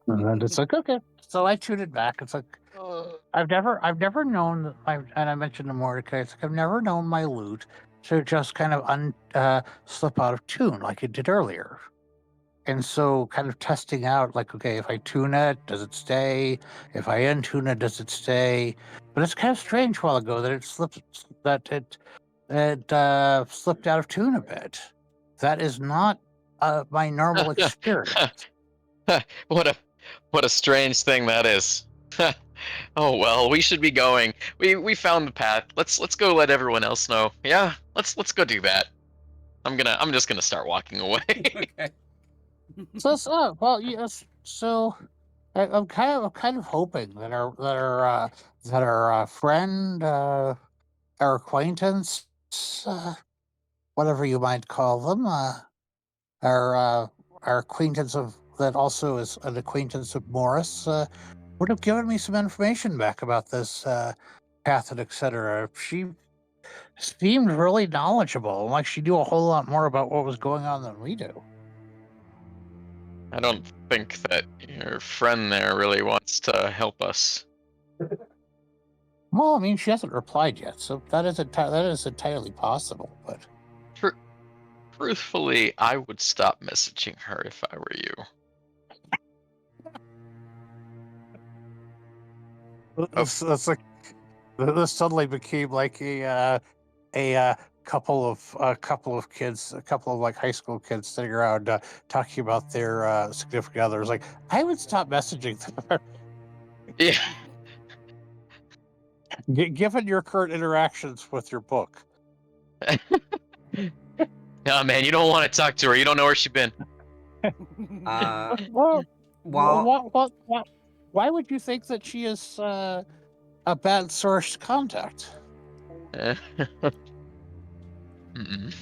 Speaker 6: And it's like, okay. So I tuned it back. It's like I've never known and I mentioned to Mordecai, it's like I've never known my lute to just kind of slip out of tune like it did earlier. And so kind of testing out, like, okay, if I tune it, does it stay? If I untune it, does it stay? But it's kind of strange a while ago that it slipped out of tune a bit. That is not my normal experience.
Speaker 3: What a strange thing that is. Oh well, we should be going. We found the path. Let's go let everyone else know. Yeah, let's go do that. I'm just gonna start walking away.
Speaker 1: Okay.
Speaker 6: So, well, yes. So, I'm kind of hoping that our friend our acquaintance, whatever you might call them, our acquaintance of that also is an acquaintance of Morris, would have given me some information back about this path and etc. She seemed really knowledgeable, like she knew a whole lot more about what was going on than we do.
Speaker 3: I don't think that your friend there really wants to help us.
Speaker 6: Well, I mean, she hasn't replied yet, so that is entirely possible. But
Speaker 3: Truthfully, I would stop messaging her if I were you.
Speaker 6: that's like this suddenly became like a couple of kids, a couple of like high school kids sitting around talking about their significant others. Like, I would stop messaging them.
Speaker 3: Yeah.
Speaker 6: Given your current interactions with your book.
Speaker 3: No, man, you don't want to talk to her. You don't know where she's been.
Speaker 6: Well,
Speaker 1: While
Speaker 6: why would you think that she is a bad source to contact?
Speaker 3: Mm-mm.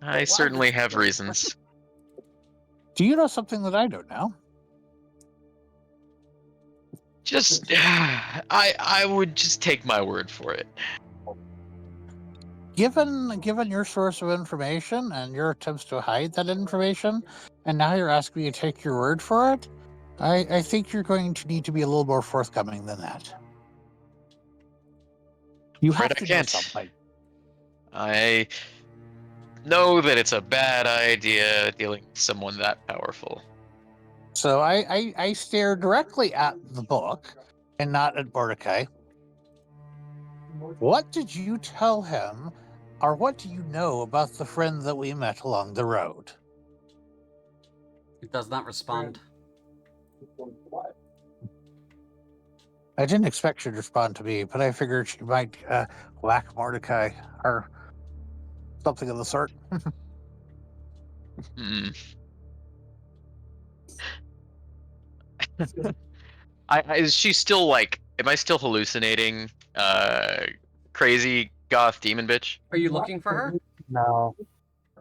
Speaker 3: I certainly have reasons.
Speaker 6: Do you know something that I don't know?
Speaker 3: Just, I would just take my word for it.
Speaker 6: Given your source of information and your attempts to hide that information, and now you're asking me to take your word for it, I think you're going to need to be a little more forthcoming than that. You
Speaker 3: Afraid
Speaker 6: have
Speaker 3: I
Speaker 6: to know
Speaker 3: can't.
Speaker 6: something.
Speaker 3: I know that it's a bad idea dealing with someone that powerful.
Speaker 6: So I stare directly at the book and not at Mordecai. What did you tell him, or what do you know about the friend that we met along the road?
Speaker 1: it does not respond.
Speaker 6: I didn't expect you to respond to me, but I figured she might whack Mordecai or something of the sort.
Speaker 3: Hmm. Is she still like? Am I still hallucinating? Crazy goth demon bitch.
Speaker 1: Are you looking for her?
Speaker 6: No.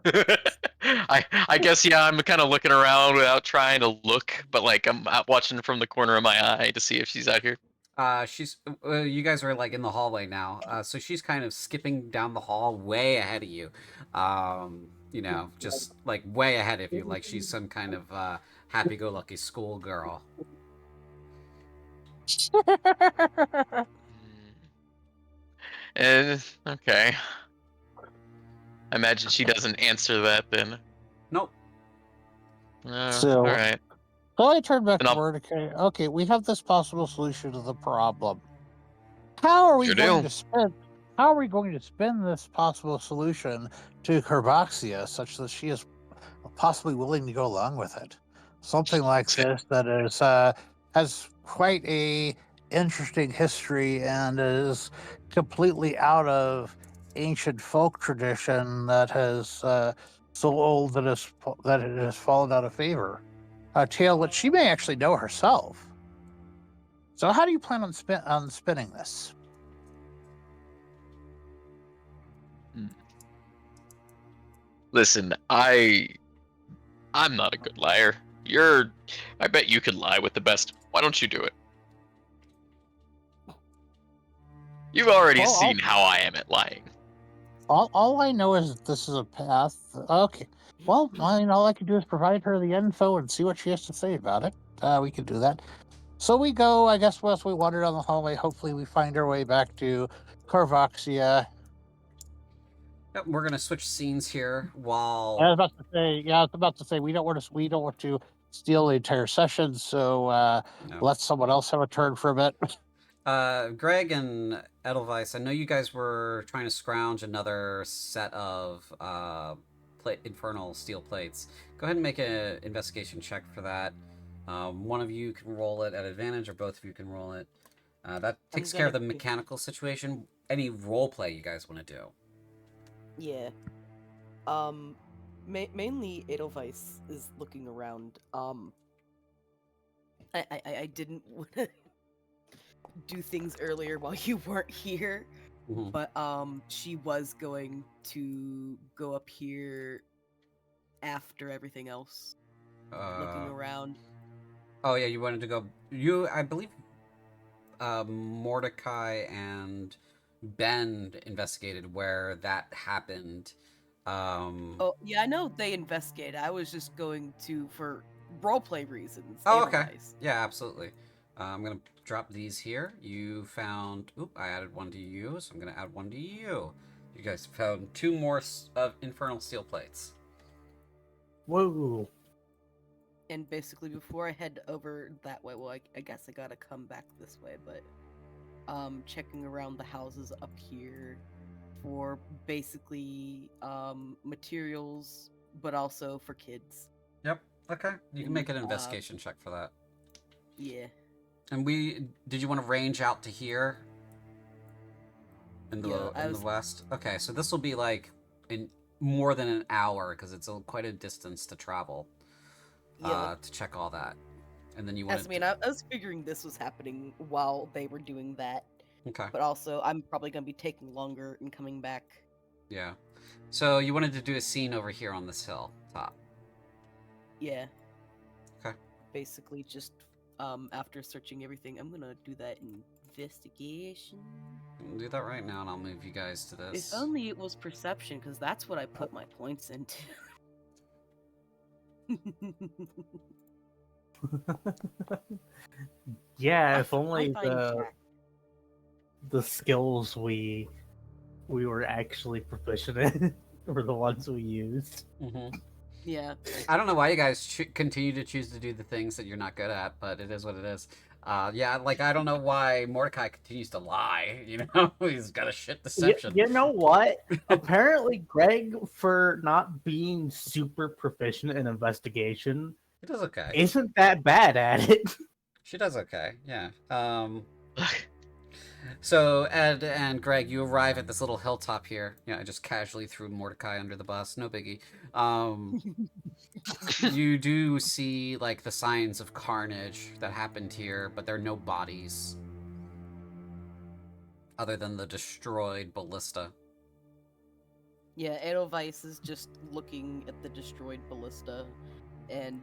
Speaker 3: I guess yeah. I'm kind of looking around without trying to look, but like I'm out watching from the corner of my eye to see if she's out here.
Speaker 1: She's. You guys are like in the hallway now. So she's kind of skipping down the hall, way ahead of you. Just like way ahead of you, like she's some kind of happy-go-lucky schoolgirl.
Speaker 3: Okay. I imagine she doesn't answer that then.
Speaker 1: Nope.
Speaker 6: So-
Speaker 3: All right.
Speaker 6: So I turn back
Speaker 3: And
Speaker 6: to
Speaker 3: I'll-
Speaker 6: Mordecai. Okay, we have this possible solution to the problem. How are we
Speaker 3: Sure
Speaker 6: going
Speaker 3: do.
Speaker 6: to spin? How are we going to spin this possible solution to Korvaxia such that she is possibly willing to go along with it? Something like this that is has quite a interesting history and is completely out of ancient folk tradition that has so old that it has fallen out of favor. A tale which she may actually know herself. So, how do you plan on spinning this?
Speaker 3: Listen, I'm not a good liar. I bet you could lie with the best. Why don't you do it? You've already
Speaker 6: Well,
Speaker 3: seen how I am at lying.
Speaker 6: All I know is that this is a path. Okay. Well, I mean, all I can do is provide her the info and see what she has to say about it. We can do that. So we go, I guess, once we wander down the hallway, hopefully we find our way back to Korvaxia.
Speaker 1: Yep, we're gonna switch scenes here
Speaker 6: I was
Speaker 1: while.
Speaker 6: about to say we don't want to steal the entire session, so
Speaker 1: No.
Speaker 6: let someone else have a turn for a bit.
Speaker 1: Greg and Edelweiss, I know you guys were trying to scrounge another set of infernal steel plates. Go ahead and make an investigation check for that. One of you can roll it at advantage, or both of you can roll it. That takes care of the mechanical situation. Any role play you guys want to do?
Speaker 2: Yeah. Mainly Edelweiss is looking around. I didn't. do things earlier while you weren't here,
Speaker 1: Mhm.
Speaker 2: but she was going to go up here after everything else, looking around.
Speaker 1: Oh yeah, you wanted to go. I believe, Mordecai and Ben investigated where that happened.
Speaker 2: Oh yeah, I know they investigated. I was just going to for roleplay reasons.
Speaker 1: Oh, okay.
Speaker 2: Edelweiss.
Speaker 1: Yeah, absolutely. I'm gonna drop these here. You found. Oop! I added one to you, so I'm gonna add one to you. You guys found 2 more of infernal steel plates.
Speaker 5: Whoa.
Speaker 2: And basically, before I head over that way, well, I guess I gotta come back this way, but checking around the houses up here for basically materials, but also for kids.
Speaker 1: Yep. Okay. You can make an
Speaker 2: And,
Speaker 1: investigation check for that.
Speaker 2: Yeah.
Speaker 1: And did you want to range out to here? In the
Speaker 2: Yeah,
Speaker 1: in the west. Okay, so this will be like in more than an hour because it's quite a distance to travel.
Speaker 2: Yeah.
Speaker 1: To check all that, and then you want
Speaker 2: I mean, I was figuring this was happening while they were doing that.
Speaker 1: Okay.
Speaker 2: But also, I'm probably gonna be taking longer and coming back.
Speaker 1: Yeah. So you wanted to do a scene over here on this hill top.
Speaker 2: Yeah.
Speaker 1: Okay.
Speaker 2: Basically, just after searching everything, I'm gonna do that investigation.
Speaker 1: I'll do that right now, and I'll move you guys to this.
Speaker 2: If only it was perception, because that's what I put my points into.
Speaker 5: Yeah, if only
Speaker 2: I find
Speaker 5: the skills we were actually proficient in were the ones we used.
Speaker 1: Mm-hmm.
Speaker 2: Yeah.
Speaker 1: I don't know why you guys continue to choose to do the things that you're not good at, but it is what it is. Yeah, like I don't know why Mordecai continues to lie. You know, he's got a shit deception.
Speaker 5: You know what? Apparently, Greg, for not being super proficient in investigation,
Speaker 1: He does okay.
Speaker 5: isn't that bad at it.
Speaker 1: She does okay. Yeah. So Ed and Greg, you arrive at this little hilltop here. Yeah, I just casually threw Mordecai under the bus. No biggie. You do see like the signs of carnage that happened here, but there are no bodies other than the destroyed ballista.
Speaker 2: Yeah, Edelweiss is just looking at the destroyed ballista, and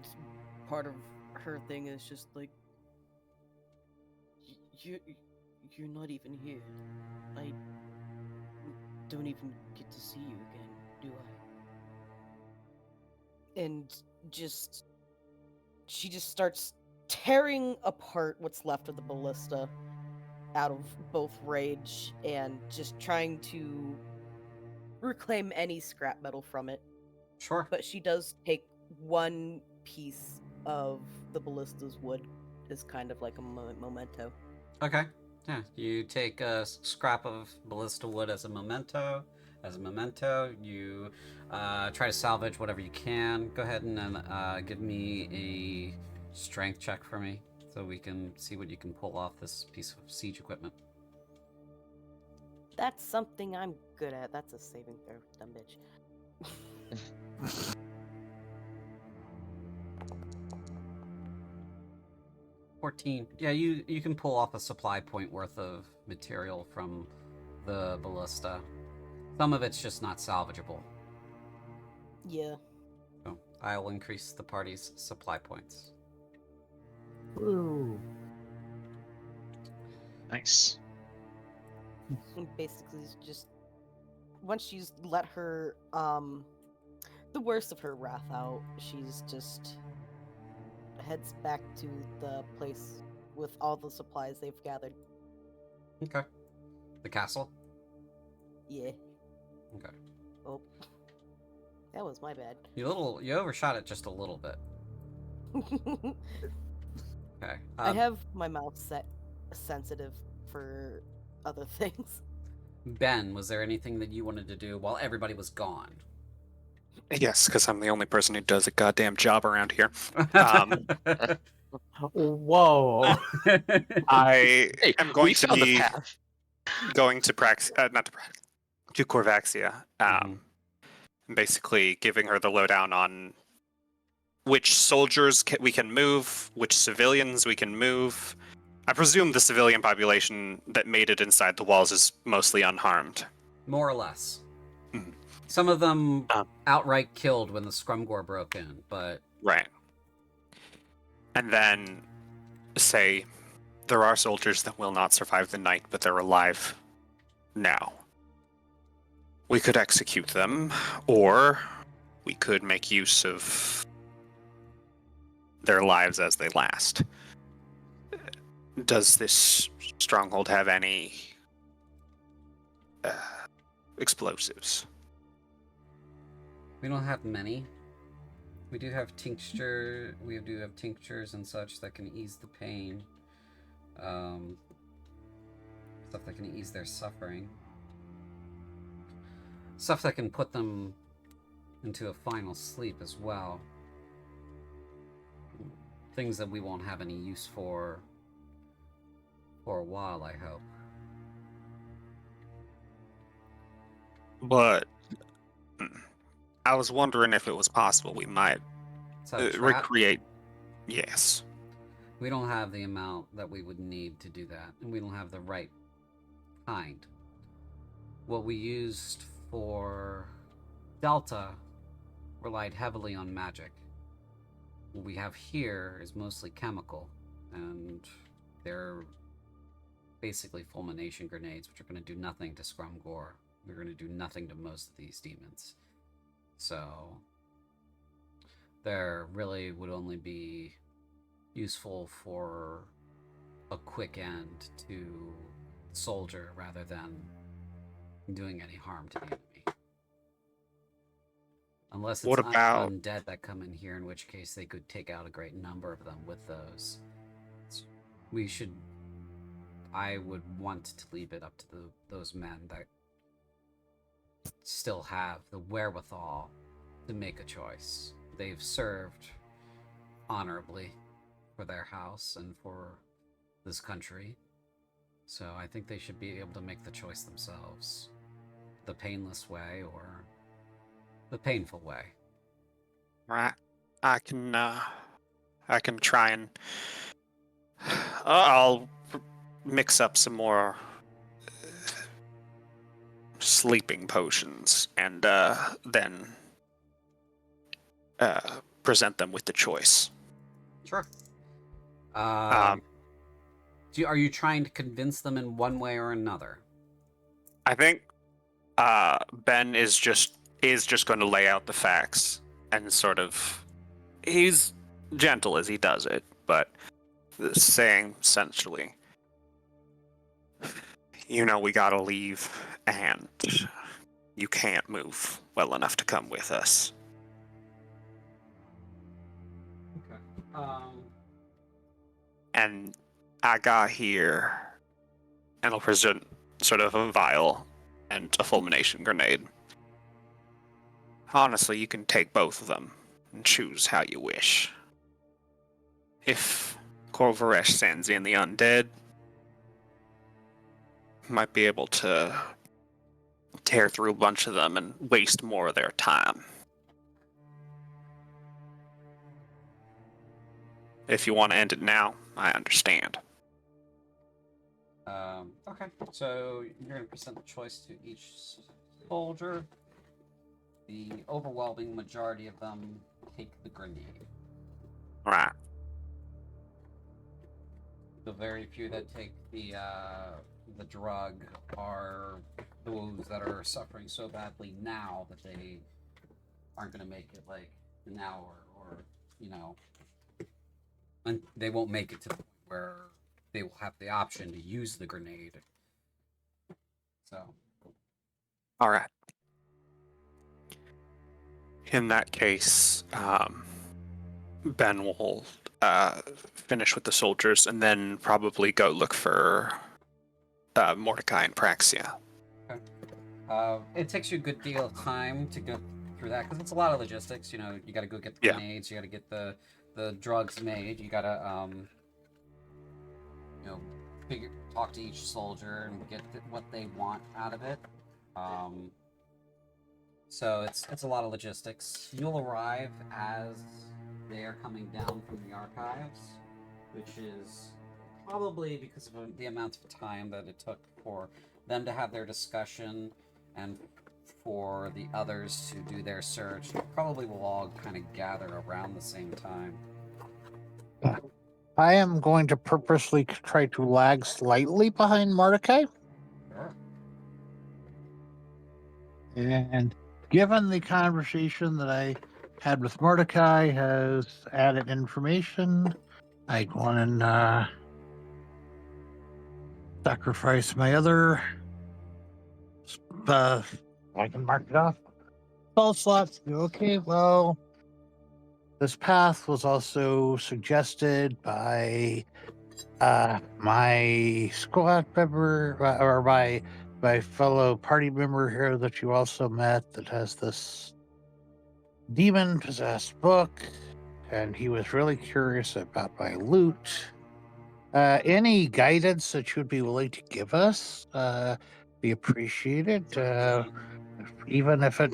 Speaker 2: part of her thing is just like, you're not even here. I don't even get to see you again, do I? And she just starts tearing apart what's left of the ballista out of both rage and just trying to reclaim any scrap metal from it.
Speaker 1: Sure.
Speaker 2: But she does take one piece of the ballista's wood as kind of like a memento.
Speaker 1: Okay. Yeah, you take a scrap of ballista wood as a memento. You try to salvage whatever you can. Go ahead and then give me a strength check for me so we can see what you can pull off this piece of siege equipment.
Speaker 2: That's something I'm good at. That's a saving throw, dumb bitch.
Speaker 1: 14. Yeah, you can pull off a supply point worth of material from the ballista. Some of it's just not salvageable.
Speaker 2: Yeah.
Speaker 1: So I'll increase the party's supply points.
Speaker 5: Ooh.
Speaker 3: Nice.
Speaker 2: And basically, just once she's let her the worst of her wrath out, she's just heads back to the place with all the supplies they've gathered.
Speaker 1: Okay. The castle?
Speaker 2: Yeah.
Speaker 1: Okay.
Speaker 2: Oh, that was my bad.
Speaker 1: You overshot it just a little bit. Okay.
Speaker 2: I have my mouth set sensitive for other things.
Speaker 1: Ben, was there anything that you wanted to do while everybody was gone?
Speaker 4: Yes, because I'm the only person who does a goddamn job around here.
Speaker 5: Whoa.
Speaker 4: I
Speaker 3: Hey,
Speaker 4: am going
Speaker 3: we
Speaker 4: to
Speaker 3: found the
Speaker 4: be
Speaker 3: path.
Speaker 4: going to to Korvaxia. Basically giving her the lowdown on which soldiers we can move, which civilians we can move, I presume the civilian population that made it inside the walls is mostly unharmed.
Speaker 1: More or less.
Speaker 4: Mhm.
Speaker 1: Some of them
Speaker 4: Um.
Speaker 1: outright killed when the Scrumgore broke in, but
Speaker 4: Right. And then, say, there are soldiers that will not survive the night, but they're alive now. We could execute them, or we could make use of their lives as they last. Does this stronghold have any explosives?
Speaker 1: we don't have many. We do have tincture. We do have tinctures and such that can ease the pain. Stuff that can ease their suffering. Stuff that can put them into a final sleep as well. Things that we won't have any use for a while, I hope.
Speaker 4: But I was wondering if it was possible we might
Speaker 1: So trap,
Speaker 4: recreate. Yes.
Speaker 1: we don't have the amount that we would need to do that, and we don't have the right kind. What we used for Delta relied heavily on magic. What we have here is mostly chemical, and they're basically fulmination grenades, which are going to do nothing to Scrumgore. They're going to do nothing to most of these demons. So, there really would only be useful for a quick end to the soldier rather than doing any harm to the enemy. Unless it's
Speaker 4: What about-
Speaker 1: undead that come in here, in which case they could take out a great number of them with those. I would want to leave it up to those men that still have the wherewithal to make a choice. They've served honorably for their house and for this country. So I think they should be able to make the choice themselves. The painless way or the painful way.
Speaker 4: Right. I can try and I'll mix up some more sleeping potions and then present them with the choice.
Speaker 1: Sure.
Speaker 4: Um,
Speaker 1: Are you trying to convince them in one way or another?
Speaker 4: I think Ben is just going to lay out the facts and sort of, he's gentle as he does it, but saying essentially, we gotta leave, and you can't move well enough to come with us.
Speaker 1: Okay.
Speaker 4: And I got here, and I'll present sort of a vial and a fulmination grenade. Honestly, you can take both of them and choose how you wish. If Korvaresh sends in the undead, might be able to tear through a bunch of them and waste more of their time. If you want to end it now, I understand.
Speaker 1: Okay. So you're going to present the choice to each soldier. The overwhelming majority of them take the grenade.
Speaker 4: Right.
Speaker 1: The very few that take the drug are those that are suffering so badly now that they aren't going to make it like an hour or and they won't make it to the point where they will have the option to use the grenade. So.
Speaker 4: All right. In that case, Ben will finish with the soldiers and then probably go look for Mordecai and Praxia.
Speaker 1: Okay. It takes you a good deal of time to go through that because it's a lot of logistics. You got to go get the grenades, you got to get the drugs made, you got to talk to each soldier and get what they want out of it. So it's a lot of logistics. You'll arrive as they are coming down from the archives, which is probably because of the amount of time that it took for them to have their discussion and for the others to do their search, probably will all kind of gather around the same time.
Speaker 6: I am going to purposely try to lag slightly behind Mordecai.
Speaker 1: Sure.
Speaker 6: And given the conversation that I had with Mordecai has added information, I go on and sacrifice my other. I can mark it off. Spell slots. Okay, well, this path was also suggested by my squad member or my fellow party member here that you also met that has this demon possessed book, and he was really curious about my loot. Any guidance that you'd be willing to give us be appreciated, even if it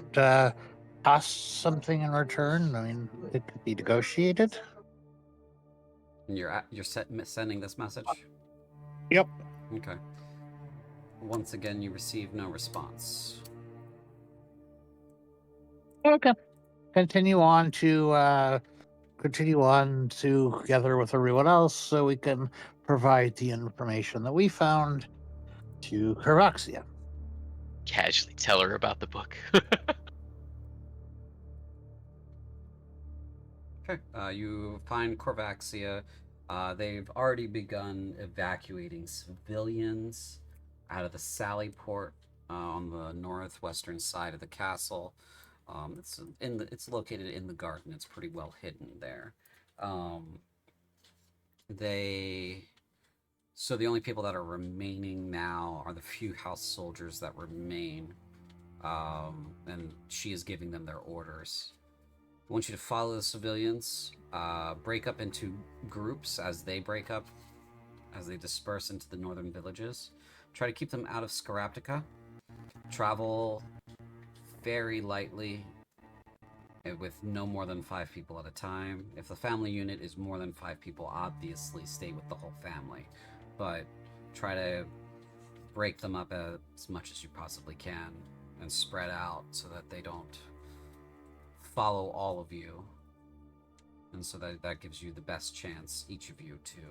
Speaker 6: costs something in return. I mean, it could be negotiated.
Speaker 1: And you're sending this message?
Speaker 6: Yep.
Speaker 1: Okay. Once again, you receive no response.
Speaker 6: Okay. Continue on to together with everyone else so we can provide the information that we found to Korvaxia.
Speaker 3: Casually tell her about the book.
Speaker 1: Okay. You find Korvaxia. They've already begun evacuating civilians out of the Sally Port on the northwestern side of the castle. It's located in the garden. It's pretty well hidden there. So the only people that are remaining now are the few house soldiers that remain, and she is giving them their orders. I want you to follow the civilians, break up into groups as they break up, as they disperse into the northern villages. Try to keep them out of Scaraptica. Travel very lightly, with no more than 5 people at a time. If the family unit is more than 5 people, obviously stay with the whole family. But try to break them up as much as you possibly can and spread out so that they don't follow all of you, and so that gives you the best chance, each of you, to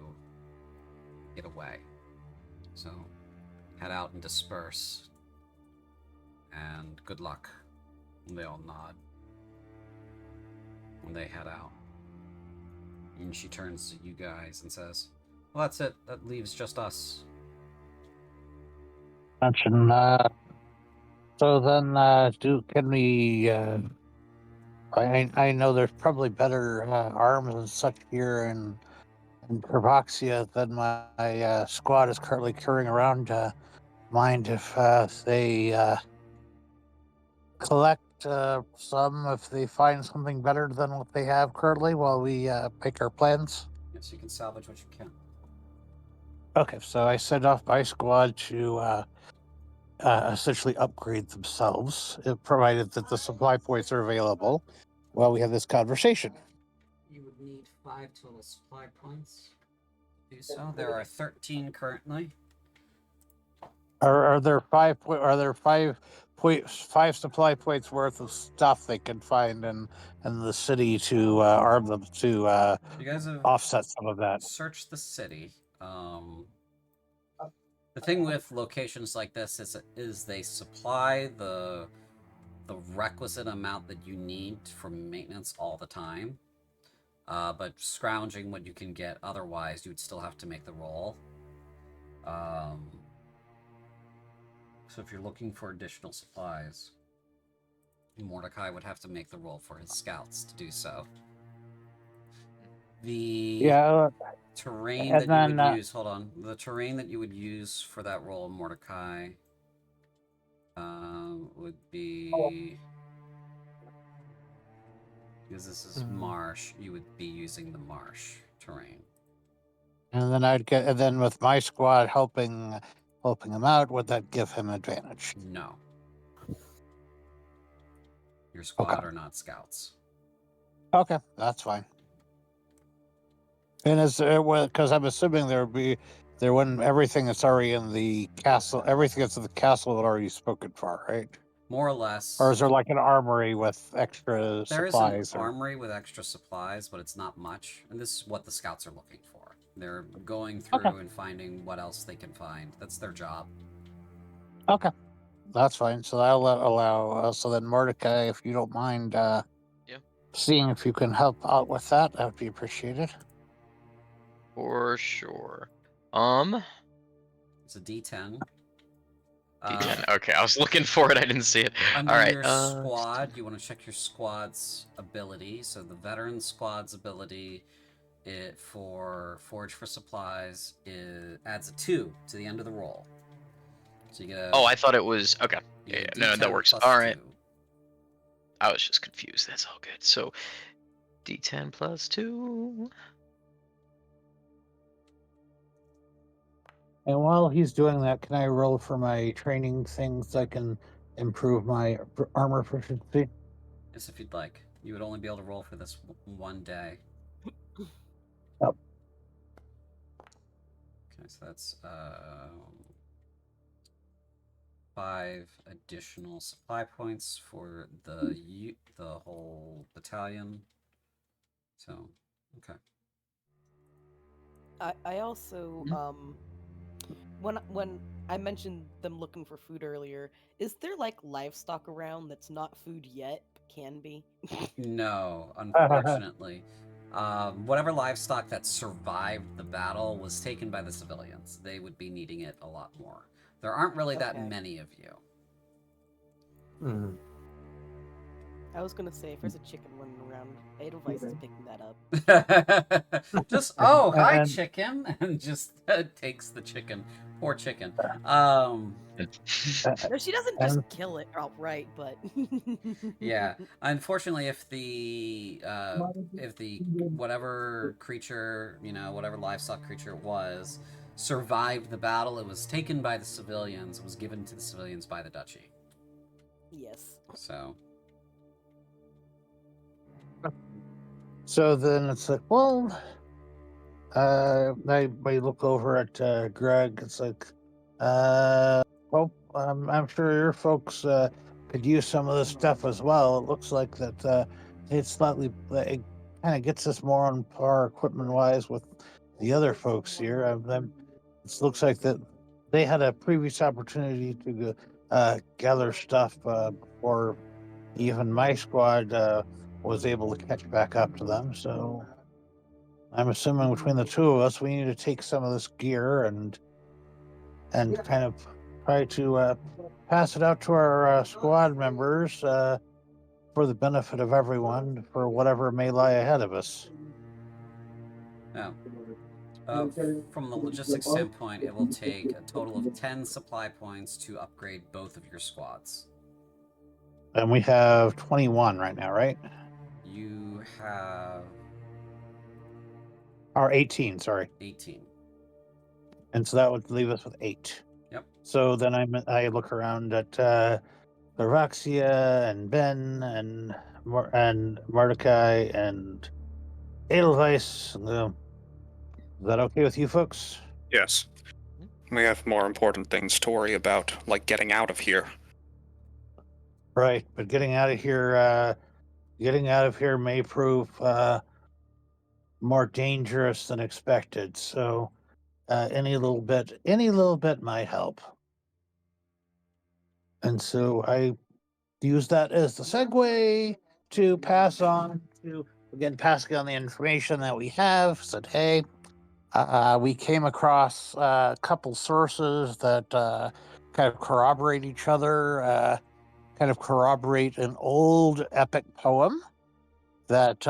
Speaker 1: get away. So head out and disperse, and good luck. And they all nod when they head out, and she turns to you guys and says, well, that's it, that leaves just us.
Speaker 6: Mention so then can we I know there's probably better arms and such here in Korvaxia than my squad is currently carrying around. Mind if they collect some if they find something better than what they have currently while we make our plans?
Speaker 1: Yes, you can salvage what you can.
Speaker 6: Okay, so I send off my squad to essentially upgrade themselves, provided that the supply points are available while we have this conversation.
Speaker 1: You would need 5 total supply points to do so. There are 13 currently.
Speaker 6: Are there five supply points worth of stuff they can find in the city to arm them to
Speaker 1: You guys have
Speaker 6: offset some of that?
Speaker 1: search the city. The thing with locations like this is they supply the requisite amount that you need for maintenance all the time. But scrounging what you can get otherwise, you would still have to make the roll. So if you're looking for additional supplies, Mordecai would have to make the roll for his scouts to do so. The terrain that you would use, hold on. The terrain that you would use for that roll, Mordecai, would be, because this is marsh, you would be using the marsh terrain.
Speaker 6: And then with my squad helping him out, would that give him advantage?
Speaker 1: No. Your squad are not scouts.
Speaker 6: Okay, that's fine. And is because I'm assuming there wouldn't everything that's already in the castle, everything that's in the castle had already spoken for, right?
Speaker 1: More or less.
Speaker 6: Or is there like an armory with extra
Speaker 1: There is an
Speaker 6: supplies?
Speaker 1: armory with extra supplies, but it's not much. And this is what the scouts are looking for. They're going through
Speaker 6: Okay.
Speaker 1: and finding what else they can find. That's their job.
Speaker 6: Okay, that's fine. So I'll allow. So then, Mordecai, if you don't mind,
Speaker 3: Yeah.
Speaker 6: seeing if you can help out with that, that would be appreciated.
Speaker 3: For sure.
Speaker 1: It's a D10.
Speaker 3: D10. Okay, I was looking for it. I didn't see it.
Speaker 1: Under
Speaker 3: All right.
Speaker 1: your squad, you want to check your squad's ability. So the veteran squad's ability, for Forage for Supplies, adds a 2 to the end of the roll. So you get a,
Speaker 3: Oh, I thought it was okay.
Speaker 1: you
Speaker 3: Yeah,
Speaker 1: get a
Speaker 3: no, that
Speaker 1: D10
Speaker 3: works.
Speaker 1: plus
Speaker 3: All right.
Speaker 1: 2.
Speaker 3: I was just confused. That's all good. So, D10 plus 2.
Speaker 6: And while he's doing that, can I roll for my training things so I can improve my armor proficiency?
Speaker 1: Yes, if you'd like. You would only be able to roll for this one day.
Speaker 6: Oh.
Speaker 1: Okay, so that's 5 additional supply points for the whole battalion. So, okay.
Speaker 2: I also when I mentioned them looking for food earlier, is there like livestock around that's not food yet but can be?
Speaker 1: No, unfortunately. Whatever livestock that survived the battle was taken by the civilians. They would be needing it a lot more. There aren't really that
Speaker 2: Okay.
Speaker 1: many of you.
Speaker 6: Mm.
Speaker 2: I was gonna say if there's a chicken running around, Edelweiss is picking that up.
Speaker 1: Just, oh, hi,
Speaker 6: And-
Speaker 1: chicken, and just takes the chicken. Poor chicken.
Speaker 2: No, she doesn't just kill it outright, but
Speaker 1: Yeah. Unfortunately, if the whatever creature, whatever livestock creature it was, survived the battle, it was taken by the civilians. It was given to the civilians by the duchy.
Speaker 2: yes.
Speaker 6: So then it's like, well, I look over at Greg. It's like, well, I'm sure your folks could use some of this stuff as well. It looks like that it kind of gets us more on par equipment wise with the other folks here. It looks like that they had a previous opportunity to gather stuff before even my squad was able to catch back up to them. So I'm assuming between the two of us, we need to take some of this gear and kind of try to pass it out to our squad members for the benefit of everyone for whatever may lie ahead of us.
Speaker 1: Now, from the logistics standpoint, it will take a total of 10 supply points to upgrade both of your squads.
Speaker 6: And we have 21 right now, right?
Speaker 1: You have
Speaker 6: Or 18, sorry.
Speaker 1: 18.
Speaker 6: And so that would leave us with 8.
Speaker 1: Yep.
Speaker 6: So then I look around at Korvaxia and Ben and Mordecai and Edelweiss. Is that okay with you folks?
Speaker 4: Yes. We have more important things to worry about, like getting out of here.
Speaker 6: Right, but getting out of here may prove more dangerous than expected. So any little bit might help. And so I use that as the segue to passing on the information that we have. Said, hey, we came across a couple sources that kind of corroborate each other, kind of corroborate an old epic poem that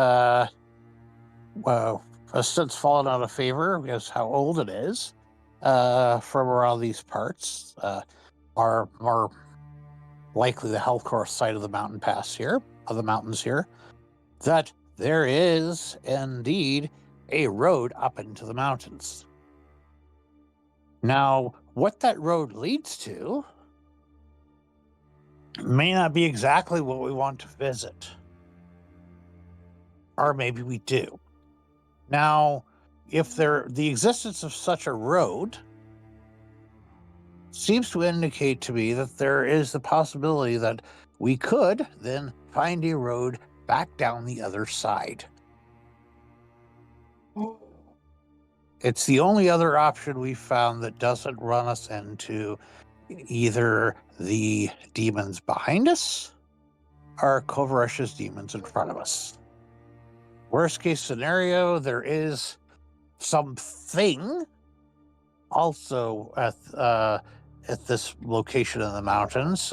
Speaker 6: has since fallen out of favor because how old it is from around these parts. Are more likely the health course side of the mountain pass here, of the mountains here, that there is indeed a road up into the mountains. Now, what that road leads to may not be exactly what we want to visit. Or maybe we do. Now, the existence of such a road seems to indicate to me that there is the possibility that we could then find a road back down the other side. It's the only other option we've found that doesn't run us into either the demons behind us or Korvaxia's demons in front of us. Worst case scenario, there is something also at this location in the mountains,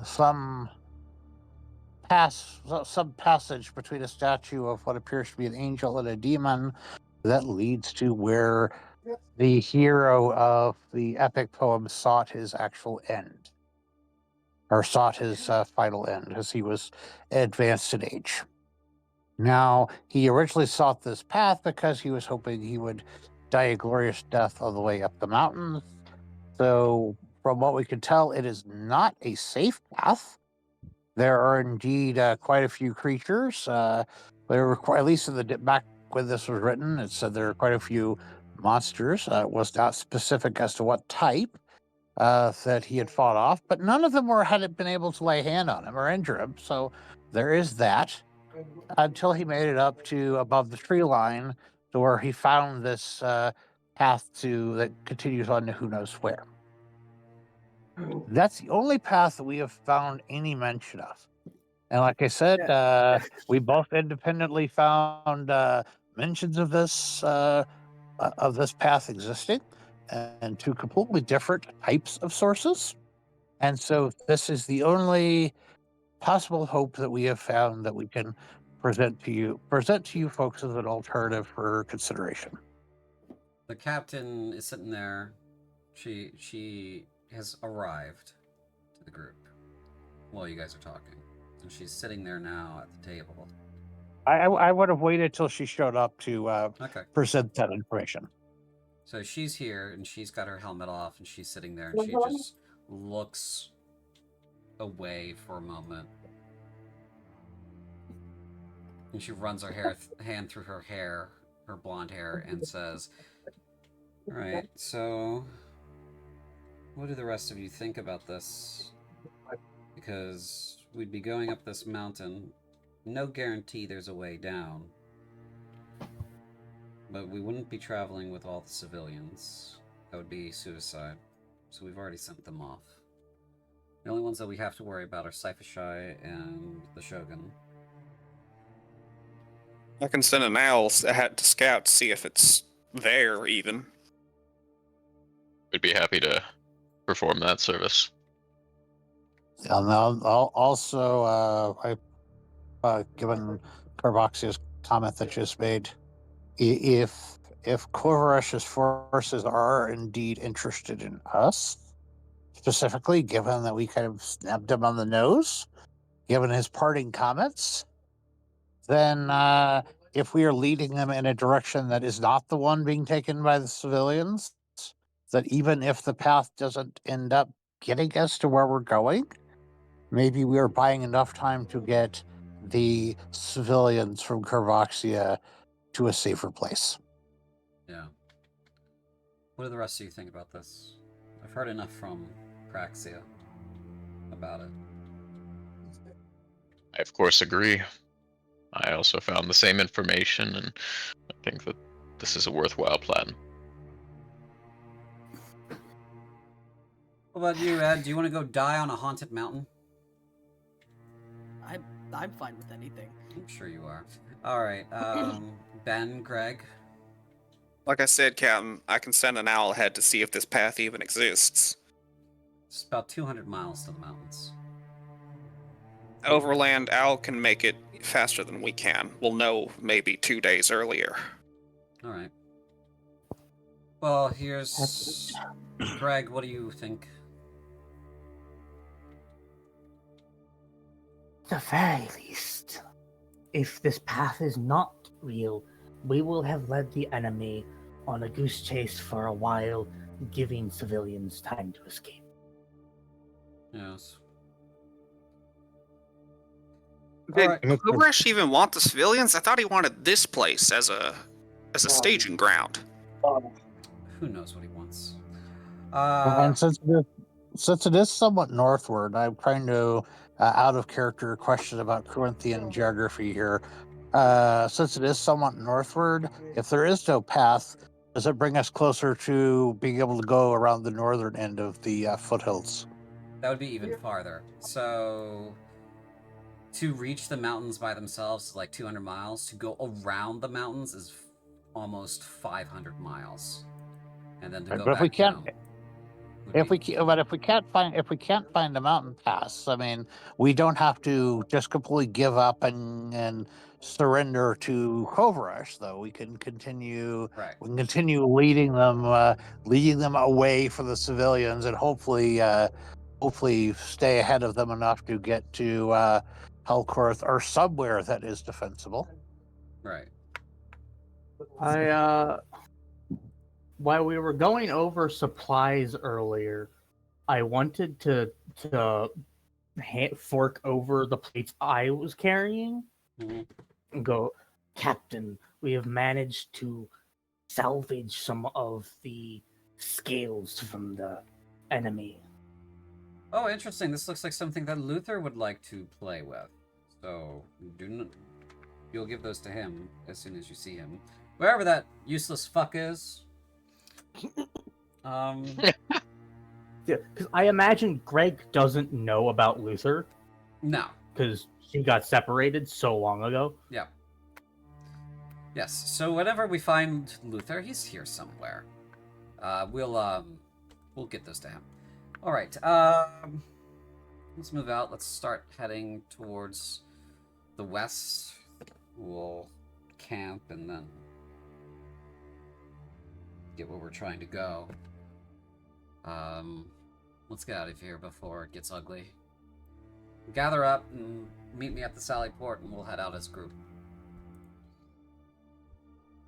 Speaker 6: some passage between a statue of what appears to be an angel and a demon that leads to where the hero of the epic poem sought his actual end, or sought his final end, as he was advanced in age. Now, he originally sought this path because he was hoping he would die a glorious death on the way up the mountains. So, from what we can tell, it is not a safe path. There are indeed quite a few creatures. There were, at least in the back when this was written, it said there are quite a few monsters. It was not specific as to what type that he had fought off, but none of them hadn't been able to lay hand on him or injure him. So there is that. Until he made it up to above the tree line, to where he found this path that continues on to who knows where. That's the only path that we have found any mention of. And like I said, we both independently found mentions of this path existing, and two completely different types of sources. And so this is the only possible hope that we have found that we can present to you folks as an alternative for consideration.
Speaker 1: The captain is sitting there. She has arrived to the group while you guys are talking, and she's sitting there now at the table.
Speaker 6: I would have waited till she showed up to
Speaker 1: Okay.
Speaker 6: present that information.
Speaker 1: So she's here, and she's got her helmet off, and she's sitting there, and she just looks away for a moment. And she runs her hand through her hair, her blonde hair, and says, "All right, so what do the rest of you think about this? Because we'd be going up this mountain. No guarantee there's a way down. But we wouldn't be traveling with all the civilians. That would be suicide. So we've already sent them off. The only ones that we have to worry about are Cyphershai and the Shogun."
Speaker 4: I can send an owl ahead to scout to see if it's there, even.
Speaker 3: We'd be happy to perform that service.
Speaker 6: And also, given Korvaxia's comment that you just made, if Korvaxia's forces are indeed interested in us, specifically, given that we kind of snapped him on the nose, given his parting comments, then if we are leading them in a direction that is not the one being taken by the civilians, that even if the path doesn't end up getting us to where we're going, maybe we are buying enough time to get the civilians from Korvaxia to a safer place.
Speaker 1: Yeah. What do the rest of you think about this? I've heard enough from Praxia about it.
Speaker 3: I, of course, agree. I also found the same information, and I think that this is a worthwhile plan.
Speaker 1: What about you, Ed? Do you want to go die on a haunted mountain?
Speaker 2: I'm fine with anything.
Speaker 1: I'm sure you are. All right, Ben, Greg.
Speaker 4: Like I said, Captain, I can send an owl ahead to see if this path even exists.
Speaker 1: It's about 200 miles to the mountains.
Speaker 4: Overland, owl can make it faster than we can. We'll know maybe 2 days earlier.
Speaker 1: All right. Well, here's Greg. What do you think?
Speaker 8: At the very least, if this path is not real, we will have led the enemy on a goose chase for a while, giving civilians time to escape.
Speaker 1: Yes.
Speaker 4: Did
Speaker 1: Alright.
Speaker 4: Kubrash even want the civilians? I thought he wanted this place as a as a staging ground.
Speaker 1: Who knows what he wants?
Speaker 6: And since it is somewhat northward, I'm trying to out of character question about Corinthian geography here. Since it is somewhat northward, if there is no path, does it bring us closer to being able to go around the northern end of the foothills?
Speaker 1: That would be even farther. So to reach the mountains by themselves, like 200 miles. To go around the mountains is almost 500 miles, and then to go
Speaker 6: But if we
Speaker 1: back
Speaker 6: can't,
Speaker 1: down.
Speaker 6: but if we can't find a mountain pass, I mean, we don't have to just completely give up and surrender to Kovarash, though. We can continue.
Speaker 1: Right.
Speaker 6: We can continue leading them away from the civilians, and hopefully stay ahead of them enough to get to Helcorth or somewhere that is defensible.
Speaker 1: Right.
Speaker 5: While we were going over supplies earlier, I wanted to fork over the plates I was carrying
Speaker 1: Mhm.
Speaker 5: and go, Captain, we have managed to salvage some of the scales from the enemy.
Speaker 1: Oh, interesting. This looks like something that Luther would like to play with. So you'll give those to him as soon as you see him, wherever that useless fuck is.
Speaker 5: Yeah, because I imagine Greg doesn't know about Luther
Speaker 1: No.
Speaker 5: because she got separated so long ago.
Speaker 1: Yeah. Yes. So whenever we find Luther, he's here somewhere. We'll get those to him. All right. Let's move out. Let's start heading towards the west. We'll camp and then get where we're trying to go. Let's get out of here before it gets ugly. Gather up and meet me at the Sally Port, and we'll head out as a group.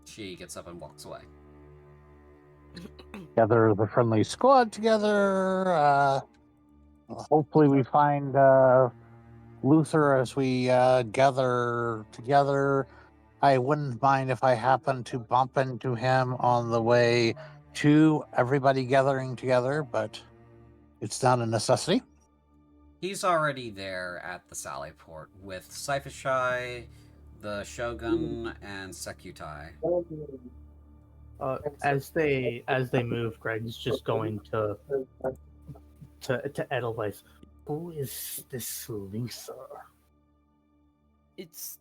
Speaker 1: She gets up and walks away.
Speaker 6: Gather the friendly squad together. Hopefully we find Luther as we gather together. I wouldn't mind if I happen to bump into him on the way to everybody gathering together, but it's not a necessity.
Speaker 1: He's already there at the Sally Port with Cyphishai, the Shogun, and Sekutai.
Speaker 5: As they move, Greg's just going to Edelweiss. Who is this Luther?
Speaker 2: It's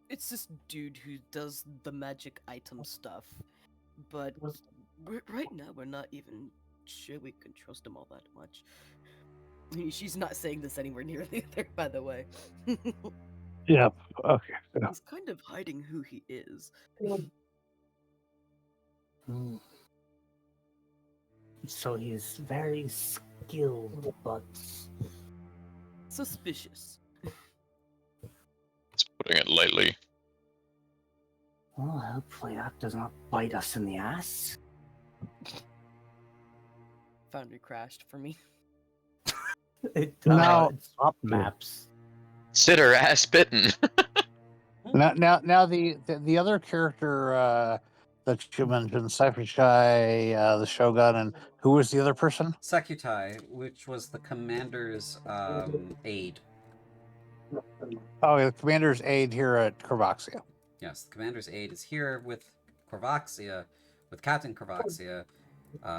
Speaker 2: this dude who does the magic item stuff, but right now we're not even sure we can trust him all that much. She's not saying this anywhere near Luther, by the way.
Speaker 6: Yep. Okay.
Speaker 2: He's kind of hiding who he is.
Speaker 8: So he's very skilled, but
Speaker 2: Suspicious.
Speaker 3: It's putting it lightly.
Speaker 8: well, hopefully that does not bite us in the ass.
Speaker 2: Foundry crashed for me.
Speaker 5: It
Speaker 6: No.
Speaker 5: swapped maps.
Speaker 3: Sit her ass bitten.
Speaker 6: Now the other character that you mentioned, Cyphishai, the Shogun, and who was the other person?
Speaker 1: Sekutai, which was the commander's aide.
Speaker 6: Oh, the commander's aide here at Korvaxia.
Speaker 1: Yes, the commander's aide is here with Korvaxia, with Captain Korvaxia.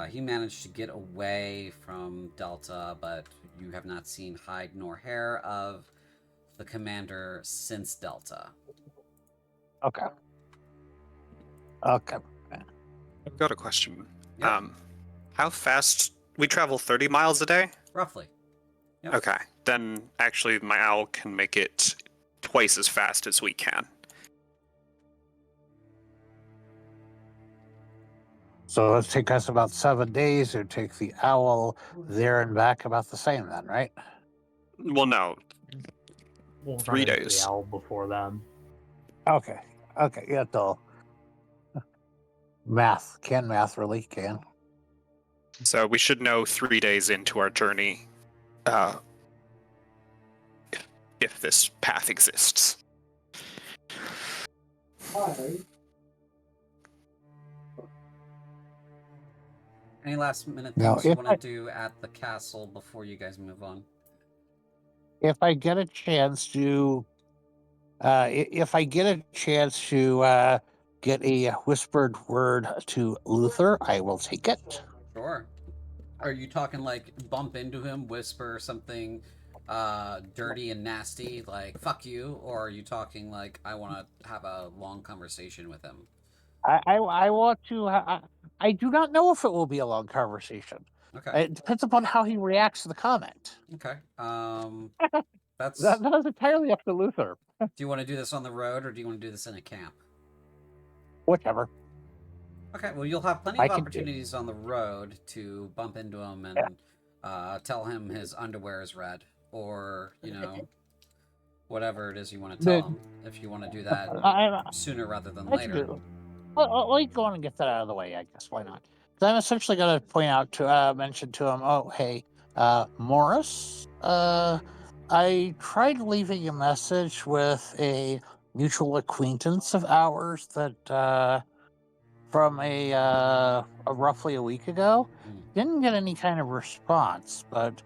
Speaker 1: He managed to get away from Delta, but you have not seen hide nor hair of the commander since Delta.
Speaker 6: Okay.
Speaker 4: I've got a question.
Speaker 1: Yep.
Speaker 4: How fast we travel? 30 miles a day?
Speaker 1: Roughly. Yep.
Speaker 4: Okay, then actually my owl can make it twice as fast as we can.
Speaker 6: So it'll take us about 7 days. It would take the owl there and back about the same then, right?
Speaker 4: Well, no.
Speaker 5: We'll
Speaker 4: 3
Speaker 5: run into
Speaker 4: days.
Speaker 5: the owl before them.
Speaker 6: Okay. Yeah, though. Math. Can math really? Can.
Speaker 4: So we should know 3 days into our journey if this path exists.
Speaker 1: Any last minute
Speaker 6: Now,
Speaker 1: things you
Speaker 6: if
Speaker 1: want to do at the castle before you guys move on?
Speaker 6: if I get a chance to, if I get a chance to get a whispered word to Luther, I will take it.
Speaker 1: Sure. Are you talking like bump into him, whisper something dirty and nasty, like fuck you, or are you talking like I want to have a long conversation with him?
Speaker 6: I want to. I do not know if it will be a long conversation.
Speaker 1: Okay.
Speaker 6: It depends upon how he reacts to the comment.
Speaker 1: Okay. That's.
Speaker 6: That is entirely up to Luther.
Speaker 1: Do you want to do this on the road, or do you want to do this in a camp?
Speaker 6: Whichever.
Speaker 1: Okay. Well, you'll have plenty
Speaker 6: I
Speaker 1: of
Speaker 6: can do-
Speaker 1: opportunities on the road to bump into him and tell him his underwear is red, or whatever it is you want to tell him. If you want to do that sooner rather than
Speaker 6: I can
Speaker 1: later.
Speaker 6: do. Let me go on and get that out of the way. I guess why not? So I'm essentially going to point out to mention to him. Oh, hey, Morris. I tried leaving a message with a mutual acquaintance of ours that from a roughly a week ago. Didn't get any kind of response, but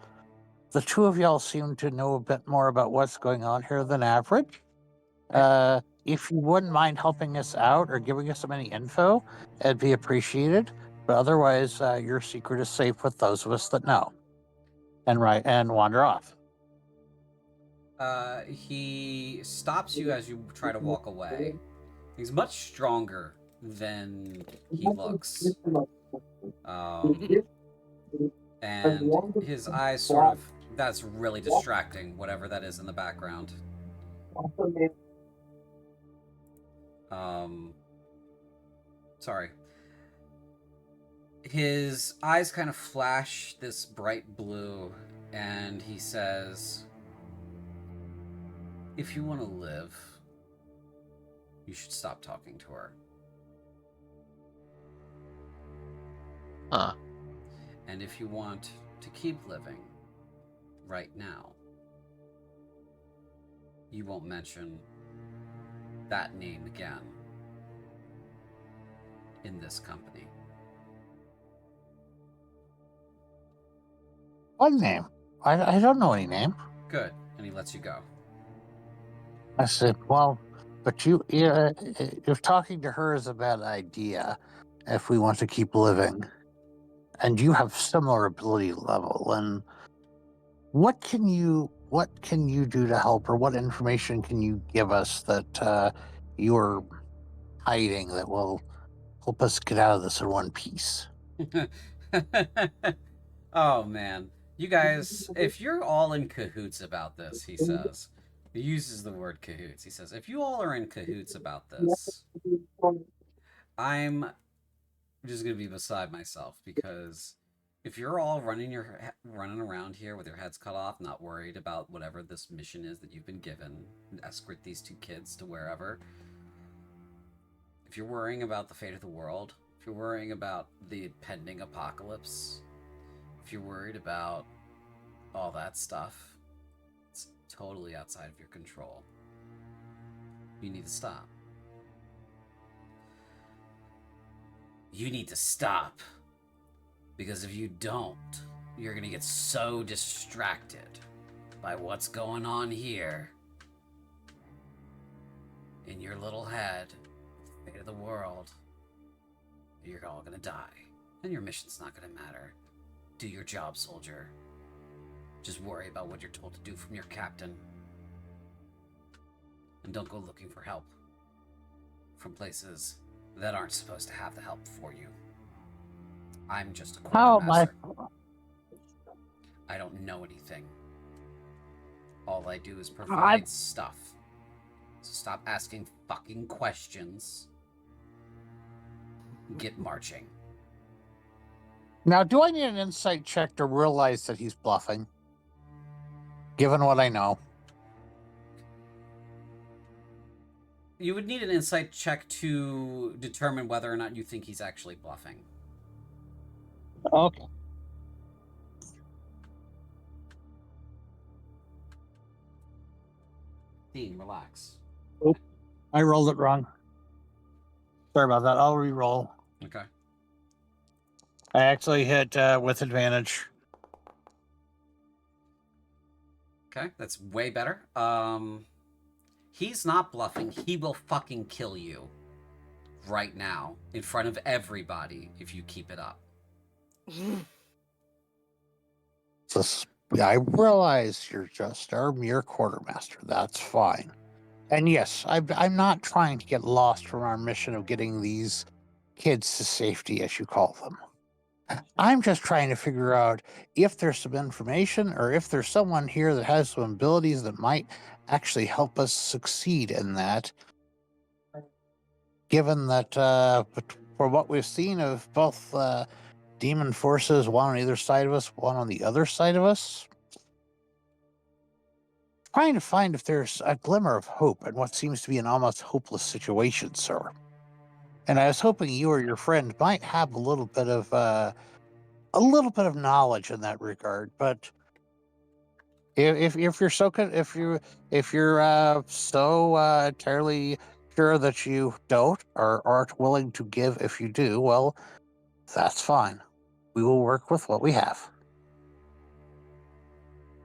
Speaker 6: the two of y'all seem to know a bit more about what's going on here than average. If you wouldn't mind helping us out or giving us some any info, it'd be appreciated. But otherwise, your secret is safe with those of us that know. And wander off.
Speaker 1: He stops you as you try to walk away. He's much stronger than he looks. And his eyes sort of, that's really distracting, whatever that is in the background. Sorry. His eyes kind of flash this bright blue, and he says, if you want to live, you should stop talking to her.
Speaker 3: Huh.
Speaker 1: And if you want to keep living right now, you won't mention that name again in this company.
Speaker 6: What name? I don't know any name.
Speaker 1: Good. And he lets you go.
Speaker 6: I said, well, but if talking to her is a bad idea, if we want to keep living, and you have similar ability level, and what can you do to help, or what information can you give us that you're hiding that will help us get out of this in one piece?
Speaker 1: Oh, man. You guys, if you're all in cahoots about this, he says. He uses the word cahoots. He says, if you all are in cahoots about this, I'm just going to be beside myself, because if you're all running around here with your heads cut off, not worried about whatever this mission is that you've been given, escort these two kids to wherever, if you're worrying about the fate of the world, if you're worrying about the pending apocalypse, if you're worried about all that stuff, it's totally outside of your control. You need to stop. You need to stop. Because if you don't, you're going to get so distracted by what's going on here in your little head, the fate of the world, you're all going to die. And your mission's not going to matter. Do your job, soldier. Just worry about what you're told to do from your captain. And don't go looking for help from places that aren't supposed to have the help for you. I'm just a quartermaster. I don't know anything. All I do is provide stuff. So stop asking fucking questions. Get marching.
Speaker 6: Now, do I need an insight check to realize that he's bluffing? Given what I know.
Speaker 1: You would need an insight check to determine whether or not you think he's actually bluffing.
Speaker 6: Okay.
Speaker 1: Dean, relax.
Speaker 6: Oop. I rolled it wrong. Sorry about that. I'll re-roll.
Speaker 1: Okay.
Speaker 6: I actually hit with advantage.
Speaker 1: Okay, that's way better. He's not bluffing. He will fucking kill you right now in front of everybody if you keep it up.
Speaker 6: I realize you're just our mere quartermaster. That's fine. And yes, I'm not trying to get lost from our mission of getting these kids to safety, as you call them. I'm just trying to figure out if there's some information or if there's someone here that has some abilities that might actually help us succeed in that. Given that, for what we've seen of both demon forces, one on either side of us, one on the other side of us, trying to find if there's a glimmer of hope in what seems to be an almost hopeless situation, sir. And I was hoping you or your friend might have a little bit of knowledge in that regard. But if you're so if you're so entirely sure that you don't or aren't willing to give if you do, well, that's fine. We will work with what we have.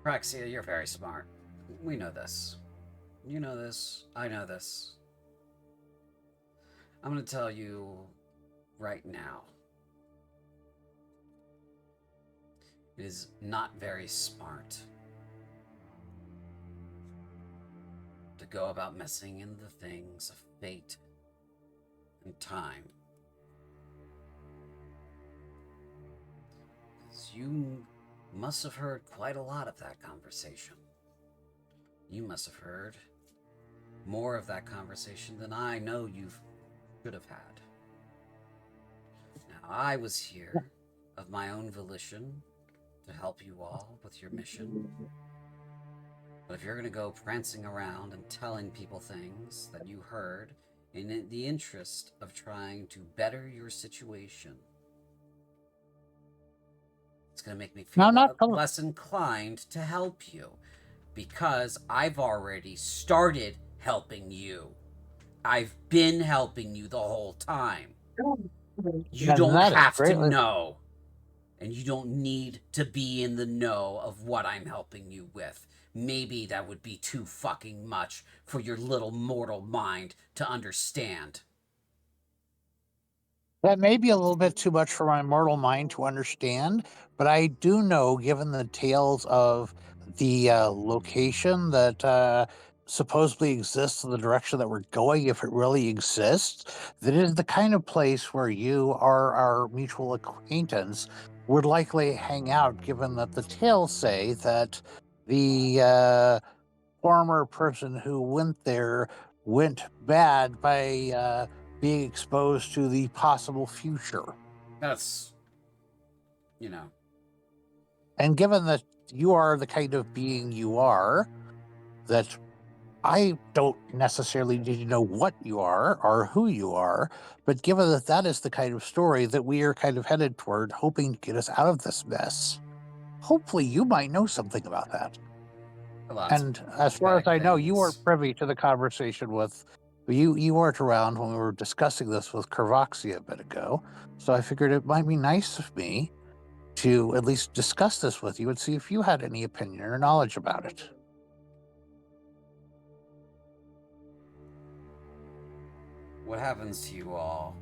Speaker 1: Praxia, you're very smart. We know this. You know this. I know this. I'm going to tell you right now. It is not very smart to go about messing in the things of fate and time. Because you must have heard quite a lot of that conversation. You must have heard more of that conversation than I know you should have had. Now, I was here of my own volition to help you all with your mission. But if you're going to go prancing around and telling people things that you heard in the interest of trying to better your situation, it's going to make me feel less inclined to help you, because I've already started helping you. I've been helping you the whole time. You don't have to know. And you don't need to be in the know of what I'm helping you with. Maybe that would be too fucking much for your little mortal mind to understand.
Speaker 6: That may be a little bit too much for my mortal mind to understand, but I do know, given the tales of the location that supposedly exists in the direction that we're going, if it really exists, that it is the kind of place where you or our mutual acquaintance would likely hang out, given that the tales say that the former person who went there went bad by being exposed to the possible future.
Speaker 1: That's, you know.
Speaker 6: And given that you are the kind of being you are, that I don't necessarily need to know what you are or who you are, but given that that is the kind of story that we are kind of headed toward, hoping to get us out of this mess, hopefully you might know something about that. And as far as I know, you weren't privy to the conversation with... You weren't around when we were discussing this with Korvaxia a bit ago, so I figured it might be nice of me to at least discuss this with you and see if you had any opinion or knowledge about it.
Speaker 1: What happens to you all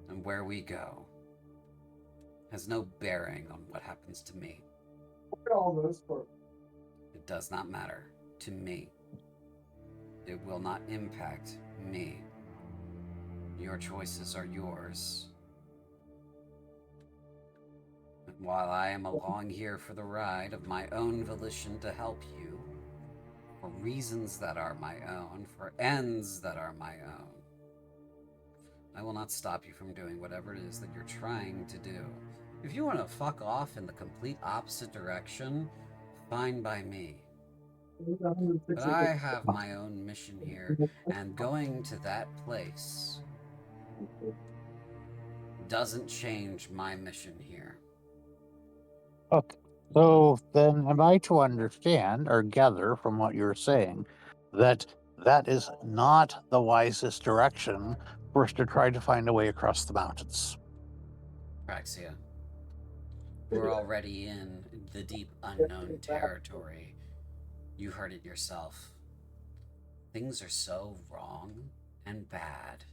Speaker 1: and where we go has no bearing on what happens to me.
Speaker 7: Look at all those for.
Speaker 1: It does not matter to me. It will not impact me. Your choices are yours. And while I am along here for the ride of my own volition to help you, for reasons that are my own, for ends that are my own, I will not stop you from doing whatever it is that you're trying to do. If you want to fuck off in the complete opposite direction, fine by me. But I have my own mission here, and going to that place doesn't change my mission here.
Speaker 6: Okay, so then am I to understand or gather from what you're saying that that is not the wisest direction for us to try to find a way across the mountains?
Speaker 1: Praxia. We're already in the deep unknown territory. You heard it yourself. Things are so wrong and bad.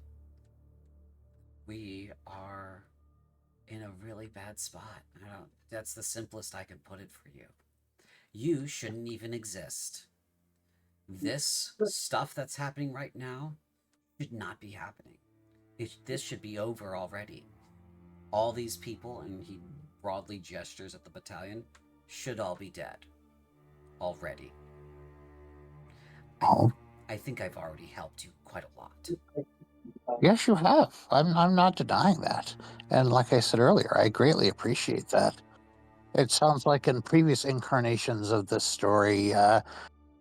Speaker 1: We are in a really bad spot. That's the simplest I can put it for you. You shouldn't even exist. This stuff that's happening right now should not be happening. This should be over already. All these people, and he broadly gestures at the battalion, should all be dead. Already. I think I've already helped you quite a lot.
Speaker 6: Yes, you have. I'm not denying that. And like I said earlier, I greatly appreciate that. It sounds like in previous incarnations of this story,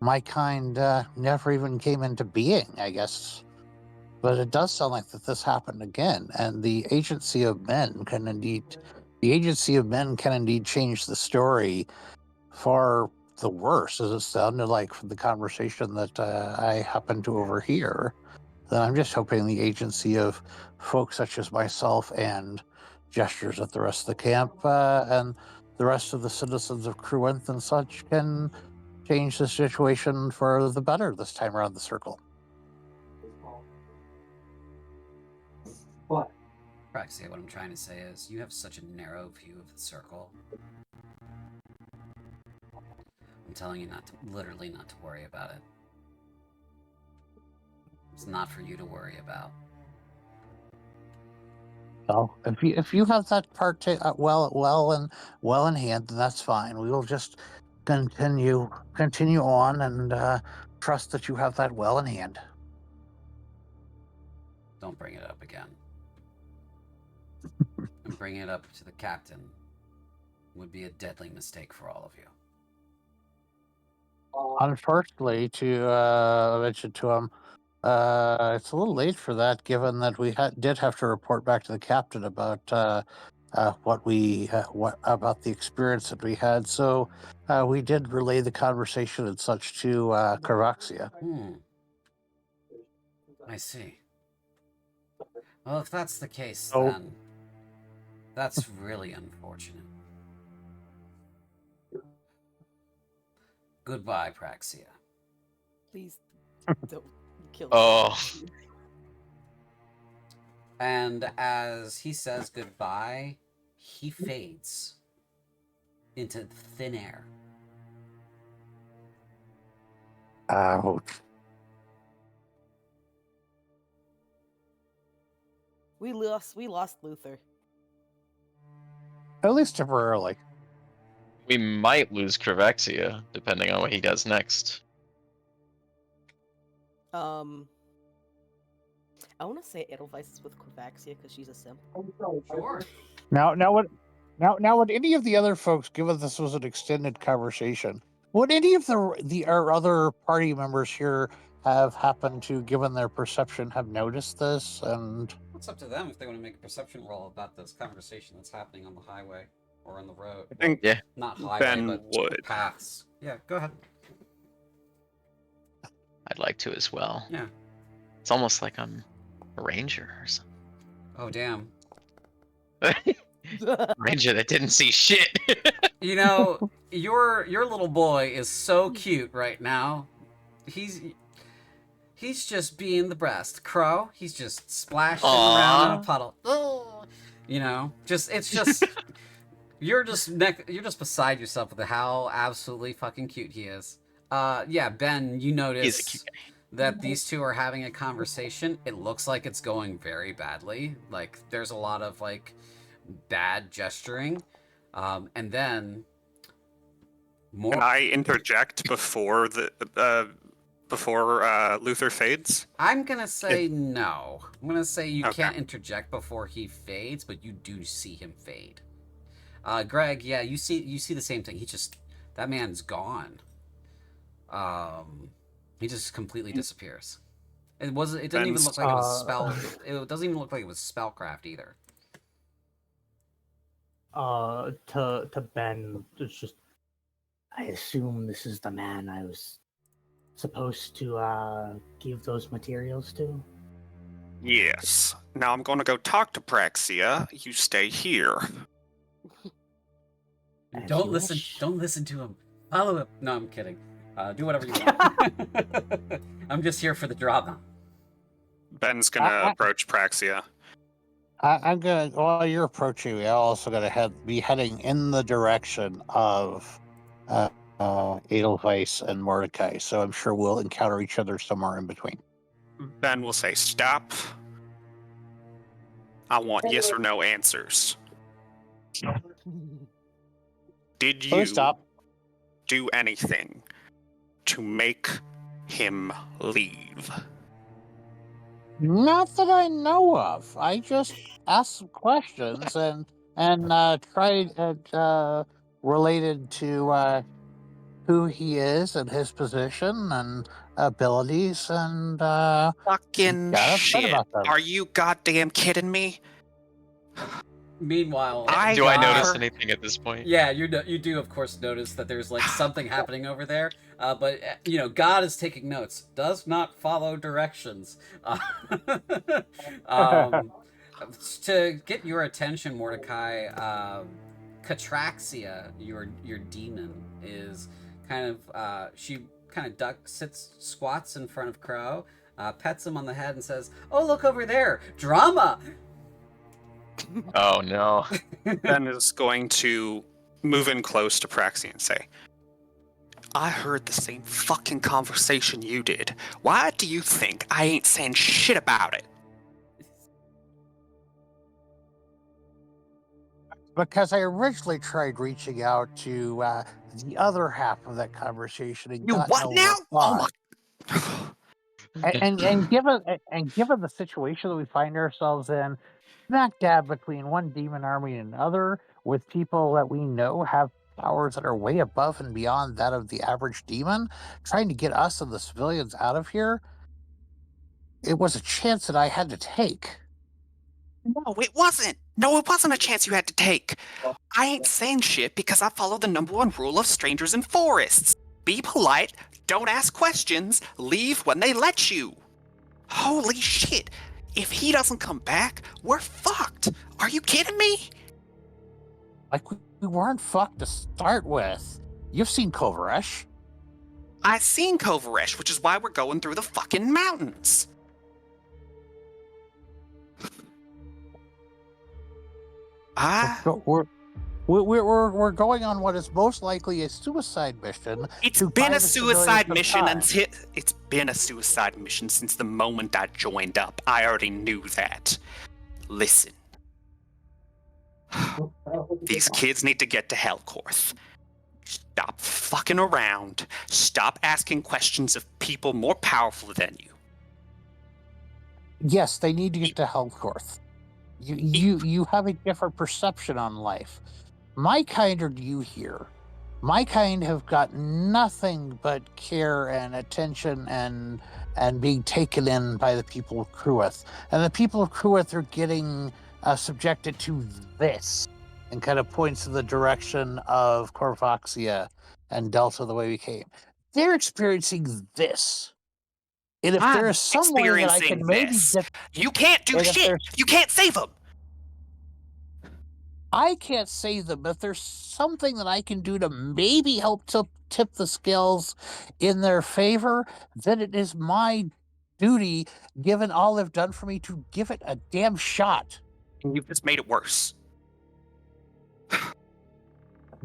Speaker 6: my kind never even came into being, I guess. But it does sound like that this happened again, and the agency of men can indeed change the story for the worse, as it sounded like from the conversation that I happened to overhear. Then I'm just hoping the agency of folks such as myself and gestures at the rest of the camp and the rest of the citizens of Cruenth and such can change the situation for the better this time around the circle.
Speaker 1: Praxia, what I'm trying to say is, you have such a narrow view of the circle. I'm telling you literally not to worry about it. It's not for you to worry about.
Speaker 6: So if you have that part well in hand, then that's fine. We will just continue on and trust that you have that well in hand.
Speaker 1: Don't bring it up again. And bringing it up to the captain would be a deadly mistake for all of you.
Speaker 6: Unfortunately, to mention to him, it's a little late for that, given that we did have to report back to the captain about what about the experience that we had. So we did relay the conversation and such to Korvaxia.
Speaker 1: I see. Well, if that's the case,
Speaker 6: Oh.
Speaker 1: then that's really unfortunate. Goodbye, Praxia.
Speaker 2: Please don't kill me.
Speaker 3: Oh.
Speaker 1: And as he says goodbye, he fades into thin air.
Speaker 6: Ouch.
Speaker 2: We lost Luther.
Speaker 6: At least temporarily.
Speaker 3: We might lose Korvaxia, depending on what he does next.
Speaker 2: I want to say Edelweiss is with Korvaxia because she's a simp.
Speaker 1: Sure.
Speaker 6: Now would any of the other folks, given this was an extended conversation, would any of our other party members here have happened to, given their perception, have noticed this? And
Speaker 1: It's up to them if they want to make a perception roll about this conversation that's happening on the highway or on the road.
Speaker 4: I think
Speaker 3: Yeah.
Speaker 1: Not highway,
Speaker 4: Ben
Speaker 1: but
Speaker 4: would.
Speaker 1: paths. Yeah, go ahead.
Speaker 3: I'd like to as well.
Speaker 1: Yeah.
Speaker 3: It's almost like I'm a ranger or something.
Speaker 1: Oh, damn.
Speaker 3: Ranger that didn't see shit.
Speaker 1: You know, your little boy is so cute right now. He's just being the best. Crow, he's just splashing around in a puddle. Oh, you know, it's just you're just beside yourself with how absolutely fucking cute he is. Yeah, Ben, you
Speaker 3: He's a
Speaker 1: notice
Speaker 3: cute guy.
Speaker 1: that these two are having a conversation. It looks like it's going very badly. Like there's a lot of like bad gesturing, and then more.
Speaker 4: Can I interject before Luther fades?
Speaker 1: I'm gonna say no. I'm gonna say you
Speaker 4: Okay.
Speaker 1: can't interject before he fades, but you do see him fade. Greg, yeah, you see the same thing. That man's gone. He just completely disappears. It doesn't even look like it was spell. It doesn't even look like it was spellcraft either.
Speaker 8: To Ben, it's just, I assume this is the man I was supposed to give those materials to.
Speaker 4: Yes. Now I'm going to go talk to Praxia. You stay here.
Speaker 8: As
Speaker 1: Don't
Speaker 8: you
Speaker 1: listen.
Speaker 8: wish.
Speaker 1: Don't listen to him. Follow him. No, I'm kidding. Do whatever you want. I'm just here for the drama.
Speaker 4: Ben's going to approach Praxia.
Speaker 6: I'm gonna. While you're approaching me, I'm also gonna be heading in the direction of Edelweiss and Mordecai. So I'm sure we'll encounter each other somewhere in between.
Speaker 4: Ben will say, "Stop. I want yes or no answers. Did
Speaker 6: Oh,
Speaker 4: you
Speaker 6: stop.
Speaker 4: do anything to make him leave?"
Speaker 6: Not that I know of. I just asked some questions and tried related to who he is and his position and abilities and
Speaker 4: Fucking
Speaker 6: got upset
Speaker 4: shit.
Speaker 6: about them.
Speaker 4: Are you goddamn kidding me?
Speaker 1: Meanwhile,
Speaker 3: Do I notice
Speaker 4: her-
Speaker 3: anything at this point?
Speaker 1: yeah, you do of course notice that there's like something happening over there. But God is taking notes. Does not follow directions. Um, to get your attention, Mordecai, Katraxia, your demon, is kind of she kind of squats in front of Crow, pets him on the head, and says, "Oh, look over there, drama."
Speaker 3: Oh no.
Speaker 4: Ben is going to move in close to Praxia and say, "I heard the same fucking conversation you did. Why do you think I ain't saying shit about it?"
Speaker 6: Because I originally tried reaching out to the other half of that conversation and
Speaker 4: You
Speaker 6: got
Speaker 4: what
Speaker 6: no
Speaker 4: now? Oh
Speaker 6: reply.
Speaker 4: my.
Speaker 6: And given the situation that we find ourselves in, smack dab between one demon army and another, with people that we know have powers that are way above and beyond that of the average demon, trying to get us and the civilians out of here, it was a chance that I had to take.
Speaker 4: No, it wasn't. No, it wasn't a chance you had to take. I ain't saying shit because I follow the #1 rule of strangers in forests. Be polite, don't ask questions, leave when they let you. Holy shit. If he doesn't come back, we're fucked. Are you kidding me?
Speaker 6: Like, we weren't fucked to start with. You've seen Kovaresh.
Speaker 4: I seen Korvaxia, which is why we're going through the fucking mountains.
Speaker 6: We're going on what is most likely a suicide mission.
Speaker 4: It's
Speaker 6: to
Speaker 4: been
Speaker 6: buy
Speaker 4: a
Speaker 6: the
Speaker 4: suicide
Speaker 6: civilians
Speaker 4: mission
Speaker 6: some time.
Speaker 4: until it's been a suicide mission since the moment I joined up. I already knew that. Listen. These kids need to get to Hellcorth. Stop fucking around. Stop asking questions of people more powerful than you.
Speaker 6: Yes, they need to get to Hellcorth. You have a different perception on life. My kind are new here. My kind have got nothing but care and attention and being taken in by the people of Kruith. And the people of Kruith are getting subjected to this, and kind of points in the direction of Korvaxia and Delta the way we came. They're experiencing this. And if there
Speaker 4: I'm
Speaker 6: is some way that I can
Speaker 4: experiencing
Speaker 6: maybe
Speaker 4: this.
Speaker 6: get,
Speaker 4: You can't do
Speaker 6: And if
Speaker 4: shit.
Speaker 6: there's-
Speaker 4: You can't save them.
Speaker 6: I can't save them, but if there's something that I can do to maybe help to tip the scales in their favor, then it is my duty, given all they've done for me, to give it a damn shot.
Speaker 4: And you've just made it worse.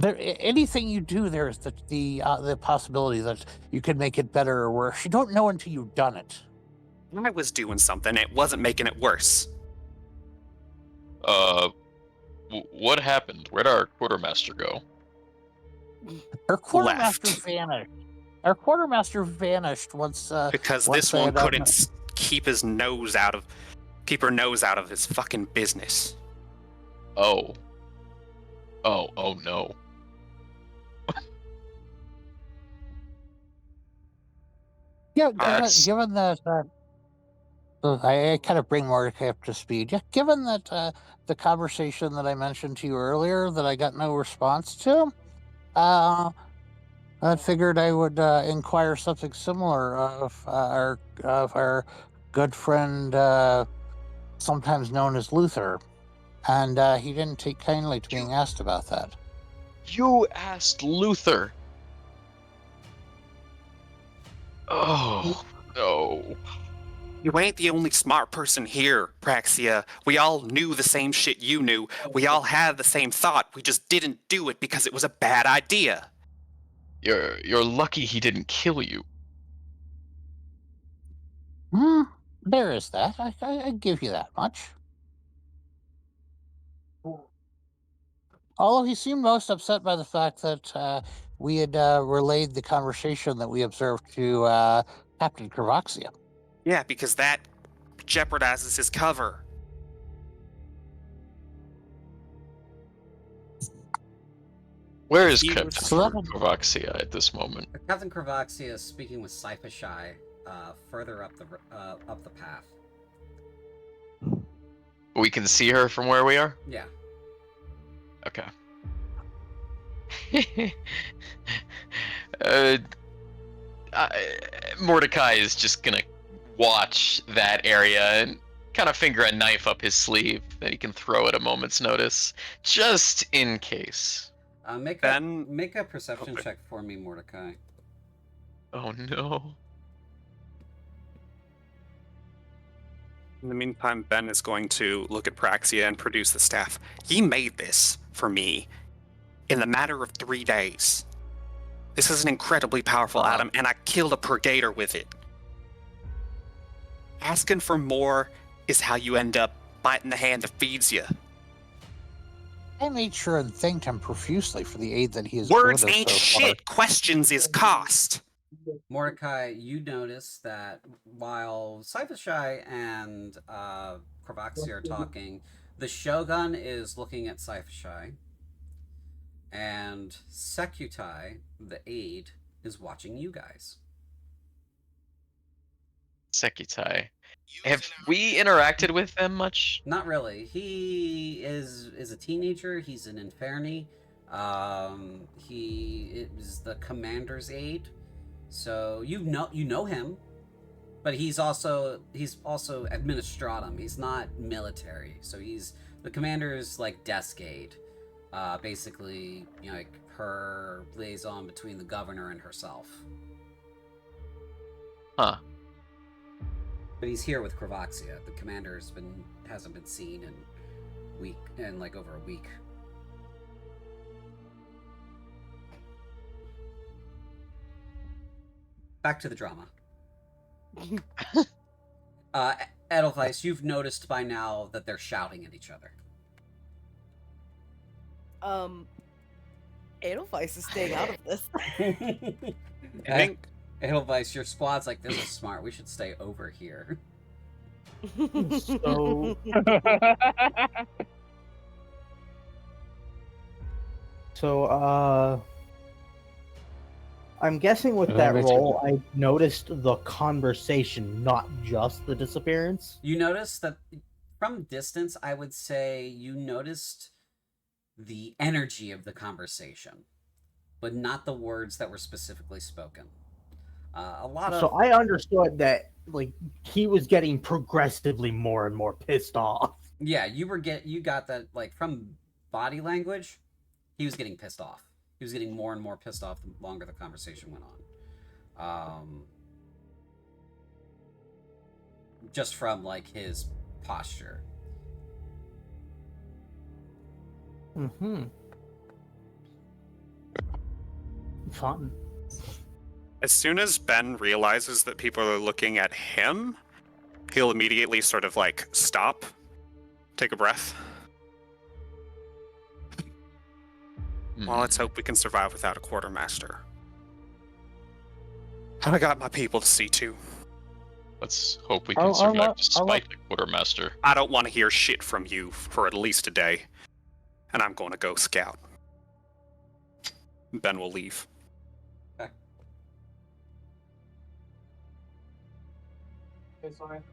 Speaker 6: Anything you do, there is the possibility that you can make it better or worse. You don't know until you've done it.
Speaker 4: I was doing something. It wasn't making it worse.
Speaker 3: What happened? Where'd our quartermaster go?
Speaker 6: Our quartermaster
Speaker 4: Left.
Speaker 6: vanished. Our quartermaster vanished once.
Speaker 4: Because
Speaker 6: once
Speaker 4: this
Speaker 6: they
Speaker 4: one
Speaker 6: had
Speaker 4: couldn't keep her nose out of his fucking business.
Speaker 3: Oh. Oh no.
Speaker 6: Yeah,
Speaker 3: That's-
Speaker 6: given that I kind of bring Mordecai up to speed. Yeah, given that the conversation that I mentioned to you earlier that I got no response to, I figured I would inquire something similar of our good friend sometimes known as Luther, and he didn't take kindly to being asked about that.
Speaker 3: You asked Luther. Oh, no.
Speaker 4: You ain't the only smart person here, Praxia. We all knew the same shit you knew. We all had the same thought. We just didn't do it because it was a bad idea.
Speaker 3: You're lucky he didn't kill you.
Speaker 6: There is that. I give you that much. Although he seemed most upset by the fact that we had relayed the conversation that we observed to Captain Korvaxia.
Speaker 4: Yeah, because that jeopardizes his cover.
Speaker 3: Where is
Speaker 4: He
Speaker 3: Captain
Speaker 4: was-
Speaker 6: So that-
Speaker 3: Korvaxia at this moment?
Speaker 1: Captain Korvaxia is speaking with Cyphashai further up the path.
Speaker 3: We can see her from where we are?
Speaker 1: Yeah.
Speaker 3: Okay. Mordecai is just gonna watch that area and kind of finger a knife up his sleeve that he can throw at a moment's notice, just in case.
Speaker 1: Make
Speaker 4: Ben-
Speaker 1: a perception
Speaker 4: Okay.
Speaker 1: check for me, Mordecai.
Speaker 3: Oh no.
Speaker 4: In the meantime, Ben is going to look at Praxia and produce the staff. He made this for me in the matter of 3 days. This is an incredibly powerful item, and I killed a Purgator with it. Asking for more is how you end up biting the hand that feeds you.
Speaker 6: I made sure and thanked him profusely for the aid that he has
Speaker 4: Words
Speaker 6: given us
Speaker 4: ain't
Speaker 6: so
Speaker 4: shit. Questions is cost.
Speaker 1: Mordecai, you notice that while Cyphashai and Korvaxia are talking, the Shogun is looking at Cyphashai, and Sekutai, the aide, is watching you guys.
Speaker 3: Sekutai. Have we interacted with them much?
Speaker 1: Not really. He is a teenager. He's an Inferni. He is the commander's aide. So you know him, but he's also administratum. He's not military. So he's the commander's like desk aide. Basically, like her liaison between the governor and herself.
Speaker 3: Huh.
Speaker 1: But he's here with Korvaxia. The commander hasn't been seen in like over a week. Back to the drama. Edelweiss, you've noticed by now that they're shouting at each other.
Speaker 2: Edelweiss is staying out of this.
Speaker 4: I think
Speaker 1: Edelweiss, your squad's like, this is smart. We should stay over here.
Speaker 5: So, I'm guessing with that roll, I noticed the conversation, not just the disappearance.
Speaker 1: You notice that from distance, I would say you noticed the energy of the conversation, but not the words that were specifically spoken.
Speaker 5: So I understood that, like, he was getting progressively more and more pissed off.
Speaker 1: Yeah, you got that, like, from body language, he was getting pissed off. He was getting more and more pissed off the longer the conversation went on. Just from, like, his posture.
Speaker 5: Mm-hmm. Fun.
Speaker 4: as soon as Ben realizes that people are looking at him, he'll immediately sort of like stop, take a breath. Well, let's hope we can survive without a quartermaster. And I got my people to see to.
Speaker 3: Let's hope we can survive despite the quartermaster.
Speaker 4: I don't want to hear shit from you for at least a day. And I'm going to go scout. Ben will leave.
Speaker 1: Okay.
Speaker 7: It's fine.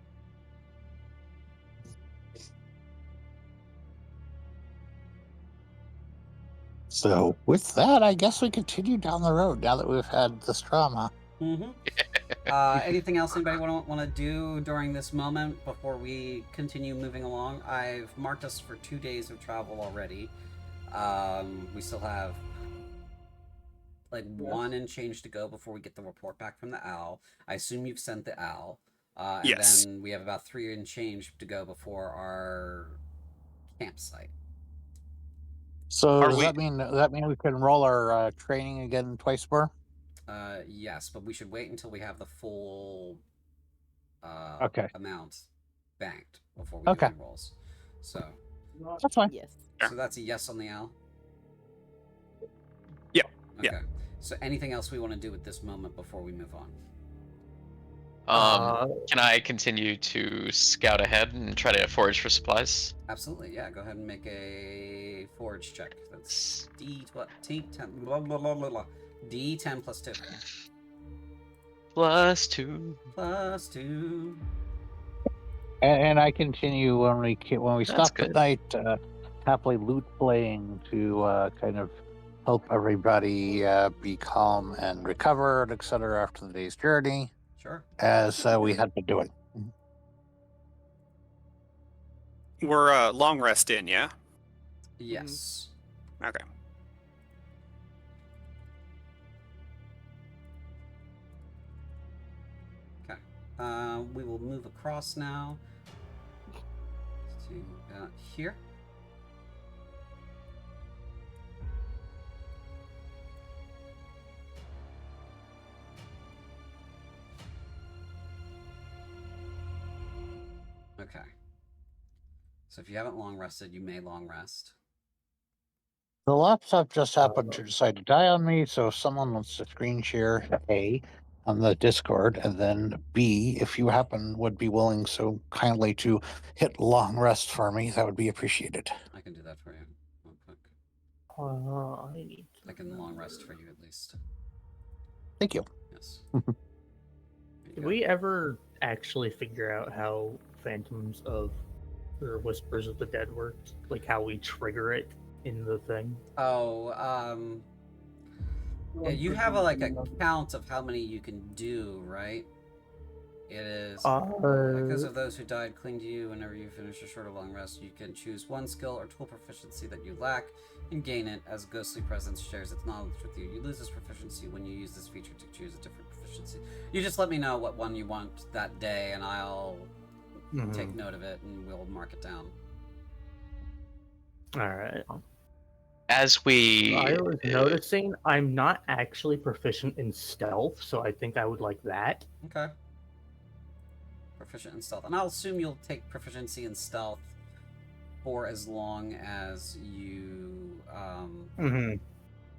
Speaker 6: So with that, I guess we continue down the road now that we've had this drama.
Speaker 1: Mm-hmm. Anything else anybody want to do during this moment before we continue moving along? I've marked us for 2 days of travel already. We still have like 1 and change to go before we get the report back from the owl. I assume you've sent the owl. And
Speaker 4: Yes.
Speaker 1: then we have about 3 and change to go before our campsite.
Speaker 6: So
Speaker 4: Are
Speaker 6: does
Speaker 4: we-
Speaker 6: that mean we can roll our training again twice more?
Speaker 1: Yes, but we should wait until we have the full
Speaker 6: Okay.
Speaker 1: amount banked before we do
Speaker 6: Okay.
Speaker 1: any rolls. So
Speaker 6: That's fine.
Speaker 2: Yes.
Speaker 1: so that's a yes on the owl?
Speaker 4: Yeah,
Speaker 1: Okay.
Speaker 4: yeah.
Speaker 1: So anything else we want to do at this moment before we move on?
Speaker 3: Can I continue to scout ahead and try to forage for supplies?
Speaker 1: Absolutely, yeah. Go ahead and make a forage check. That's D10, blah, blah, blah, blah, blah. D10 plus 2.
Speaker 3: Plus 2.
Speaker 1: Plus 2.
Speaker 6: And I continue when we
Speaker 3: That's
Speaker 6: stop
Speaker 3: good.
Speaker 6: at night, happily loot playing to kind of help everybody be calm and recover, etc. after the day's journey,
Speaker 1: Sure.
Speaker 6: as we had been doing.
Speaker 4: We're long rest in, yeah?
Speaker 1: Yes.
Speaker 4: Okay.
Speaker 1: Okay. We will move across now to here. Okay. So if you haven't long rested, you may long rest.
Speaker 6: The laptop just happened to decide to die on me, so if someone wants to screen share A on the Discord, and then B, if you would be willing so kindly to hit long rest for me, that would be appreciated.
Speaker 1: I can do that for you real quick.
Speaker 8: I need
Speaker 1: I can long rest for you at least.
Speaker 6: Thank you.
Speaker 1: Yes.
Speaker 5: Did we ever actually figure out how Phantoms of or Whispers of the Dead worked? Like how we trigger it in the thing?
Speaker 1: Oh, yeah, you have a count of how many you can do, right? It is because of those who died cling to you. Whenever you finish a short or long rest, you can choose one skill or tool proficiency that you lack and gain it as ghostly presence shares its knowledge with you. You lose this proficiency when you use this feature to choose a different proficiency. You just let me know what one you want that day, and I'll take note of it, and we'll mark it down.
Speaker 5: All right.
Speaker 3: As we
Speaker 5: I was noticing I'm not actually proficient in stealth, so I think I would like that.
Speaker 1: Okay. Proficient in stealth. And I'll assume you'll take proficiency in stealth for as long as you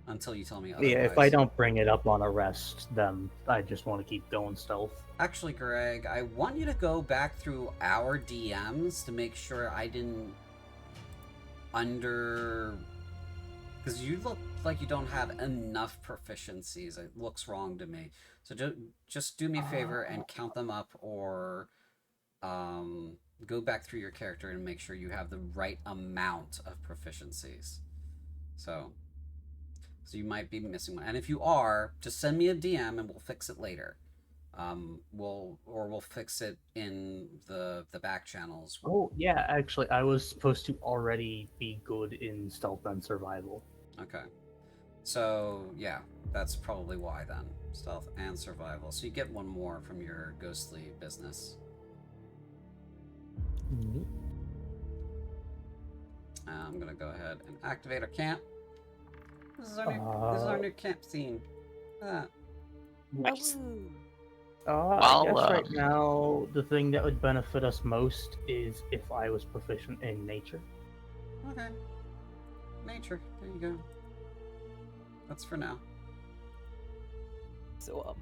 Speaker 1: until you tell me otherwise.
Speaker 5: Yeah, if I don't bring it up on a rest, then I just want to keep going stealth.
Speaker 1: Actually, Greg, I want you to go back through our DMs to make sure I didn't because you look like you don't have enough proficiencies. It looks wrong to me. So just do me a favor and count them up, or go back through your character and make sure you have the right amount of proficiencies. So you might be missing one. And if you are, just send me a DM and we'll fix it later. We'll fix it in the back channels.
Speaker 5: Oh, yeah, actually, I was supposed to already be good in stealth and survival.
Speaker 1: Okay. So, yeah, that's probably why then. Stealth and survival. So you get one more from your ghostly business. I'm going to go ahead and activate our camp. This is our new camp scene.
Speaker 5: Nice.
Speaker 2: Oh,
Speaker 5: I guess right now, the thing that would benefit us most is if I was proficient in nature.
Speaker 1: Okay. Nature. There you go. That's for now.
Speaker 2: So,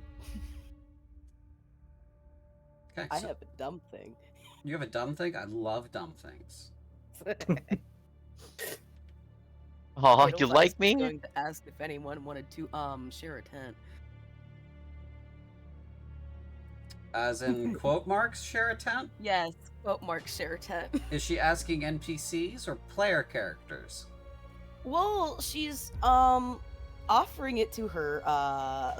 Speaker 1: Okay.
Speaker 2: I
Speaker 1: So
Speaker 2: have a dumb thing.
Speaker 1: you have a dumb thing? I love dumb things.
Speaker 3: Oh,
Speaker 2: Edelweiss
Speaker 3: you like
Speaker 2: was
Speaker 3: me?
Speaker 2: going to ask if anyone wanted to share a tent.
Speaker 1: As in quote marks, share a tent?
Speaker 2: Yes, quote mark share a tent.
Speaker 1: Is she asking NPCs or player characters?
Speaker 2: Well, she's offering it to her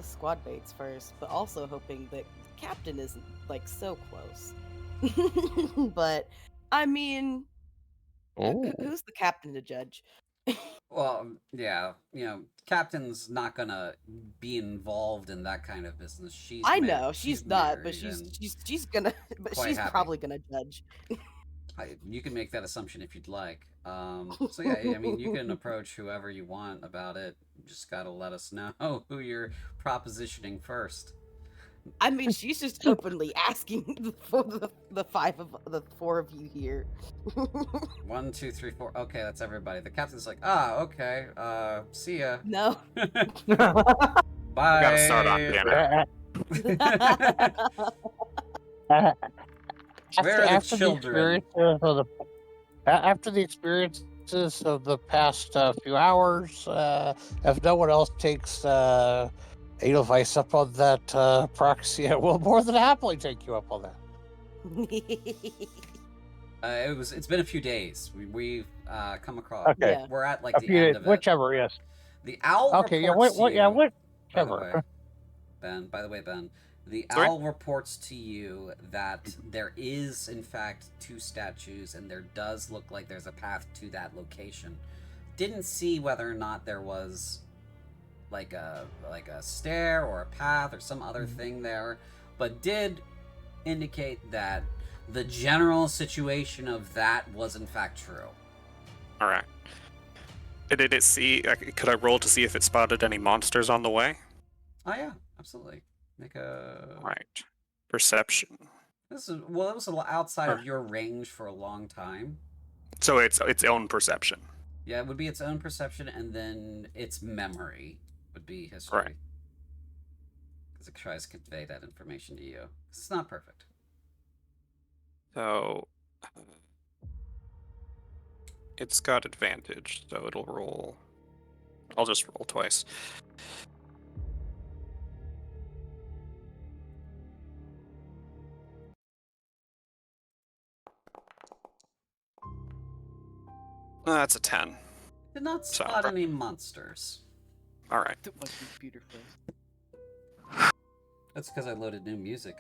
Speaker 2: squad mates first, but also hoping that Captain isn't like so close. But I mean,
Speaker 3: Oh.
Speaker 2: who's the captain to judge?
Speaker 1: Well, yeah, Captain's not gonna be involved in that kind of business.
Speaker 2: I know she's not, but
Speaker 1: married and
Speaker 2: she's gonna, but
Speaker 1: quite
Speaker 2: she's
Speaker 1: happy.
Speaker 2: probably gonna judge.
Speaker 1: You can make that assumption if you'd like. So yeah, I mean, you can approach whoever you want about it. You just gotta let us know who you're propositioning first.
Speaker 2: I mean, she's just openly asking for the four of you here.
Speaker 1: 1, 2, 3, 4. Okay, that's everybody. The captain's like, okay. See ya.
Speaker 2: No.
Speaker 1: Bye.
Speaker 4: Gotta start on dinner.
Speaker 1: Where are the
Speaker 6: after
Speaker 1: children?
Speaker 6: After the experiences of the past few hours, if no one else takes Edelweiss up on that proxy, I will more than happily take you up on that.
Speaker 1: It's been a few days. We've come across.
Speaker 6: Okay.
Speaker 2: Yeah.
Speaker 1: We're at like
Speaker 6: A
Speaker 1: the
Speaker 6: few
Speaker 1: end
Speaker 6: days,
Speaker 1: of it.
Speaker 6: whichever, yes.
Speaker 1: The owl
Speaker 6: Okay, yeah,
Speaker 1: reports to you.
Speaker 6: whichever.
Speaker 1: By the way, Ben, the
Speaker 4: Sorry?
Speaker 1: owl reports to you that there is, in fact, 2 statues, and there does look like there's a path to that location. Didn't see whether or not there was like a stair or a path or some other thing there, but did indicate that the general situation of that was in fact true.
Speaker 4: All right. Did it see? Could I roll to see if it spotted any monsters on the way?
Speaker 1: Oh yeah, absolutely. Make a
Speaker 4: All right. Perception.
Speaker 1: It was a little outside of your range for a long time.
Speaker 4: So it's its own perception.
Speaker 1: Yeah, it would be its own perception, and then its memory would be history.
Speaker 4: Right.
Speaker 1: Because it tries to convey that information to you. It's not perfect.
Speaker 4: So it's got advantage, so it'll roll. I'll just roll twice. That's a 10.
Speaker 1: Did not
Speaker 4: So-
Speaker 1: spot any monsters.
Speaker 4: All right.
Speaker 2: My computer froze.
Speaker 1: That's because I loaded new music.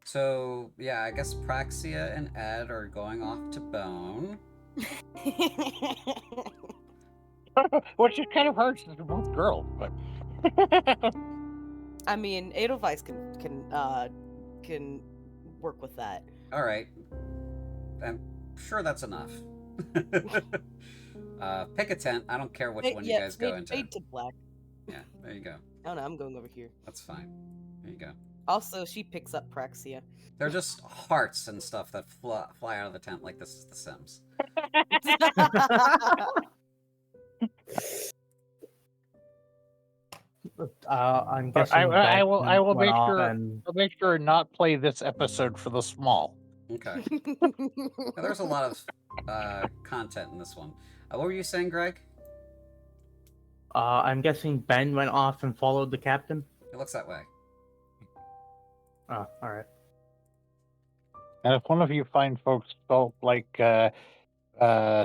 Speaker 1: So yeah, I guess Praxia and Ed are going off to Bone.
Speaker 6: Which is kind of hard since they're both girls, but
Speaker 2: I mean, Edelweiss can work with that.
Speaker 1: All right, I'm sure that's enough. Pick a tent. I don't care which one you guys go into.
Speaker 2: Fade to black.
Speaker 1: Yeah, there you go.
Speaker 2: Oh no, I'm going over here.
Speaker 1: That's fine. There you go.
Speaker 2: Also, she picks up Praxia.
Speaker 1: They're just hearts and stuff that fly out of the tent like this is The Sims.
Speaker 8: I'm
Speaker 6: But
Speaker 8: guessing
Speaker 6: I will
Speaker 8: Beck
Speaker 6: make
Speaker 8: went off
Speaker 6: sure
Speaker 8: and-
Speaker 6: I'll make sure and not play this episode for the small.
Speaker 1: Okay. Yeah, there's a lot of content in this one. What were you saying, Greg?
Speaker 8: I'm guessing Ben went off and followed the captain.
Speaker 1: It looks that way.
Speaker 8: Oh, all right.
Speaker 6: And if one of you fine folks felt like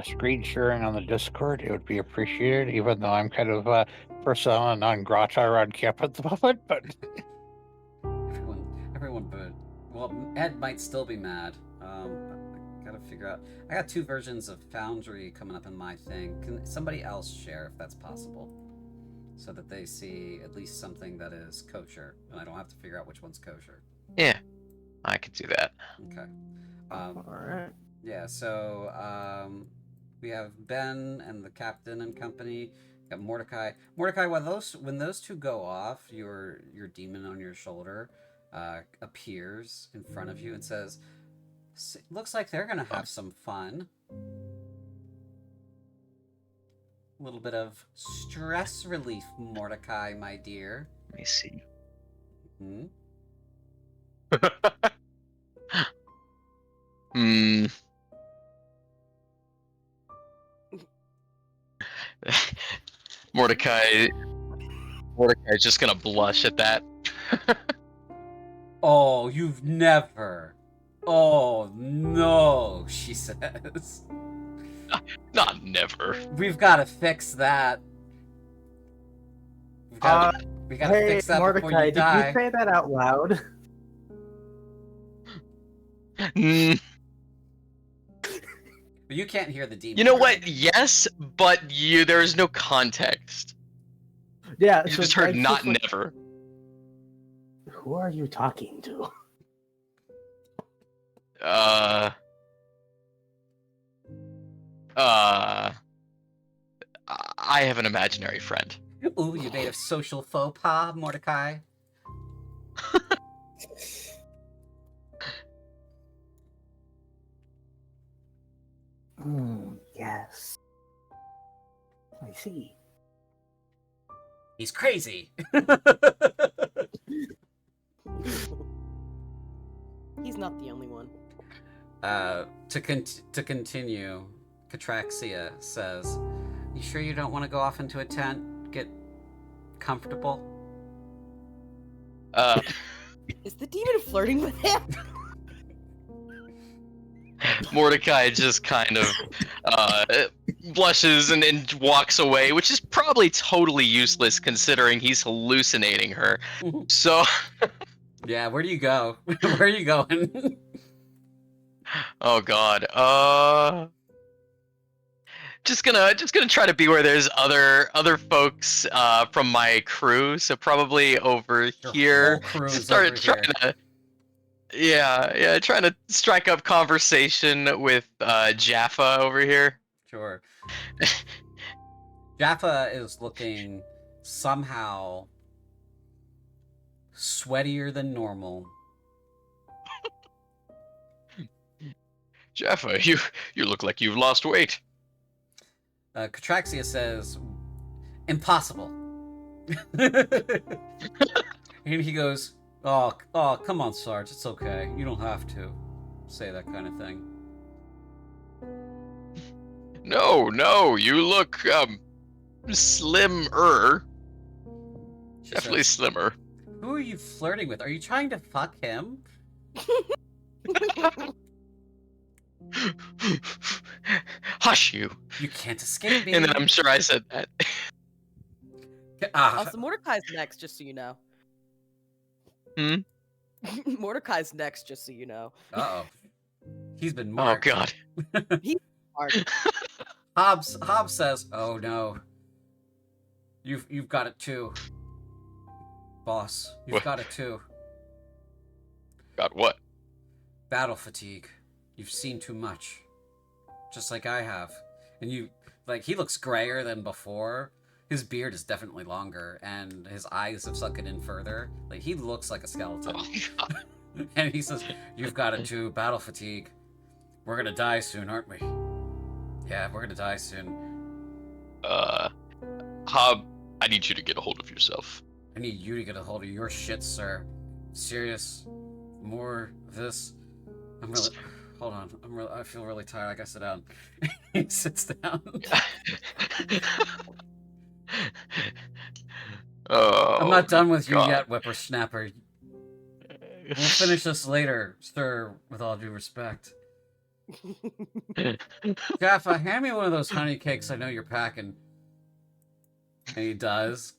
Speaker 6: screen sharing on the Discord, it would be appreciated, even though I'm kind of persona non grata around camp at the moment, but
Speaker 1: Everyone but... Well, Ed might still be mad. I gotta figure out... I got 2 versions of Foundry coming up in my thing. Can somebody else share if that's possible? So that they see at least something that is kosher, and I don't have to figure out which one's kosher.
Speaker 3: Yeah, I could do that.
Speaker 1: Okay.
Speaker 8: All right.
Speaker 1: Yeah, so we have Ben and the captain and company. Got Mordecai. Mordecai, when those 2 go off, your demon on your shoulder appears in front of you and says, "Looks like they're gonna have some fun. A little bit of stress relief, Mordecai, my dear."
Speaker 3: Let me see.
Speaker 1: Hmm?
Speaker 3: Hmm. Mordecai's just gonna blush at that.
Speaker 1: Oh, you've never. Oh no, she says.
Speaker 3: Not never.
Speaker 1: We've got to fix that. We gotta
Speaker 8: Hey,
Speaker 1: fix that before
Speaker 8: Mordecai,
Speaker 1: you
Speaker 8: did you
Speaker 1: die.
Speaker 8: say that out loud?
Speaker 3: Mm,
Speaker 1: But you can't hear the demon.
Speaker 3: you know
Speaker 1: Greg.
Speaker 3: what? Yes, but there is no context.
Speaker 8: Yeah,
Speaker 3: You
Speaker 8: so
Speaker 3: just heard
Speaker 8: Greg's
Speaker 3: not
Speaker 8: like,
Speaker 3: never.
Speaker 8: who are you talking to?
Speaker 3: I have an imaginary friend.
Speaker 1: Ooh, you made a social faux pas, Mordecai.
Speaker 8: Yes. I see.
Speaker 1: He's crazy.
Speaker 2: He's not the only one.
Speaker 1: To continue, Katraxia says, "You sure you don't want to go off into a tent, get comfortable?"
Speaker 2: Is the demon flirting with him?
Speaker 3: Mordecai just kind of blushes and walks away, which is probably totally useless considering he's hallucinating her. So,
Speaker 1: Yeah, where do you go? Where are you going?
Speaker 3: oh god, just gonna try to be where there's other folks from my crew. So probably over
Speaker 1: Your
Speaker 3: here.
Speaker 1: whole crew is
Speaker 3: Start
Speaker 1: over
Speaker 3: trying
Speaker 1: here.
Speaker 3: to. Yeah, trying to strike up conversation with Jaffa over here.
Speaker 1: Sure. Jaffa is looking somehow sweatier than normal.
Speaker 3: Jaffa, you look like you've lost weight.
Speaker 1: Katraxia says, "Impossible." And he goes, "Oh, come on, Sarge, it's okay. You don't have to say that kind of thing."
Speaker 3: No, you look slimmer.
Speaker 1: She
Speaker 3: Definitely
Speaker 1: says,
Speaker 3: slimmer.
Speaker 1: "Who are you flirting with? Are you trying to fuck him?"
Speaker 3: Hush you.
Speaker 1: You can't escape me.
Speaker 3: And then I'm sure I said that.
Speaker 2: Also, Mordecai's next, just so you know.
Speaker 3: Hmm?
Speaker 2: Mordecai's next, just so you know.
Speaker 1: Uh-oh. He's been
Speaker 3: Oh
Speaker 1: marked.
Speaker 3: god.
Speaker 1: Hobbs says, "Oh no. You've got it too. Boss, you've
Speaker 3: What?
Speaker 1: got it too.
Speaker 3: Got what?
Speaker 1: Battle fatigue. You've seen too much. Just like I have." And he looks grayer than before. His beard is definitely longer, and his eyes have sunken in further. Like, he looks like a skeleton.
Speaker 3: Oh god.
Speaker 1: And he says, "You've got it too. Battle fatigue. We're gonna die soon, aren't we? Yeah, we're gonna die soon.
Speaker 3: Hob, I need you to get a hold of yourself.
Speaker 1: I need you to get a hold of your shit, sir. Serious. More of this. Hold on. I feel really tired. I gotta sit down." He sits down.
Speaker 3: Oh,
Speaker 1: "I'm not done with you
Speaker 3: God.
Speaker 1: yet, whippersnapper. We'll finish this later, sir, with all due respect. Jaffa, hand me one of those honey cakes I know you're packing." And he does.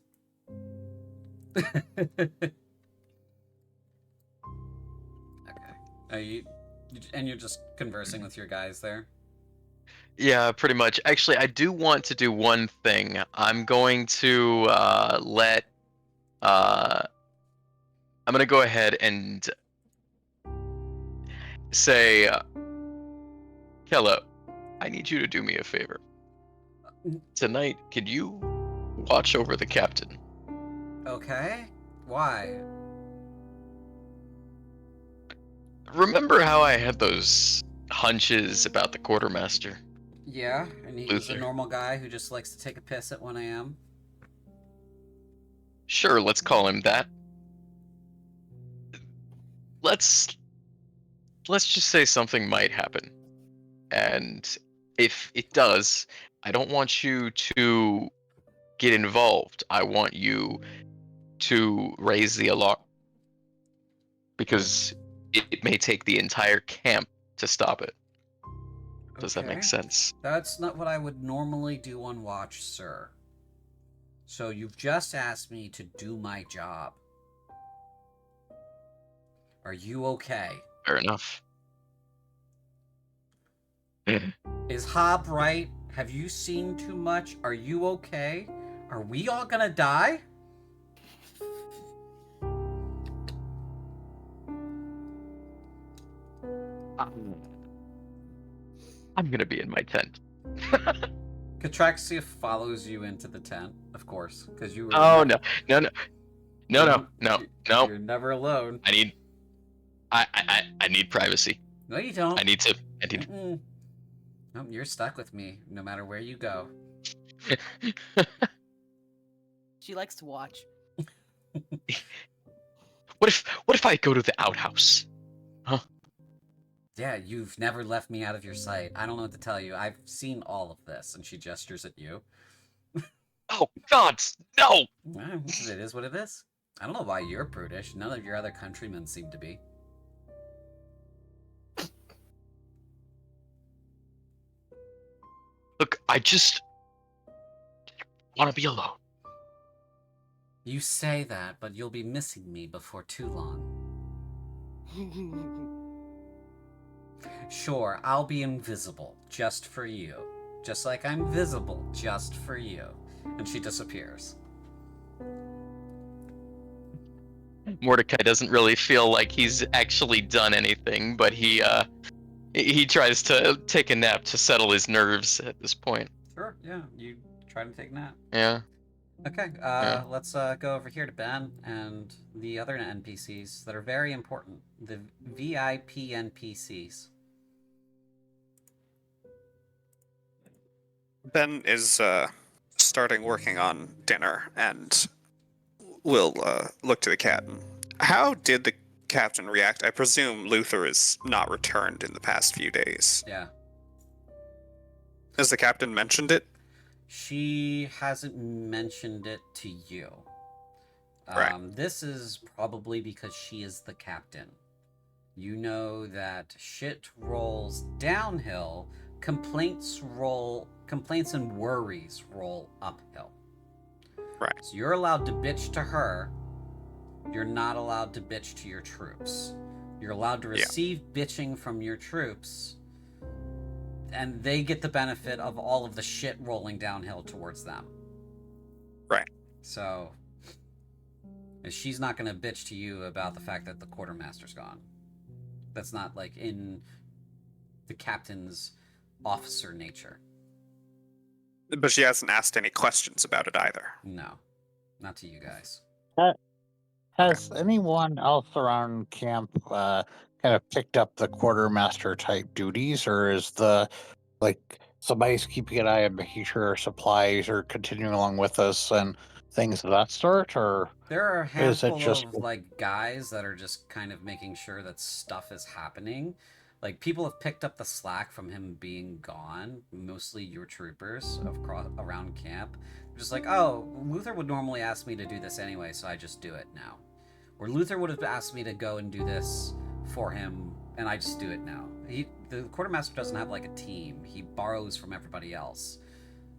Speaker 1: Okay. You're just conversing with your guys there?
Speaker 3: Yeah, pretty much. Actually, I do want to do one thing. I'm going to I'm going to go ahead and say, Kello, I need you to do me a favor. Tonight, could you watch over the captain?
Speaker 1: Okay. Why?
Speaker 3: Remember how I had those hunches about the quartermaster?
Speaker 1: Yeah, and he's a
Speaker 3: Luther.
Speaker 1: normal guy who just likes to take a piss at 1 a.m.
Speaker 3: Sure, let's call him that. Let's just say something might happen. And if it does, I don't want you to get involved. I want you to raise the alarm. Because it may take the entire camp to stop it. Does that make
Speaker 1: Okay.
Speaker 3: sense?
Speaker 1: That's not what I would normally do on watch, sir. So you've just asked me to do my job. Are you okay?
Speaker 3: Fair enough.
Speaker 1: Is Hob right? Have you seen too much? Are you okay? Are we all gonna die?
Speaker 3: I'm gonna be in my tent.
Speaker 1: Catraxia follows you into the tent, of course, because you were.
Speaker 3: Oh no.
Speaker 1: You're never alone.
Speaker 3: I need privacy.
Speaker 1: No, you don't.
Speaker 3: I need to.
Speaker 1: No, you're stuck with me, no matter where you go.
Speaker 2: She likes to watch.
Speaker 3: What if I go to the outhouse? Huh?
Speaker 1: Yeah, you've never left me out of your sight. I don't know what to tell you. I've seen all of this, and she gestures at you.
Speaker 3: Oh God, no!
Speaker 1: Well, it is what it is. I don't know why you're prudish. None of your other countrymen seem to be.
Speaker 3: Look, I just want to be alone.
Speaker 1: You say that, but you'll be missing me before too long. Sure, I'll be invisible, just for you. Just like I'm visible, just for you. And she disappears.
Speaker 3: Mordecai doesn't really feel like he's actually done anything, but he tries to take a nap to settle his nerves at this point.
Speaker 1: Sure, yeah, you try to take a nap.
Speaker 3: Yeah.
Speaker 1: Okay, let's go over here to Ben and the other NPCs that are very important. The VIP NPCs.
Speaker 4: Ben is starting working on dinner and will look to the captain. How did the captain react? I presume Luther is not returned in the past few days.
Speaker 1: Yeah.
Speaker 4: Has the captain mentioned it?
Speaker 1: She hasn't mentioned it to you.
Speaker 4: Right.
Speaker 1: This is probably because she is the captain. You know that shit rolls downhill, complaints and worries roll uphill.
Speaker 4: Right.
Speaker 1: So you're allowed to bitch to her. You're not allowed to bitch to your troops. You're allowed to receive bitching from your troops, and they get the benefit of all of the shit rolling downhill towards them.
Speaker 4: Right.
Speaker 1: So she's not going to bitch to you about the fact that the quartermaster's gone. That's not like in the captain's officer nature.
Speaker 4: But she hasn't asked any questions about it either.
Speaker 1: No, not to you guys.
Speaker 6: Has anyone else around camp kind of picked up the quartermaster type duties, or is the somebody's keeping an eye on making sure our supplies are continuing along with us and things of that sort, or
Speaker 1: There are a
Speaker 6: is it
Speaker 1: handful
Speaker 6: just
Speaker 1: of guys that are just kind of making sure that stuff is happening. Like, people have picked up the slack from him being gone, mostly your troopers around camp. They're just like, oh, Luther would normally ask me to do this anyway, so I just do it now. Or Luther would have asked me to go and do this for him, and I just do it now. The quartermaster doesn't have like a team. He borrows from everybody else.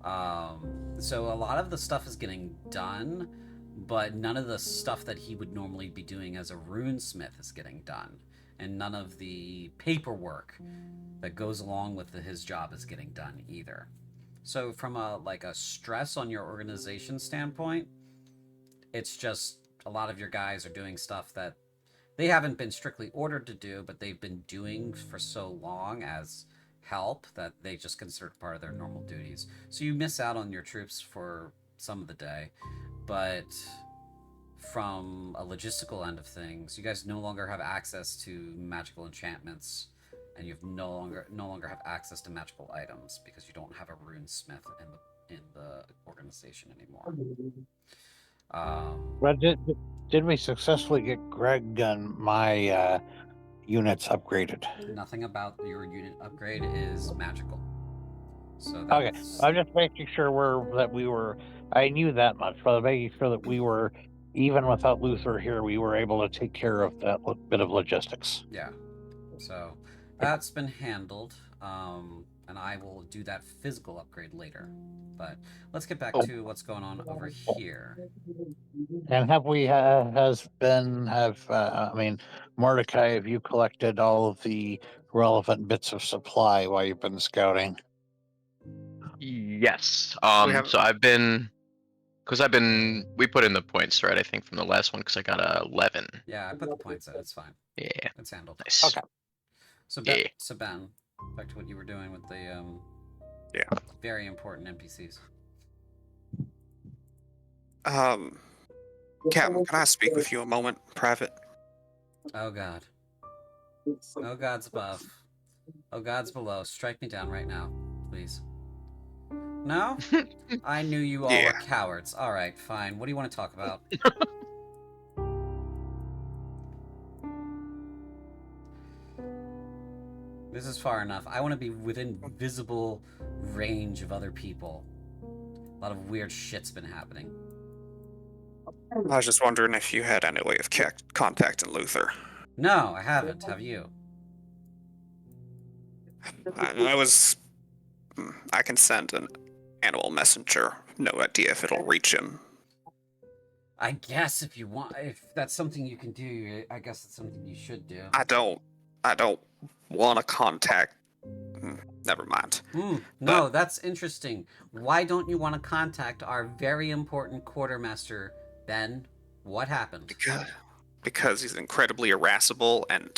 Speaker 1: So a lot of the stuff is getting done, but none of the stuff that he would normally be doing as a runesmith is getting done. And none of the paperwork that goes along with his job is getting done either. So from a stress on your organization standpoint, it's just a lot of your guys are doing stuff that they haven't been strictly ordered to do, but they've been doing for so long as help that they just consider it part of their normal duties. So you miss out on your troops for some of the day, but from a logistical end of things, you guys no longer have access to magical enchantments, and you no longer have access to magical items because you don't have a runesmith in the organization anymore.
Speaker 6: But did we successfully get Greg and my units upgraded?
Speaker 1: Nothing about your unit upgrade is magical. So
Speaker 6: Okay,
Speaker 1: that's...
Speaker 6: I'm just making sure I knew that much, but I'm making sure that we were, even without Luther here, we were able to take care of that bit of logistics.
Speaker 1: Yeah. So that's been handled. and I will do that physical upgrade later. But let's get back
Speaker 3: Oh.
Speaker 1: to what's going on over here.
Speaker 6: And have we I mean, Mordecai, have you collected all of the relevant bits of supply while you've been scouting?
Speaker 3: Yes.
Speaker 4: We have-
Speaker 3: So we put in the points, right? I think from the last one because I got a 11.
Speaker 1: Yeah, I put the points in. It's fine.
Speaker 3: Yeah.
Speaker 1: It's handled.
Speaker 3: Nice.
Speaker 6: Okay.
Speaker 1: So Ben,
Speaker 3: Yeah.
Speaker 1: back to what you were doing with the
Speaker 4: Yeah.
Speaker 1: very important NPCs.
Speaker 4: Captain, can I speak with you a moment, private?
Speaker 1: Oh God. Oh God's above. Oh God's below. Strike me down right now, please. No? I knew you all were
Speaker 4: Yeah.
Speaker 1: cowards. Alright, fine. What do you want to talk about? This is far enough. I want to be within visible range of other people. A lot of weird shit's been happening.
Speaker 4: I was just wondering if you had any way of contacting Luther.
Speaker 1: No, I haven't. Have you?
Speaker 4: I can send an animal messenger. No idea if it'll reach him.
Speaker 1: I guess if you want, if that's something you can do, I guess it's something you should do.
Speaker 4: I don't want to contact. Never mind.
Speaker 1: No, that's interesting. Why don't you want to contact our very important quartermaster, Ben? What happened?
Speaker 4: Because he's incredibly irascible and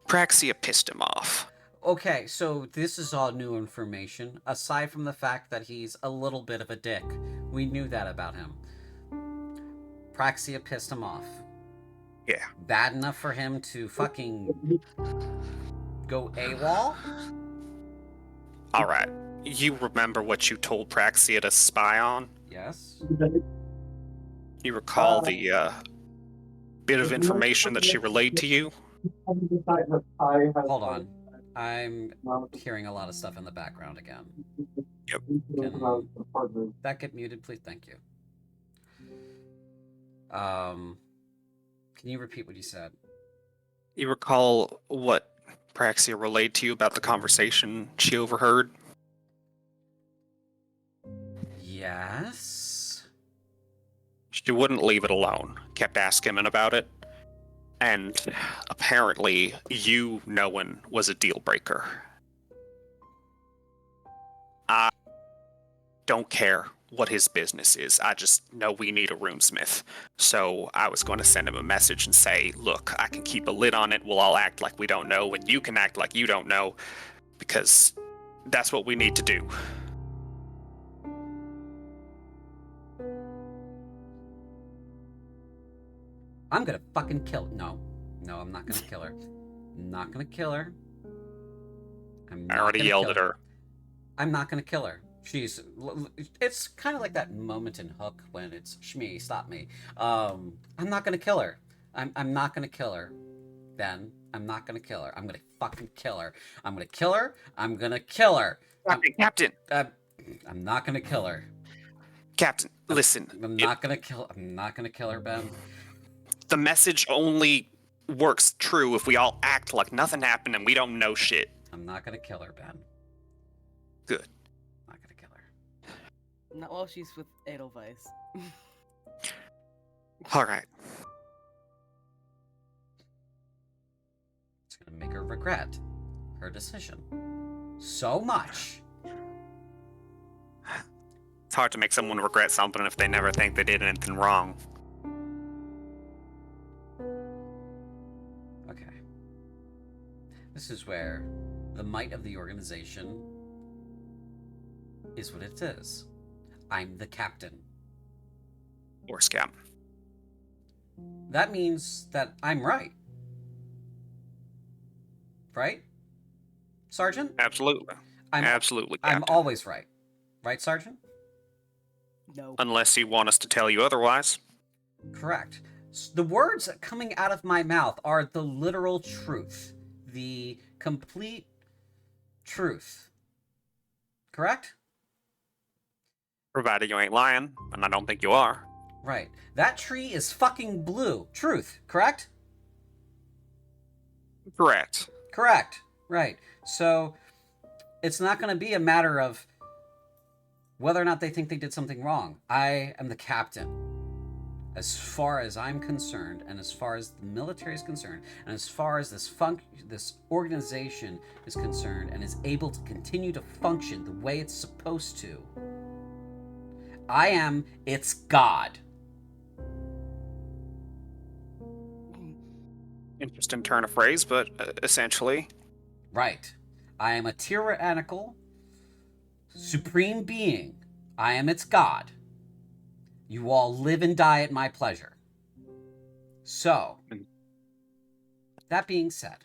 Speaker 4: Praxia pissed him off.
Speaker 1: Okay, so this is all new information, aside from the fact that he's a little bit of a dick. We knew that about him. Praxia pissed him off.
Speaker 4: Yeah.
Speaker 1: Bad enough for him to fucking go AWOL?
Speaker 4: Alright. You remember what you told Praxia to spy on?
Speaker 1: Yes.
Speaker 4: You recall the bit of information that she relayed to you?
Speaker 1: Hold on. I'm hearing a lot of stuff in the background again.
Speaker 4: Yep.
Speaker 1: Can that get muted, please? Thank you. Can you repeat what you said?
Speaker 4: You recall what Praxia relayed to you about the conversation she overheard?
Speaker 1: Yes.
Speaker 4: She wouldn't leave it alone. Kept asking him about it. And apparently, you knowing was a deal breaker. I don't care what his business is. I just know we need a roomsmith. So I was going to send him a message and say, look, I can keep a lid on it. We'll all act like we don't know, and you can act like you don't know, because that's what we need to do.
Speaker 1: I'm gonna fucking kill. No, I'm not gonna kill her. I'm not gonna kill her.
Speaker 4: I already yelled at her.
Speaker 1: I'm not gonna kill her. It's kind of like that moment in Hook when it's Shmi, stop me. I'm not gonna kill her. I'm not gonna kill her. Ben, I'm not gonna kill her. I'm gonna fucking kill her. I'm gonna kill her. I'm gonna kill her.
Speaker 4: Captain.
Speaker 1: I'm not gonna kill her.
Speaker 4: Captain, listen.
Speaker 1: I'm not gonna kill her, Ben.
Speaker 4: The message only works true if we all act like nothing happened and we don't know shit.
Speaker 1: I'm not gonna kill her, Ben.
Speaker 4: Good.
Speaker 1: I'm not gonna kill her.
Speaker 2: Not while she's with Edelweiss.
Speaker 4: Alright.
Speaker 1: It's gonna make her regret her decision so much.
Speaker 4: It's hard to make someone regret something if they never think they did anything wrong.
Speaker 1: Okay. This is where the might of the organization is what it is. I'm the captain.
Speaker 4: Or Scout.
Speaker 1: That means that I'm right. Right? Sergeant?
Speaker 4: Absolutely. Absolutely,
Speaker 1: I'm
Speaker 4: Captain.
Speaker 1: always right. Right, Sergeant?
Speaker 2: No.
Speaker 4: Unless you want us to tell you otherwise.
Speaker 1: Correct. The words coming out of my mouth are the literal truth. The complete truth. Correct?
Speaker 4: Provided you ain't lying, and I don't think you are.
Speaker 1: Right. That tree is fucking blue. Truth. Correct?
Speaker 4: Correct.
Speaker 1: Correct. Right. So, it's not going to be a matter of whether or not they think they did something wrong. I am the captain. As far as I'm concerned, and as far as the military is concerned, and as far as this organization is concerned, and is able to continue to function the way it's supposed to, I am its god.
Speaker 4: Interesting turn of phrase, but essentially.
Speaker 1: Right. I am a tyrannical, supreme being. I am its god. You all live and die at my pleasure. So, that being said,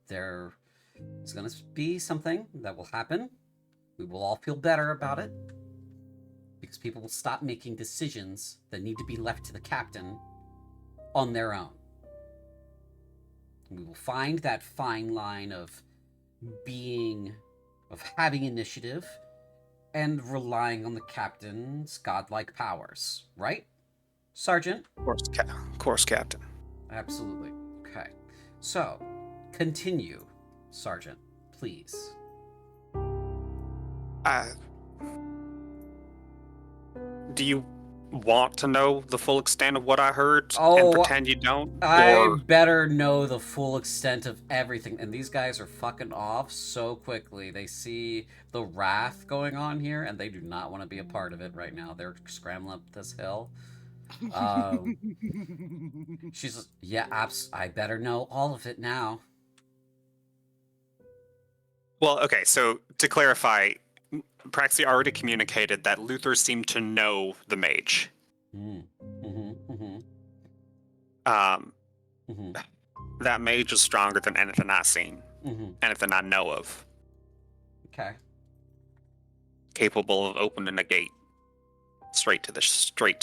Speaker 1: there is going to be something that will happen. We will all feel better about it, because people will stop making decisions that need to be left to the captain on their own. We will find that fine line of having initiative and relying on the captain's godlike powers, right, Sergeant?
Speaker 4: Of course, Captain.
Speaker 1: Absolutely. Okay. So, continue, Sergeant, please.
Speaker 4: Do you want to know the full extent of what I heard
Speaker 1: Oh,
Speaker 4: and pretend you don't?
Speaker 1: I better know the full extent of everything. And these guys are fucking off so quickly. They see the wrath going on here, and they do not want to be a part of it right now. They're scrambling up this hill. She's, yeah, I better know all of it now.
Speaker 4: Well, okay, so to clarify, Praxi already communicated that Luther seemed to know the mage. That mage is stronger than anything I've seen, anything I know of.
Speaker 1: Okay.
Speaker 4: Capable of opening a gate straight to the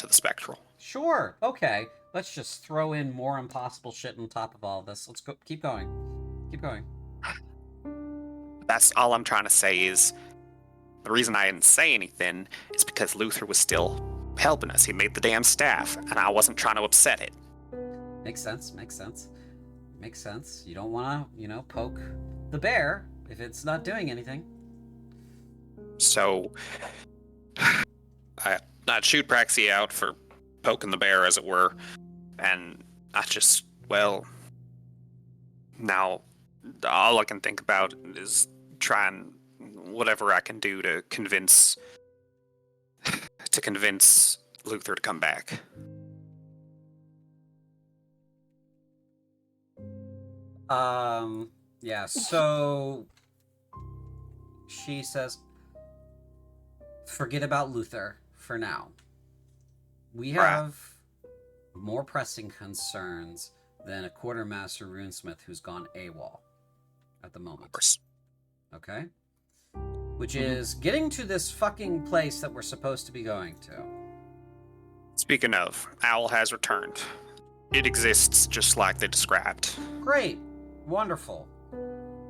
Speaker 4: spectral.
Speaker 1: Sure. Okay. Let's just throw in more impossible shit on top of all of this. Let's go. Keep going. Keep going.
Speaker 4: That's all I'm trying to say is the reason I didn't say anything is because Luther was still helping us. He made the damn staff, and I wasn't trying to upset it.
Speaker 1: Makes sense. Makes sense. Makes sense. You don't want to, poke the bear if it's not doing anything.
Speaker 4: So, I'd shoot Praxi out for poking the bear, as it were, and I just, now all I can think about is trying whatever I can do to convince Luther to come back.
Speaker 1: Yeah, so she says, forget about Luther for now. We have more pressing concerns than a quartermaster runesmith who's gone AWOL at the moment.
Speaker 4: Of course.
Speaker 1: Okay? Which is getting to this fucking place that we're supposed to be going to.
Speaker 4: Speaking of, Owl has returned. It exists just like they described.
Speaker 1: Great. Wonderful.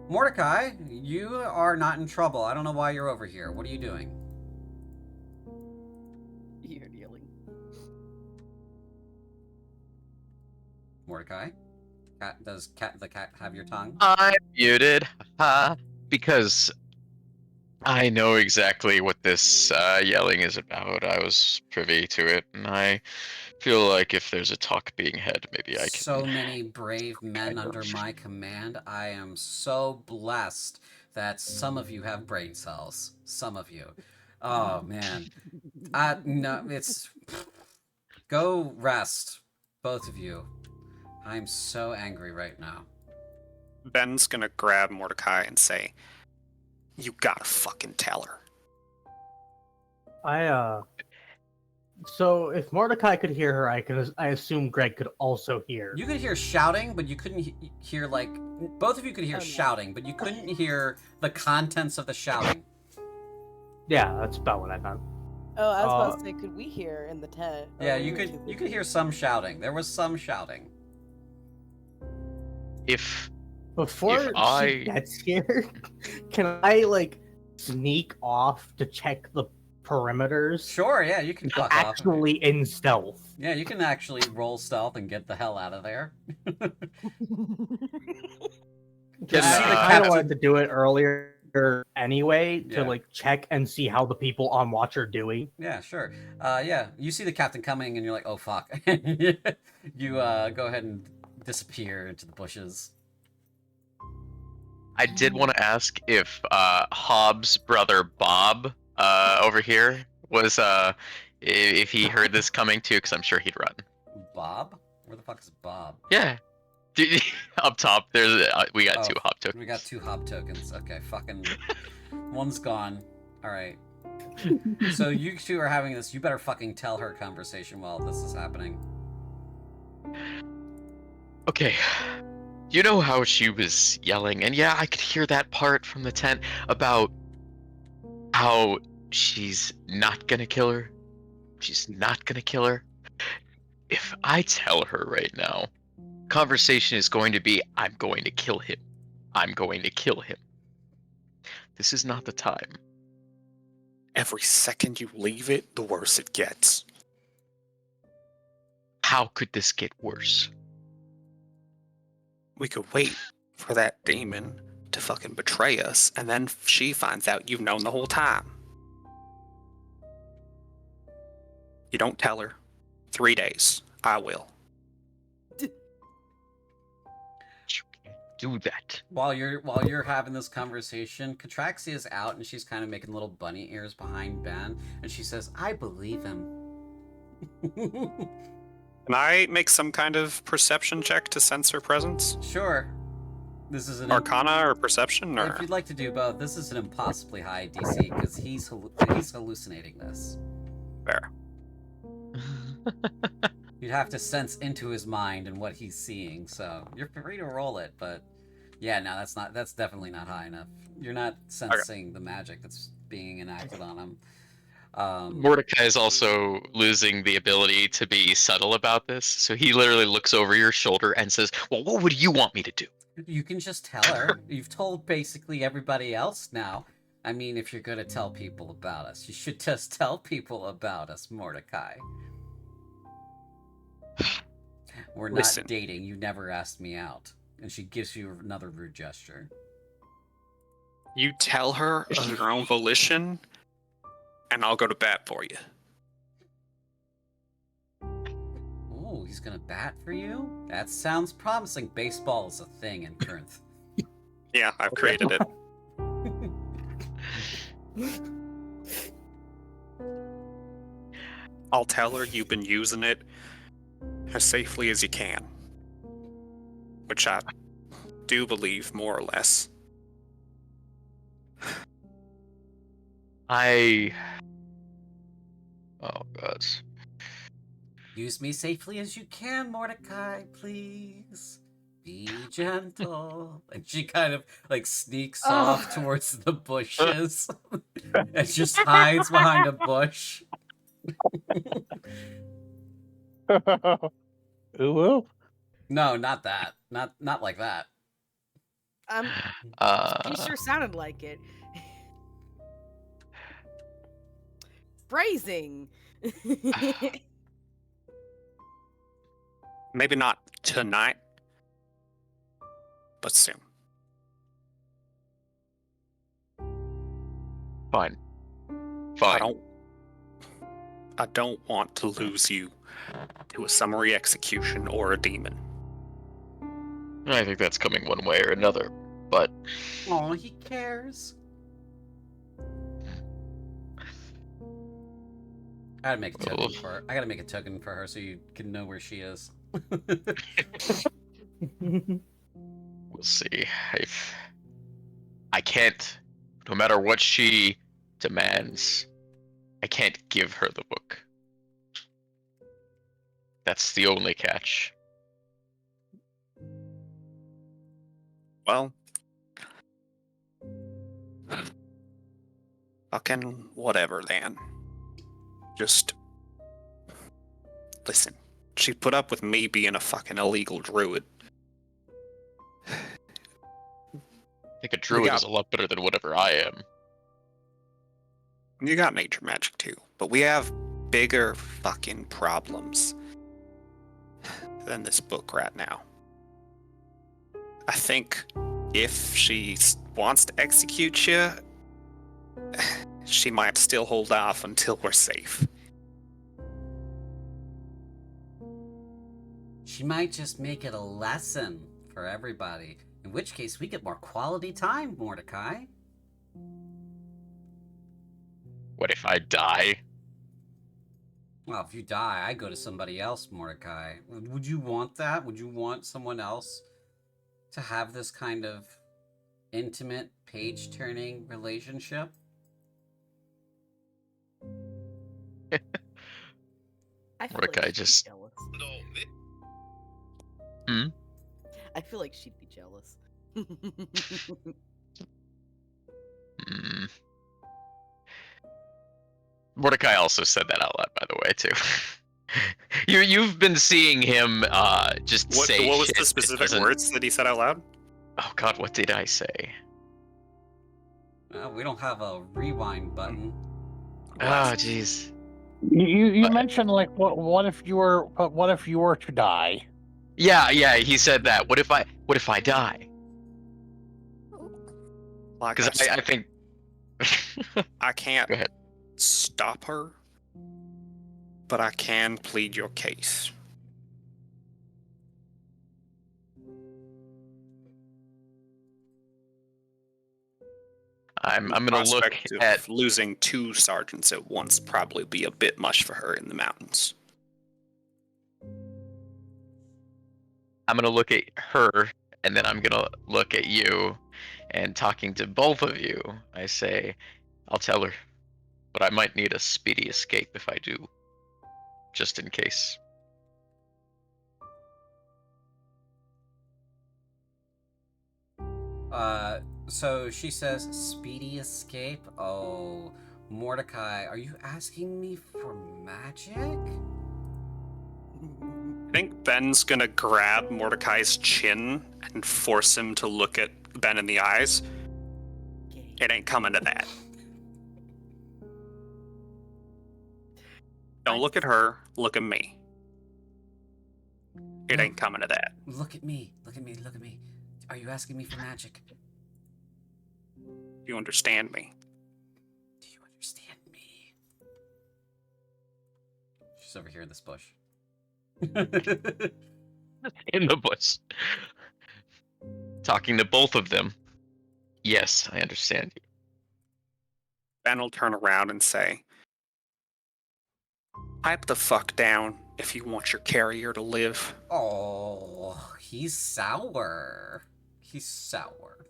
Speaker 1: Mordecai, you are not in trouble. I don't know why you're over here. What are you doing?
Speaker 2: You're yelling.
Speaker 1: Mordecai? Does the cat have your tongue?
Speaker 3: I'm muted. Because I know exactly what this yelling is about. I was privy to it, and I feel like if there's a talk being had, maybe I can...
Speaker 1: So many brave men under my command. I am so blessed that some of you have brain cells. Some of you. Oh, man. No, it's... Go rest, both of you. I'm so angry right now.
Speaker 4: Ben's gonna grab Mordecai and say, "You gotta fucking tell her."
Speaker 5: So if Mordecai could hear her, I assume Greg could also hear.
Speaker 1: You could hear shouting, but you couldn't hear, like... Both of you could hear shouting, but you couldn't hear the contents of the shouting.
Speaker 5: Yeah, that's about what I meant.
Speaker 2: Oh, I was about to say, could we hear in the tent?
Speaker 1: Yeah, you could hear some shouting. There was some shouting.
Speaker 5: Before she gets here, can I sneak off to check the perimeters?
Speaker 1: Sure, yeah, you can fuck off.
Speaker 5: Actually in stealth.
Speaker 1: Yeah, you can actually roll stealth and get the hell out of there.
Speaker 3: Can,
Speaker 1: see the
Speaker 5: I kind
Speaker 1: captain-
Speaker 5: of wanted to do it earlier anyway
Speaker 1: Yeah.
Speaker 5: to like check and see how the people on watch are doing.
Speaker 1: Yeah, sure. Yeah, you see the captain coming, and you're like, "Oh fuck!" You go ahead and disappear into the bushes.
Speaker 3: I did want to ask if Hobbs' brother Bob over here was if he heard this coming too, because I'm sure he'd run.
Speaker 1: Bob? Where the fuck is Bob?
Speaker 3: Yeah, up top. There's we got
Speaker 1: Oh,
Speaker 3: 2 hop tokens.
Speaker 1: We got 2 hop tokens. Okay, fucking one's gone. All right. So you two are having this. You better fucking tell her conversation while this is happening.
Speaker 3: Okay. You know how she was yelling, and yeah, I could hear that part from the tent about how she's not gonna kill her. She's not gonna kill her. If I tell her right now, conversation is going to be, I'm going to kill him. I'm going to kill him. This is not the time.
Speaker 4: Every second you leave it, the worse it gets.
Speaker 3: How could this get worse?
Speaker 4: We could wait for that demon to fucking betray us, and then she finds out you've known the whole time. You don't tell her. 3 days. I will.
Speaker 3: You can't do that.
Speaker 1: While you're having this conversation, Korvaxia is out, and she's kind of making little bunny ears behind Ben, and she says, "I believe him."
Speaker 4: Can I make some kind of perception check to sense her presence?
Speaker 1: Sure. This is an
Speaker 4: Arcana or perception? Or...
Speaker 1: If you'd like to do both, this is an impossibly high DC because he's hallucinating this.
Speaker 4: Fair.
Speaker 1: You'd have to sense into his mind and what he's seeing, so you're free to roll it, but yeah, no, that's definitely not high enough. You're not sensing the magic that's being enacted on him.
Speaker 3: Mordecai is also losing the ability to be subtle about this, so he literally looks over your shoulder and says, "Well, what would you want me to do?"
Speaker 1: You can just tell her. You've told basically everybody else now. I mean, if you're gonna tell people about us, you should just tell people about us, Mordecai. We're not
Speaker 4: Listen.
Speaker 1: dating. You never asked me out. And she gives you another rude gesture.
Speaker 4: You tell her of your own volition, and I'll go to bat for you.
Speaker 1: Ooh, he's gonna bat for you? That sounds promising. Baseball is a thing in Corinth.
Speaker 4: Yeah, I've created it. I'll tell her you've been using it as safely as you can. Which I do believe, more or less.
Speaker 3: Oh god.
Speaker 1: Use me safely as you can, Mordecai, please. Be gentle. And she kind of like sneaks off towards the bushes and just hides behind a bush.
Speaker 6: Ooh.
Speaker 1: No, not that. Not like that.
Speaker 2: He sure sounded like it. Phrasing.
Speaker 4: Maybe not tonight, but soon.
Speaker 3: Fine.
Speaker 4: I don't want to lose you to a summary execution or a demon.
Speaker 3: I think that's coming one way or another, but
Speaker 1: Oh, he cares. I gotta make a token for her. I gotta make a token for her so you can know where she is.
Speaker 3: we'll see. If I can't, no matter what she demands, I can't give her the book. That's the only catch.
Speaker 4: Well, fucking whatever then. Just listen. She put up with me being a fucking illegal druid.
Speaker 3: I think a druid is a lot better than whatever I am.
Speaker 4: You got nature magic too, but we have bigger fucking problems than this book right now. I think if she wants to execute you, she might still hold off until we're safe.
Speaker 1: She might just make it a lesson for everybody. In which case, we get more quality time, Mordecai.
Speaker 3: What if I die?
Speaker 1: Well, if you die, I go to somebody else, Mordecai. Would you want that? Would you want someone else to have this kind of intimate, page-turning relationship?
Speaker 2: I feel
Speaker 3: Mordecai
Speaker 2: like she'd
Speaker 3: just-
Speaker 2: be jealous.
Speaker 3: Hmm?
Speaker 2: I feel like she'd be jealous.
Speaker 3: Hmm. Mordecai also said that out loud, by the way, too. You've been seeing him just
Speaker 4: What
Speaker 3: say
Speaker 4: was
Speaker 3: shit
Speaker 4: the
Speaker 3: that
Speaker 4: specific
Speaker 3: doesn't-
Speaker 4: words that he said out loud?
Speaker 3: Oh God, what did I say?
Speaker 1: We don't have a rewind button.
Speaker 3: Oh jeez.
Speaker 6: You
Speaker 3: Uh,
Speaker 6: mentioned like what if you were to die?
Speaker 3: Yeah, he said that. What if I die?
Speaker 4: Like
Speaker 3: Because
Speaker 4: I
Speaker 3: I think.
Speaker 4: I can't
Speaker 3: Go ahead.
Speaker 4: stop her, but I can plead your case.
Speaker 3: I'm
Speaker 4: The
Speaker 3: gonna look
Speaker 4: prospect of
Speaker 3: at.
Speaker 4: losing 2 sergeants at once probably be a bit much for her in the mountains.
Speaker 3: I'm gonna look at her, and then I'm gonna look at you, and talking to both of you, I say, I'll tell her, but I might need a speedy escape if I do, just in case.
Speaker 1: So she says, speedy escape? Oh, Mordecai, are you asking me for magic?
Speaker 4: I think Ben's gonna grab Mordecai's chin and force him to look at Ben in the eyes. It ain't coming to that. Don't look at her, look at me. It ain't coming to that.
Speaker 1: Look at me, look at me, look at me. Are you asking me for magic?
Speaker 4: Do you understand me?
Speaker 1: Do you understand me? She's over here in this bush.
Speaker 3: In the bush. Talking to both of them. Yes, I understand you.
Speaker 4: Ben will turn around and say, pipe the fuck down if you want your carrier to live.
Speaker 1: Oh, he's sour. He's sour.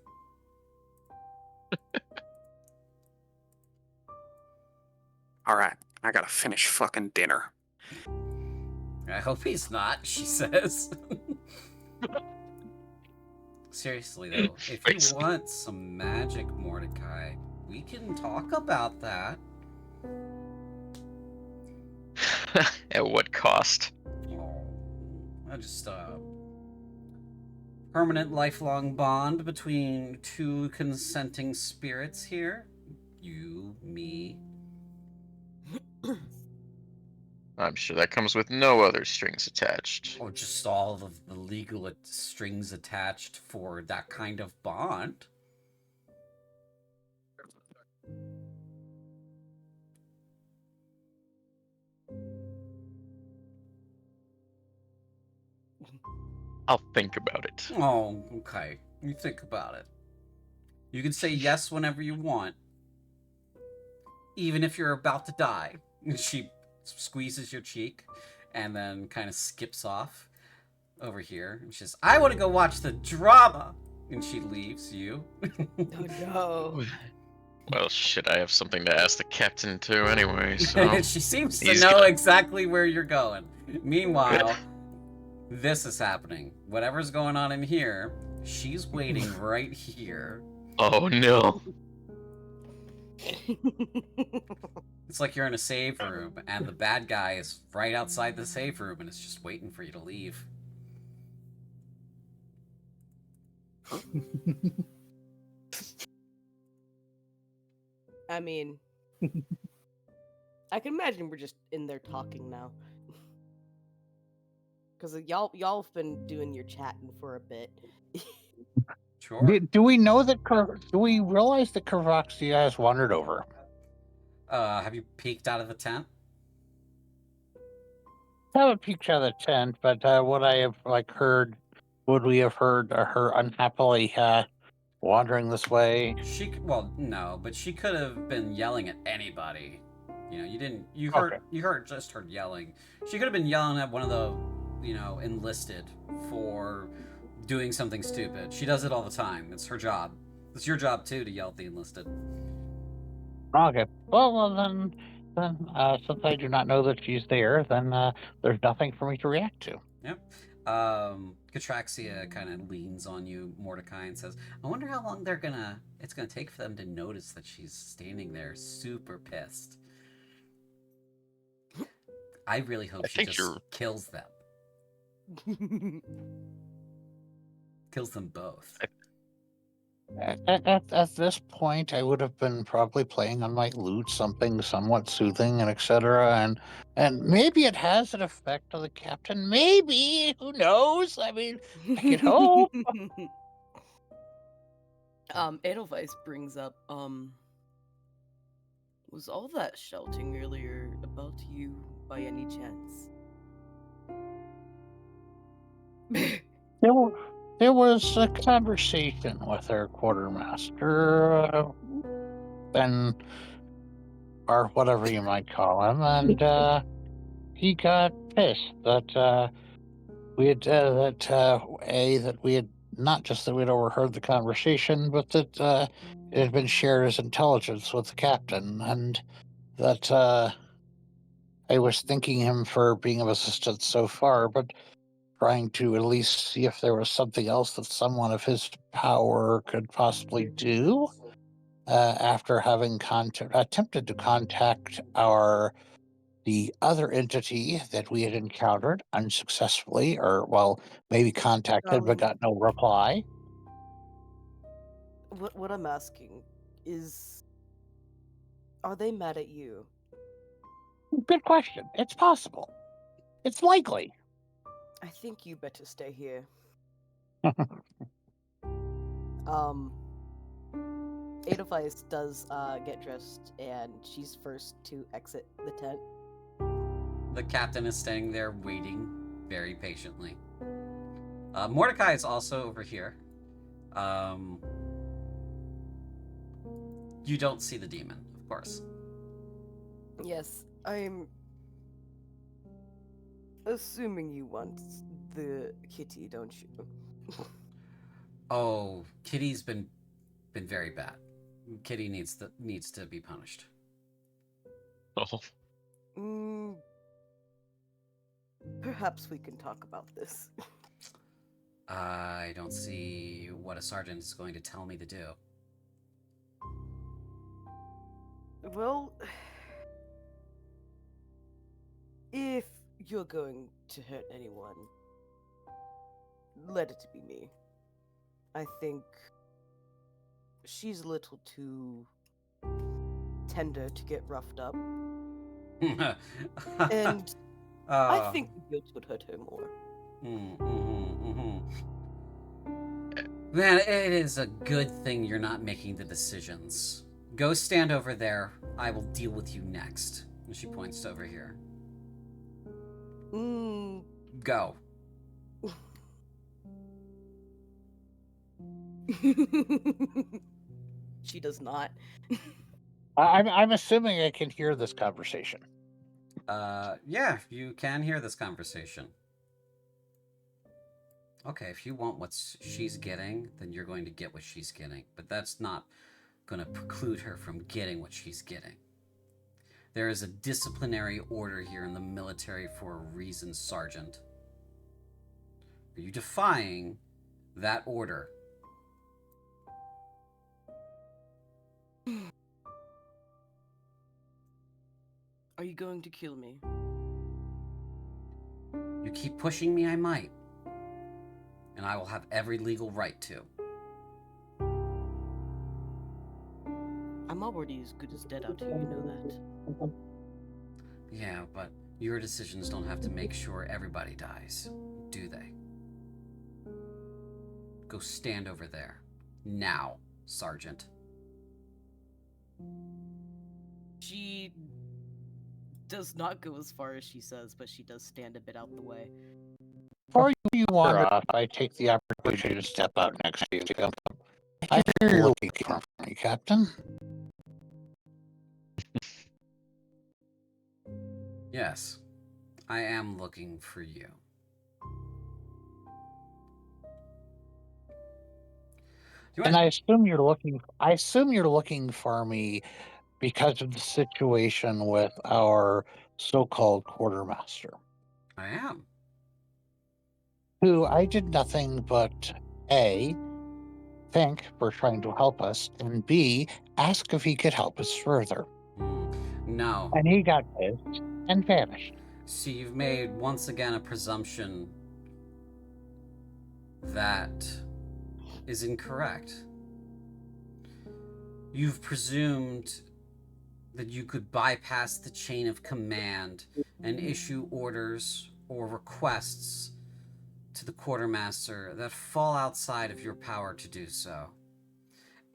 Speaker 4: Alright, I gotta finish fucking dinner.
Speaker 1: I hope he's not, she says. Seriously, though, if you want some magic, Mordecai, we can talk about that.
Speaker 3: At what cost?
Speaker 1: Oh, just permanent lifelong bond between 2 consenting spirits here. You, me.
Speaker 3: I'm sure that comes with no other strings attached.
Speaker 1: Or just all of the legal strings attached for that kind of bond.
Speaker 3: I'll think about it.
Speaker 1: Oh, okay. You think about it. You can say yes whenever you want. Even if you're about to die. She squeezes your cheek and then kind of skips off over here. And she says, I want to go watch the drama. And she leaves you.
Speaker 2: Oh no.
Speaker 3: Well, shit, I have something to ask the captain too anyway, so...
Speaker 1: She seems to
Speaker 3: He's
Speaker 1: know
Speaker 3: gonna-
Speaker 1: exactly where you're going. Meanwhile, this is happening. Whatever's going on in here, she's waiting right here.
Speaker 3: Oh no.
Speaker 1: It's like you're in a save room, and the bad guy is right outside the save room, and it's just waiting for you to leave.
Speaker 2: I mean, I can imagine we're just in there talking now. Because y'all have been doing your chatting for a bit.
Speaker 1: Sure.
Speaker 6: Do we know that? Do we realize that Korvaxia has wandered over?
Speaker 1: Have you peeked out of the tent?
Speaker 6: I haven't peeked out of the tent, but would I have heard? Would we have heard her unhappily wandering this way?
Speaker 1: Well, no, but she could have been yelling at anybody. You didn't. You
Speaker 6: Okay.
Speaker 1: just heard yelling. She could have been yelling at one of the, enlisted for doing something stupid. She does it all the time. It's her job. It's your job too to yell at the enlisted.
Speaker 6: Okay. Well, then, since I do not know that she's there, then there's nothing for me to react to.
Speaker 1: Yep. Katraxia kind of leans on you, Mordecai, and says, "I wonder how long it's gonna take for them to notice that she's standing there, super pissed. I really hope she just kills them. Kills them both."
Speaker 6: At this point, I would have been probably playing on my lute, something somewhat soothing and etc. And maybe it has an effect on the captain. Maybe, who knows? I mean, I could hope.
Speaker 2: Edelweiss brings up, was all that shouting earlier about you by any chance?
Speaker 6: There was a conversation with our quartermaster, or whatever you might call him, and he got pissed that we had that we had not just that we'd overheard the conversation, but that it had been shared as intelligence with the captain, and that I was thanking him for being of assistance so far, but trying to at least see if there was something else that someone of his power could possibly do. After having attempted to contact the other entity that we had encountered unsuccessfully, or maybe contacted but got no reply.
Speaker 2: What I'm asking is, are they mad at you?
Speaker 6: Good question. It's possible. It's likely.
Speaker 2: I think you better stay here. Edelweiss does get dressed, and she's first to exit the tent.
Speaker 1: The captain is standing there waiting very patiently. Mordecai is also over here. You don't see the demon, of course.
Speaker 2: Yes, I'm assuming you want the kitty, don't you?
Speaker 1: Oh, Kitty's been very bad. Kitty needs to be punished.
Speaker 3: Oh.
Speaker 2: Perhaps we can talk about this.
Speaker 1: I don't see what a sergeant is going to tell me to do.
Speaker 2: Well, if you're going to hurt anyone, let it be me. I think she's a little too tender to get roughed up. And I think the guilt would hurt her more.
Speaker 1: Man, it is a good thing you're not making the decisions. Go stand over there. I will deal with you next. And she points over here. Go.
Speaker 2: She does not.
Speaker 6: I'm assuming I can hear this conversation.
Speaker 1: Yeah, you can hear this conversation. Okay, if you want what she's getting, then you're going to get what she's getting. But that's not going to preclude her from getting what she's getting. There is a disciplinary order here in the military for a reason, Sergeant. Are you defying that order?
Speaker 2: Are you going to kill me?
Speaker 1: You keep pushing me, I might. And I will have every legal right to.
Speaker 2: I'm already as good as dead out here, you know that.
Speaker 1: Yeah, but your decisions don't have to make sure everybody dies, do they? Go stand over there. Now, Sergeant.
Speaker 2: She does not go as far as she says, but she does stand a bit out the way.
Speaker 6: Before you wander off, I take the opportunity to step out next to you. I hear you're looking for me, Captain.
Speaker 1: Yes, I am looking for you.
Speaker 6: And I assume you're looking for me because of the situation with our so-called quartermaster,
Speaker 1: I am.
Speaker 6: who I did nothing but A, thank for trying to help us, and B, ask if he could help us further.
Speaker 1: No.
Speaker 6: And he got pissed and vanished.
Speaker 1: See, you've made once again a presumption that is incorrect. You've presumed that you could bypass the chain of command and issue orders or requests to the quartermaster that fall outside of your power to do so.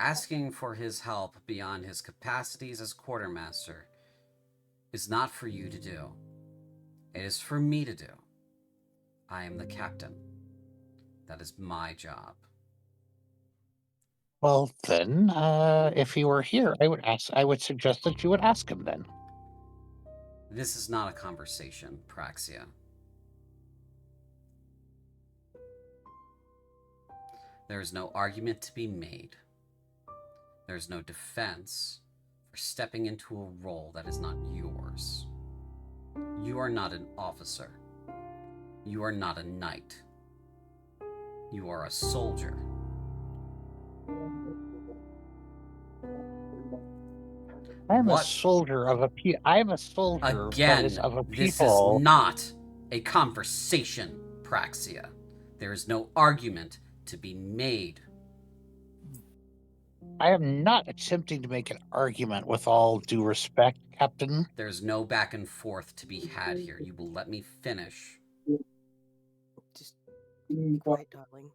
Speaker 1: Asking for his help beyond his capacities as quartermaster is not for you to do. It is for me to do. I am the captain. That is my job.
Speaker 6: Well, then, if he were here, I would suggest that you would ask him then.
Speaker 1: This is not a conversation, Praxia. There is no argument to be made. There is no defense for stepping into a role that is not yours. You are not an officer. You are not a knight. You are a soldier.
Speaker 6: I am
Speaker 1: What?
Speaker 6: a soldier of a people. I am a soldier
Speaker 1: Again,
Speaker 6: that is of a
Speaker 1: this
Speaker 6: people.
Speaker 1: is not a conversation, Praxia. There is no argument to be made.
Speaker 6: I am not attempting to make an argument, with all due respect, Captain.
Speaker 1: There's no back and forth to be had here. You will let me finish.
Speaker 2: Just be quiet, darling.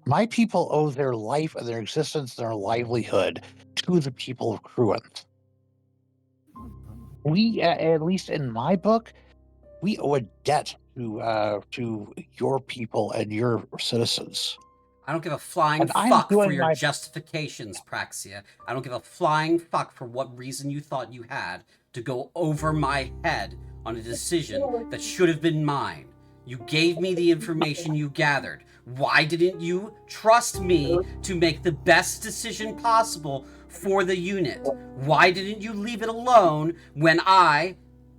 Speaker 6: My people owe their life and their existence and their livelihood to the people of Cruant. We, at least in my book, we owe a debt to your people and your citizens.
Speaker 1: I don't give a flying
Speaker 6: And I'm
Speaker 1: fuck for
Speaker 6: doing
Speaker 1: your
Speaker 6: my-
Speaker 1: justifications, Praxia. I don't give a flying fuck for what reason you thought you had to go over my head on a decision that should have been mine. You gave me the information you gathered. Why didn't you trust me to make the best decision possible for the unit? Why didn't you leave it alone when I,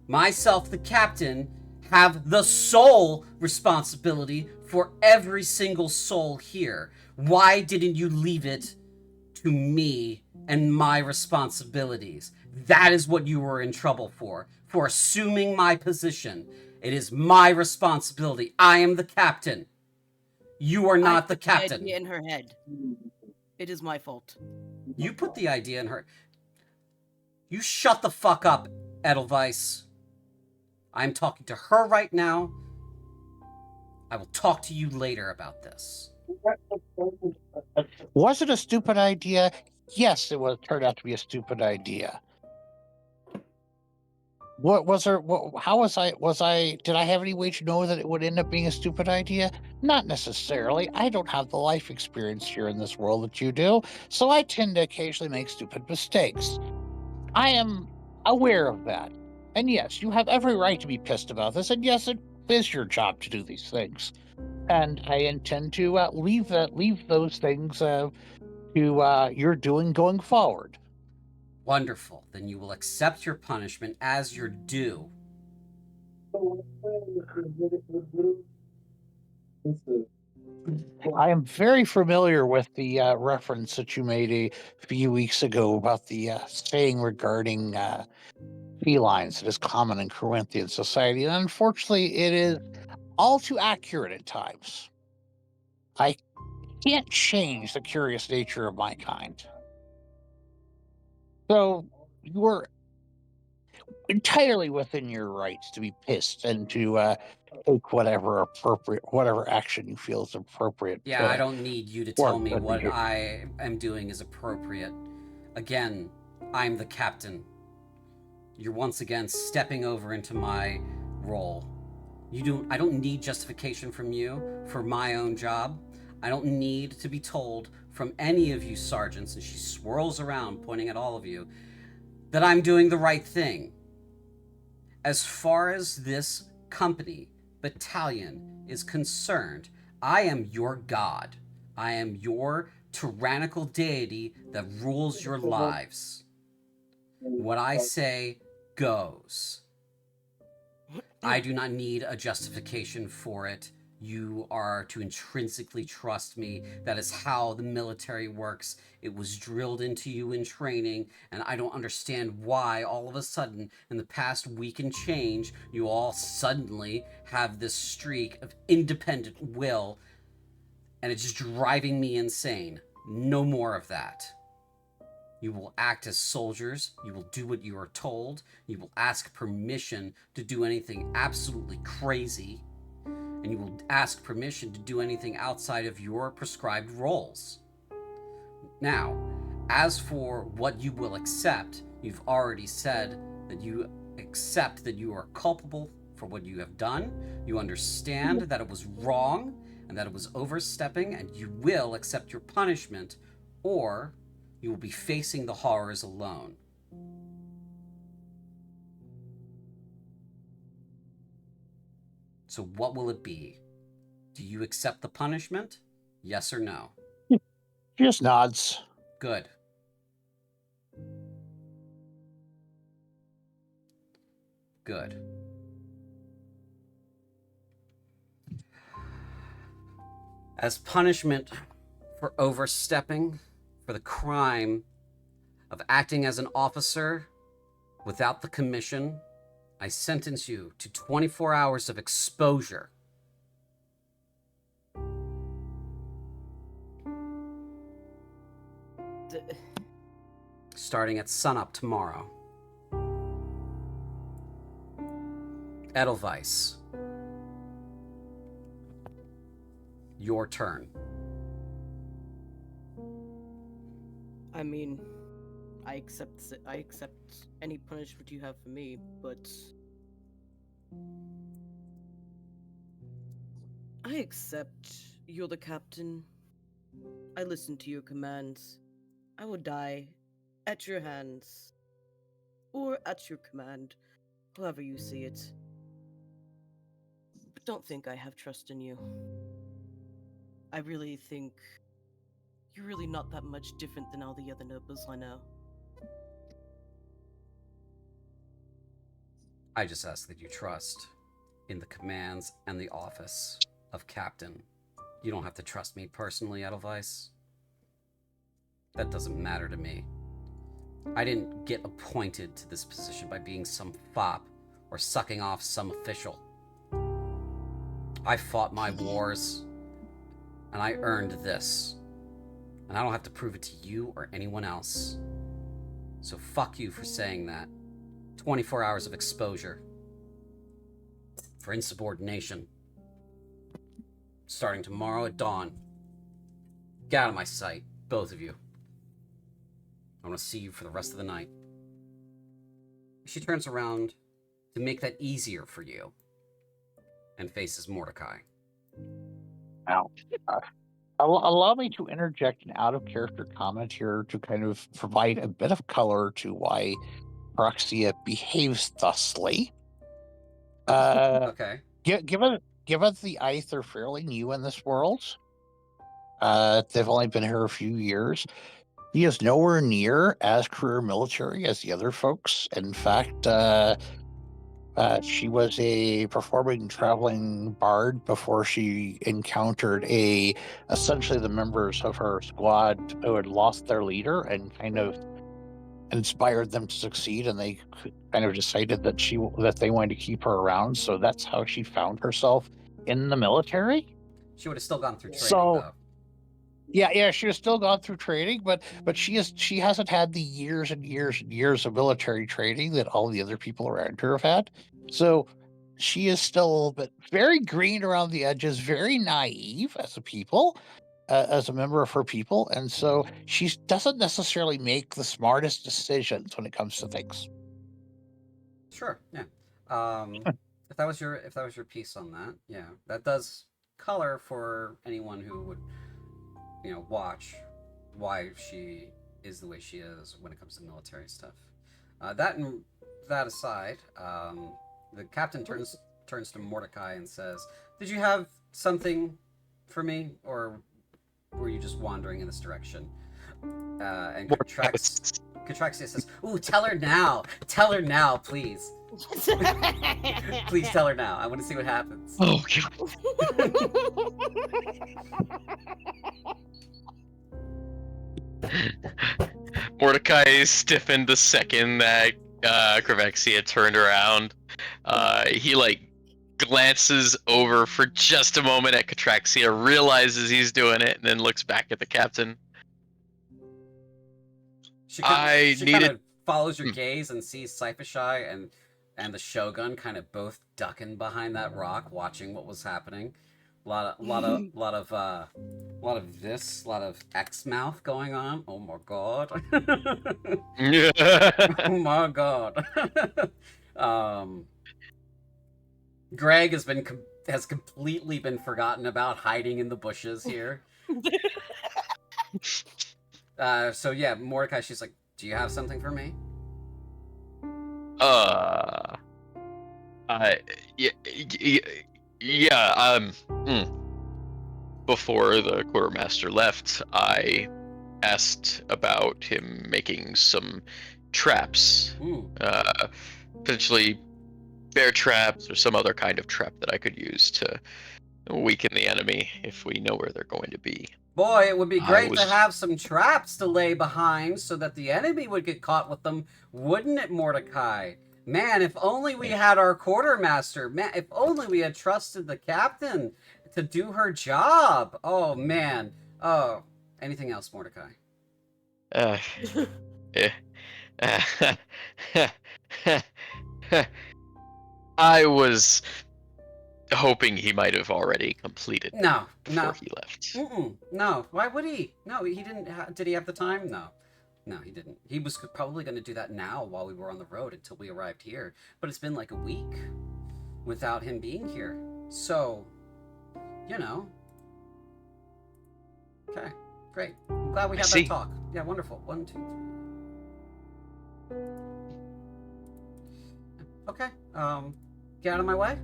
Speaker 1: myself the captain, have the sole responsibility for every single soul here? Why didn't you leave it to me and my responsibilities? That is what you were in trouble for assuming my position. It is my responsibility. I am the captain. You are not the captain.
Speaker 2: I put the idea in her head. It is my fault.
Speaker 1: You put the idea in her. You shut the fuck up, Edelweiss. I'm talking to her right now. I will talk to you later about this.
Speaker 6: Was it a stupid idea? Yes, it turned out to be a stupid idea. What was there? How was I? Did I have any way to know that it would end up being a stupid idea? Not necessarily. I don't have the life experience here in this world that you do, so I tend to occasionally make stupid mistakes. I am aware of that. And yes, you have every right to be pissed about this, and yes, it is your job to do these things. And I intend to leave those things to your doing going forward.
Speaker 1: Wonderful. Then you will accept your punishment as your due.
Speaker 6: I am very familiar with the reference that you made a few weeks ago about the saying regarding felines that is common in Corinthian society. And unfortunately, it is all too accurate at times. I can't change the curious nature of my kind. So entirely within your rights to be pissed and to take whatever action you feel is appropriate.
Speaker 1: Yeah, I don't need you to
Speaker 6: or
Speaker 1: tell me what
Speaker 6: appreciate.
Speaker 1: I am doing is appropriate. Again, I'm the captain. You're once again stepping over into my role. I don't need justification from you for my own job. I don't need to be told from any of you sergeants, and she swirls around pointing at all of you, that I'm doing the right thing. As far as this company, battalion, is concerned, I am your god. I am your tyrannical deity that rules your lives. What I say goes. I do not need a justification for it. You are to intrinsically trust me. That is how the military works. It was drilled into you in training, and I don't understand why all of a sudden, in the past week and change, you all suddenly have this streak of independent will, and it's driving me insane. No more of that. You will act as soldiers. You will do what you are told. You will ask permission to do anything absolutely crazy. And you will ask permission to do anything outside of your prescribed roles. Now, as for what you will accept, you've already said that you accept that you are culpable for what you have done. You understand that it was wrong and that it was overstepping, and you will accept your punishment, or you will be facing the horrors alone. So what will it be? Do you accept the punishment? Yes or no?
Speaker 6: She just nods.
Speaker 1: Good. Good. As punishment for overstepping, for the crime of acting as an officer without the commission, I sentence you to 24 hours of exposure. Starting at sunup tomorrow. Edelweiss. Your turn.
Speaker 2: I mean, I accept any punishment you have for me, but I accept you're the captain. I listen to your commands. I will die at your hands, or at your command, however you see it. But don't think I have trust in you. I really think you're really not that much different than all the other nobles I know.
Speaker 1: I just ask that you trust in the commands and the office of captain. You don't have to trust me personally, Edelweiss. That doesn't matter to me. I didn't get appointed to this position by being some fop or sucking off some official. I fought my wars, and I earned this. And I don't have to prove it to you or anyone else. So fuck you for saying that. 24 hours of exposure. For insubordination. Starting tomorrow at dawn. Get out of my sight, both of you. I want to see you for the rest of the night. She turns around to make that easier for you and faces Mordecai.
Speaker 6: Now, allow me to interject an out-of-character comment here to kind of provide a bit of color to why Korvaxia behaves thusly.
Speaker 1: Okay.
Speaker 6: Given the Ith are fairly new in this world, they've only been here a few years. He is nowhere near as career military as the other folks. In fact, she was a performing traveling bard before she encountered essentially the members of her squad who had lost their leader and kind of inspired them to succeed, and they kind of decided that they wanted to keep her around. So that's how she found herself in the military.
Speaker 1: She would have still gone through training,
Speaker 6: So,
Speaker 1: though.
Speaker 6: Yeah, she has still gone through training, but she hasn't had the years and years and years of military training that all the other people around her have had. So she is still a little bit very green around the edges, very naive as a people, as a member of her people, and so she doesn't necessarily make the smartest decisions when it comes to things.
Speaker 1: Sure. Yeah. If that was your piece on that, yeah, that does color for anyone who would, watch why she is the way she is when it comes to military stuff. That aside, the captain turns to Mordecai and says, "Did you have something for me, or were you just wandering in this direction?" And Contraxia says, "Ooh, tell her now, please." Please tell her now. I want to see what happens.
Speaker 3: Oh god. Mordecai stiffened the second that Korvaxia turned around. He glances over for just a moment at Contraxia, realizes he's doing it, and then looks back at the captain.
Speaker 1: She kind of follows your gaze and sees Cyphishai and the Shogun kind of both ducking behind that rock, watching what was happening. A lot of X mouth going on. Oh my god. Oh my god. Greg has completely been forgotten about, hiding in the bushes here. So yeah, Mordecai, she's like, "Do you have something for me?"
Speaker 3: Yeah. Before the quartermaster left, I asked about him making some traps, potentially bear traps or some other kind of trap that I could use to weaken the enemy if we know where they're going to be.
Speaker 1: Boy, it would be great to have some traps to lay behind so that the enemy would get caught with them, wouldn't it, Mordecai? Man, if only we had our quartermaster. Man, if only we had trusted the captain to do her job. Oh, man. Oh, anything else, Mordecai?
Speaker 3: I was hoping he might have already completed before he left.
Speaker 1: No, why would he? No, he didn't. Did he have the time? No, he didn't. He was probably going to do that now while we were on the road until we arrived here. But it's been like a week without him being here. So, Okay, great. I'm glad we had that talk. Yeah, wonderful. 1, 2, 3. Okay. Get out of my way.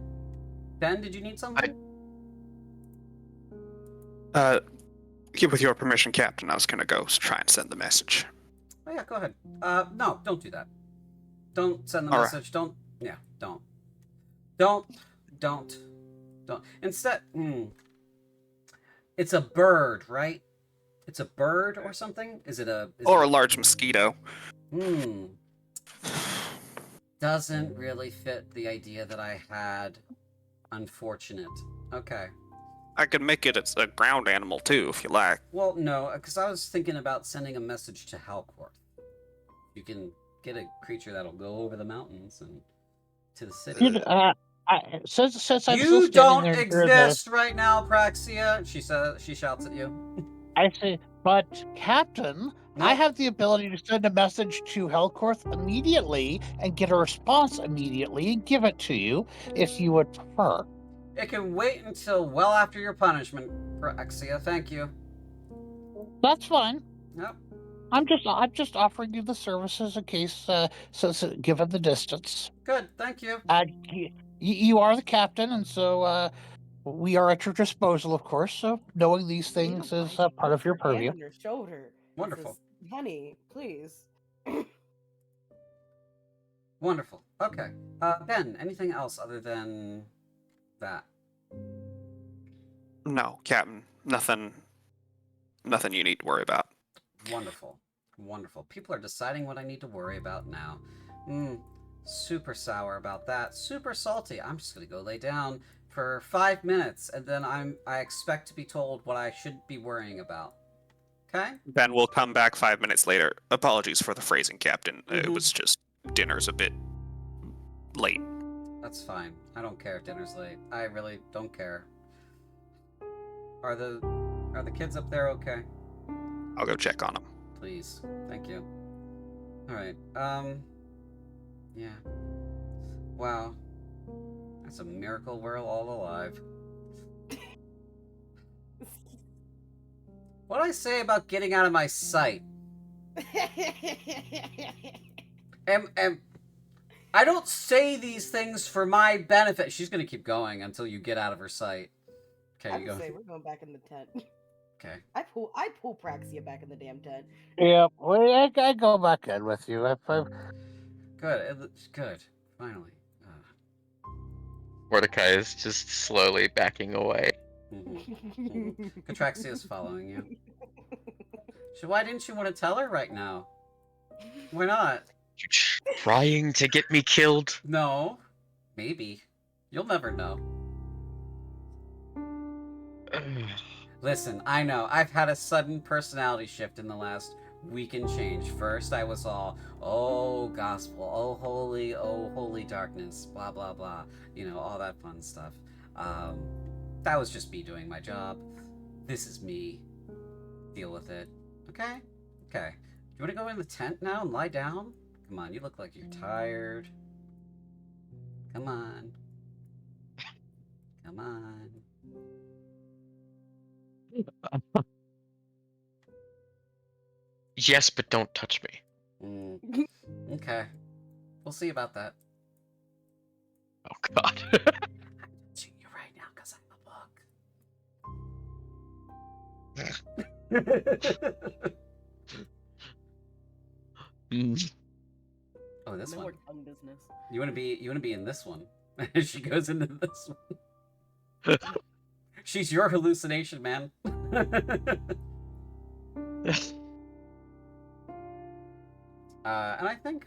Speaker 1: Ben, did you need something?
Speaker 4: With your permission, Captain, I was gonna go try and send the message.
Speaker 1: Oh yeah, go ahead. No, don't do that. Don't send the message. Right. Don't. Instead, it's a bird, right? It's a bird or something? A
Speaker 4: large mosquito.
Speaker 1: Doesn't really fit the idea that I had. Unfortunate. Okay.
Speaker 4: I could make it a ground animal too, if you like.
Speaker 1: Well, no, because I was thinking about sending a message to Halcorth. You can get a creature that'll go over the mountains and to the city.
Speaker 6: Since I'm
Speaker 1: you don't exist right now, Praxia. She shouts at you.
Speaker 6: I say, but Captain, I have the ability to send a message to Halcorth immediately and get a response immediately and give it to you if you would prefer.
Speaker 1: It can wait until well after your punishment, Praxia. Thank you.
Speaker 6: That's fine.
Speaker 1: Yep.
Speaker 6: I'm just offering you the services in case, given the distance.
Speaker 1: Good, thank you.
Speaker 6: You are the captain, and so we are at your disposal, of course. So knowing these things is part of your purview.
Speaker 2: On your shoulder.
Speaker 1: Wonderful.
Speaker 2: Honey, please.
Speaker 1: Wonderful. Okay. Ben, anything else other than that?
Speaker 4: No, Captain. Nothing you need to worry about.
Speaker 1: Wonderful. People are deciding what I need to worry about now. Super sour about that. Super salty. I'm just gonna go lay down for 5 minutes, and then I expect to be told what I should be worrying about. Okay?
Speaker 4: Ben will come back 5 minutes later. Apologies for the phrasing, Captain. It
Speaker 1: Mhm.
Speaker 4: was just dinner's a bit late.
Speaker 1: That's fine. I don't care if dinner's late. I really don't care. Are the kids up there okay?
Speaker 4: I'll go check on him.
Speaker 1: Please. Thank you. Alright, yeah. Wow. That's a miracle we're all alive. What did I say about getting out of my sight? I don't say these things for my benefit. She's gonna keep going until you get out of her sight. Okay,
Speaker 2: I
Speaker 1: you
Speaker 2: would
Speaker 1: go.
Speaker 2: say we're going back in the tent.
Speaker 1: Okay.
Speaker 2: I pull Praxia back in the damn tent.
Speaker 6: Yeah, well, I go back in with you.
Speaker 1: Good. Good. Finally.
Speaker 3: Mordecai is just slowly backing away.
Speaker 1: Catraxia is following you. So why didn't you want to tell her right now? Why not?
Speaker 3: You trying to get me killed?
Speaker 1: No. Maybe. You'll never know. Listen, I know. I've had a sudden personality shift in the last week and change. First, I was all, oh, gospel, oh, holy darkness, blah, blah, blah. You know, all that fun stuff. That was just me doing my job. This is me. Deal with it. Okay? Okay. Do you want to go in the tent now and lie down? Come on, you look like you're tired. Come on. Come on.
Speaker 3: Yes, but don't touch me.
Speaker 1: Okay. We'll see about that.
Speaker 3: Oh God.
Speaker 1: I'm touching you right now because I'm a book. Oh, this
Speaker 2: No
Speaker 1: one.
Speaker 2: more tongue business.
Speaker 1: You want to be in this one. She goes into this one. She's your hallucination, man. And I think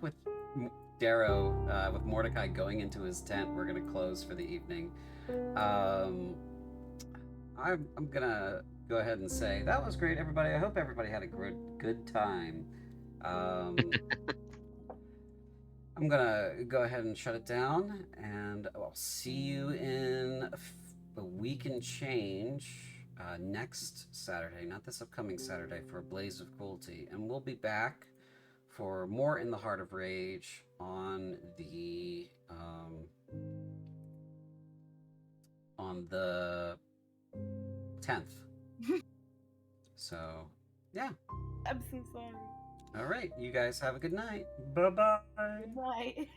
Speaker 1: with Darrow, with Mordecai going into his tent, we're gonna close for the evening. I'm gonna go ahead and say that was great, everybody. I hope everybody had a good time. I'm gonna go ahead and shut it down, and I'll see you in a week and change next Saturday, not this upcoming Saturday, for a Blaze of Cruelty, and we'll be back for more In the Heart of Rage on the 10th. So, yeah.
Speaker 2: I'm so sorry.
Speaker 1: All right, you guys have a good night. Bye-bye.
Speaker 2: Good night.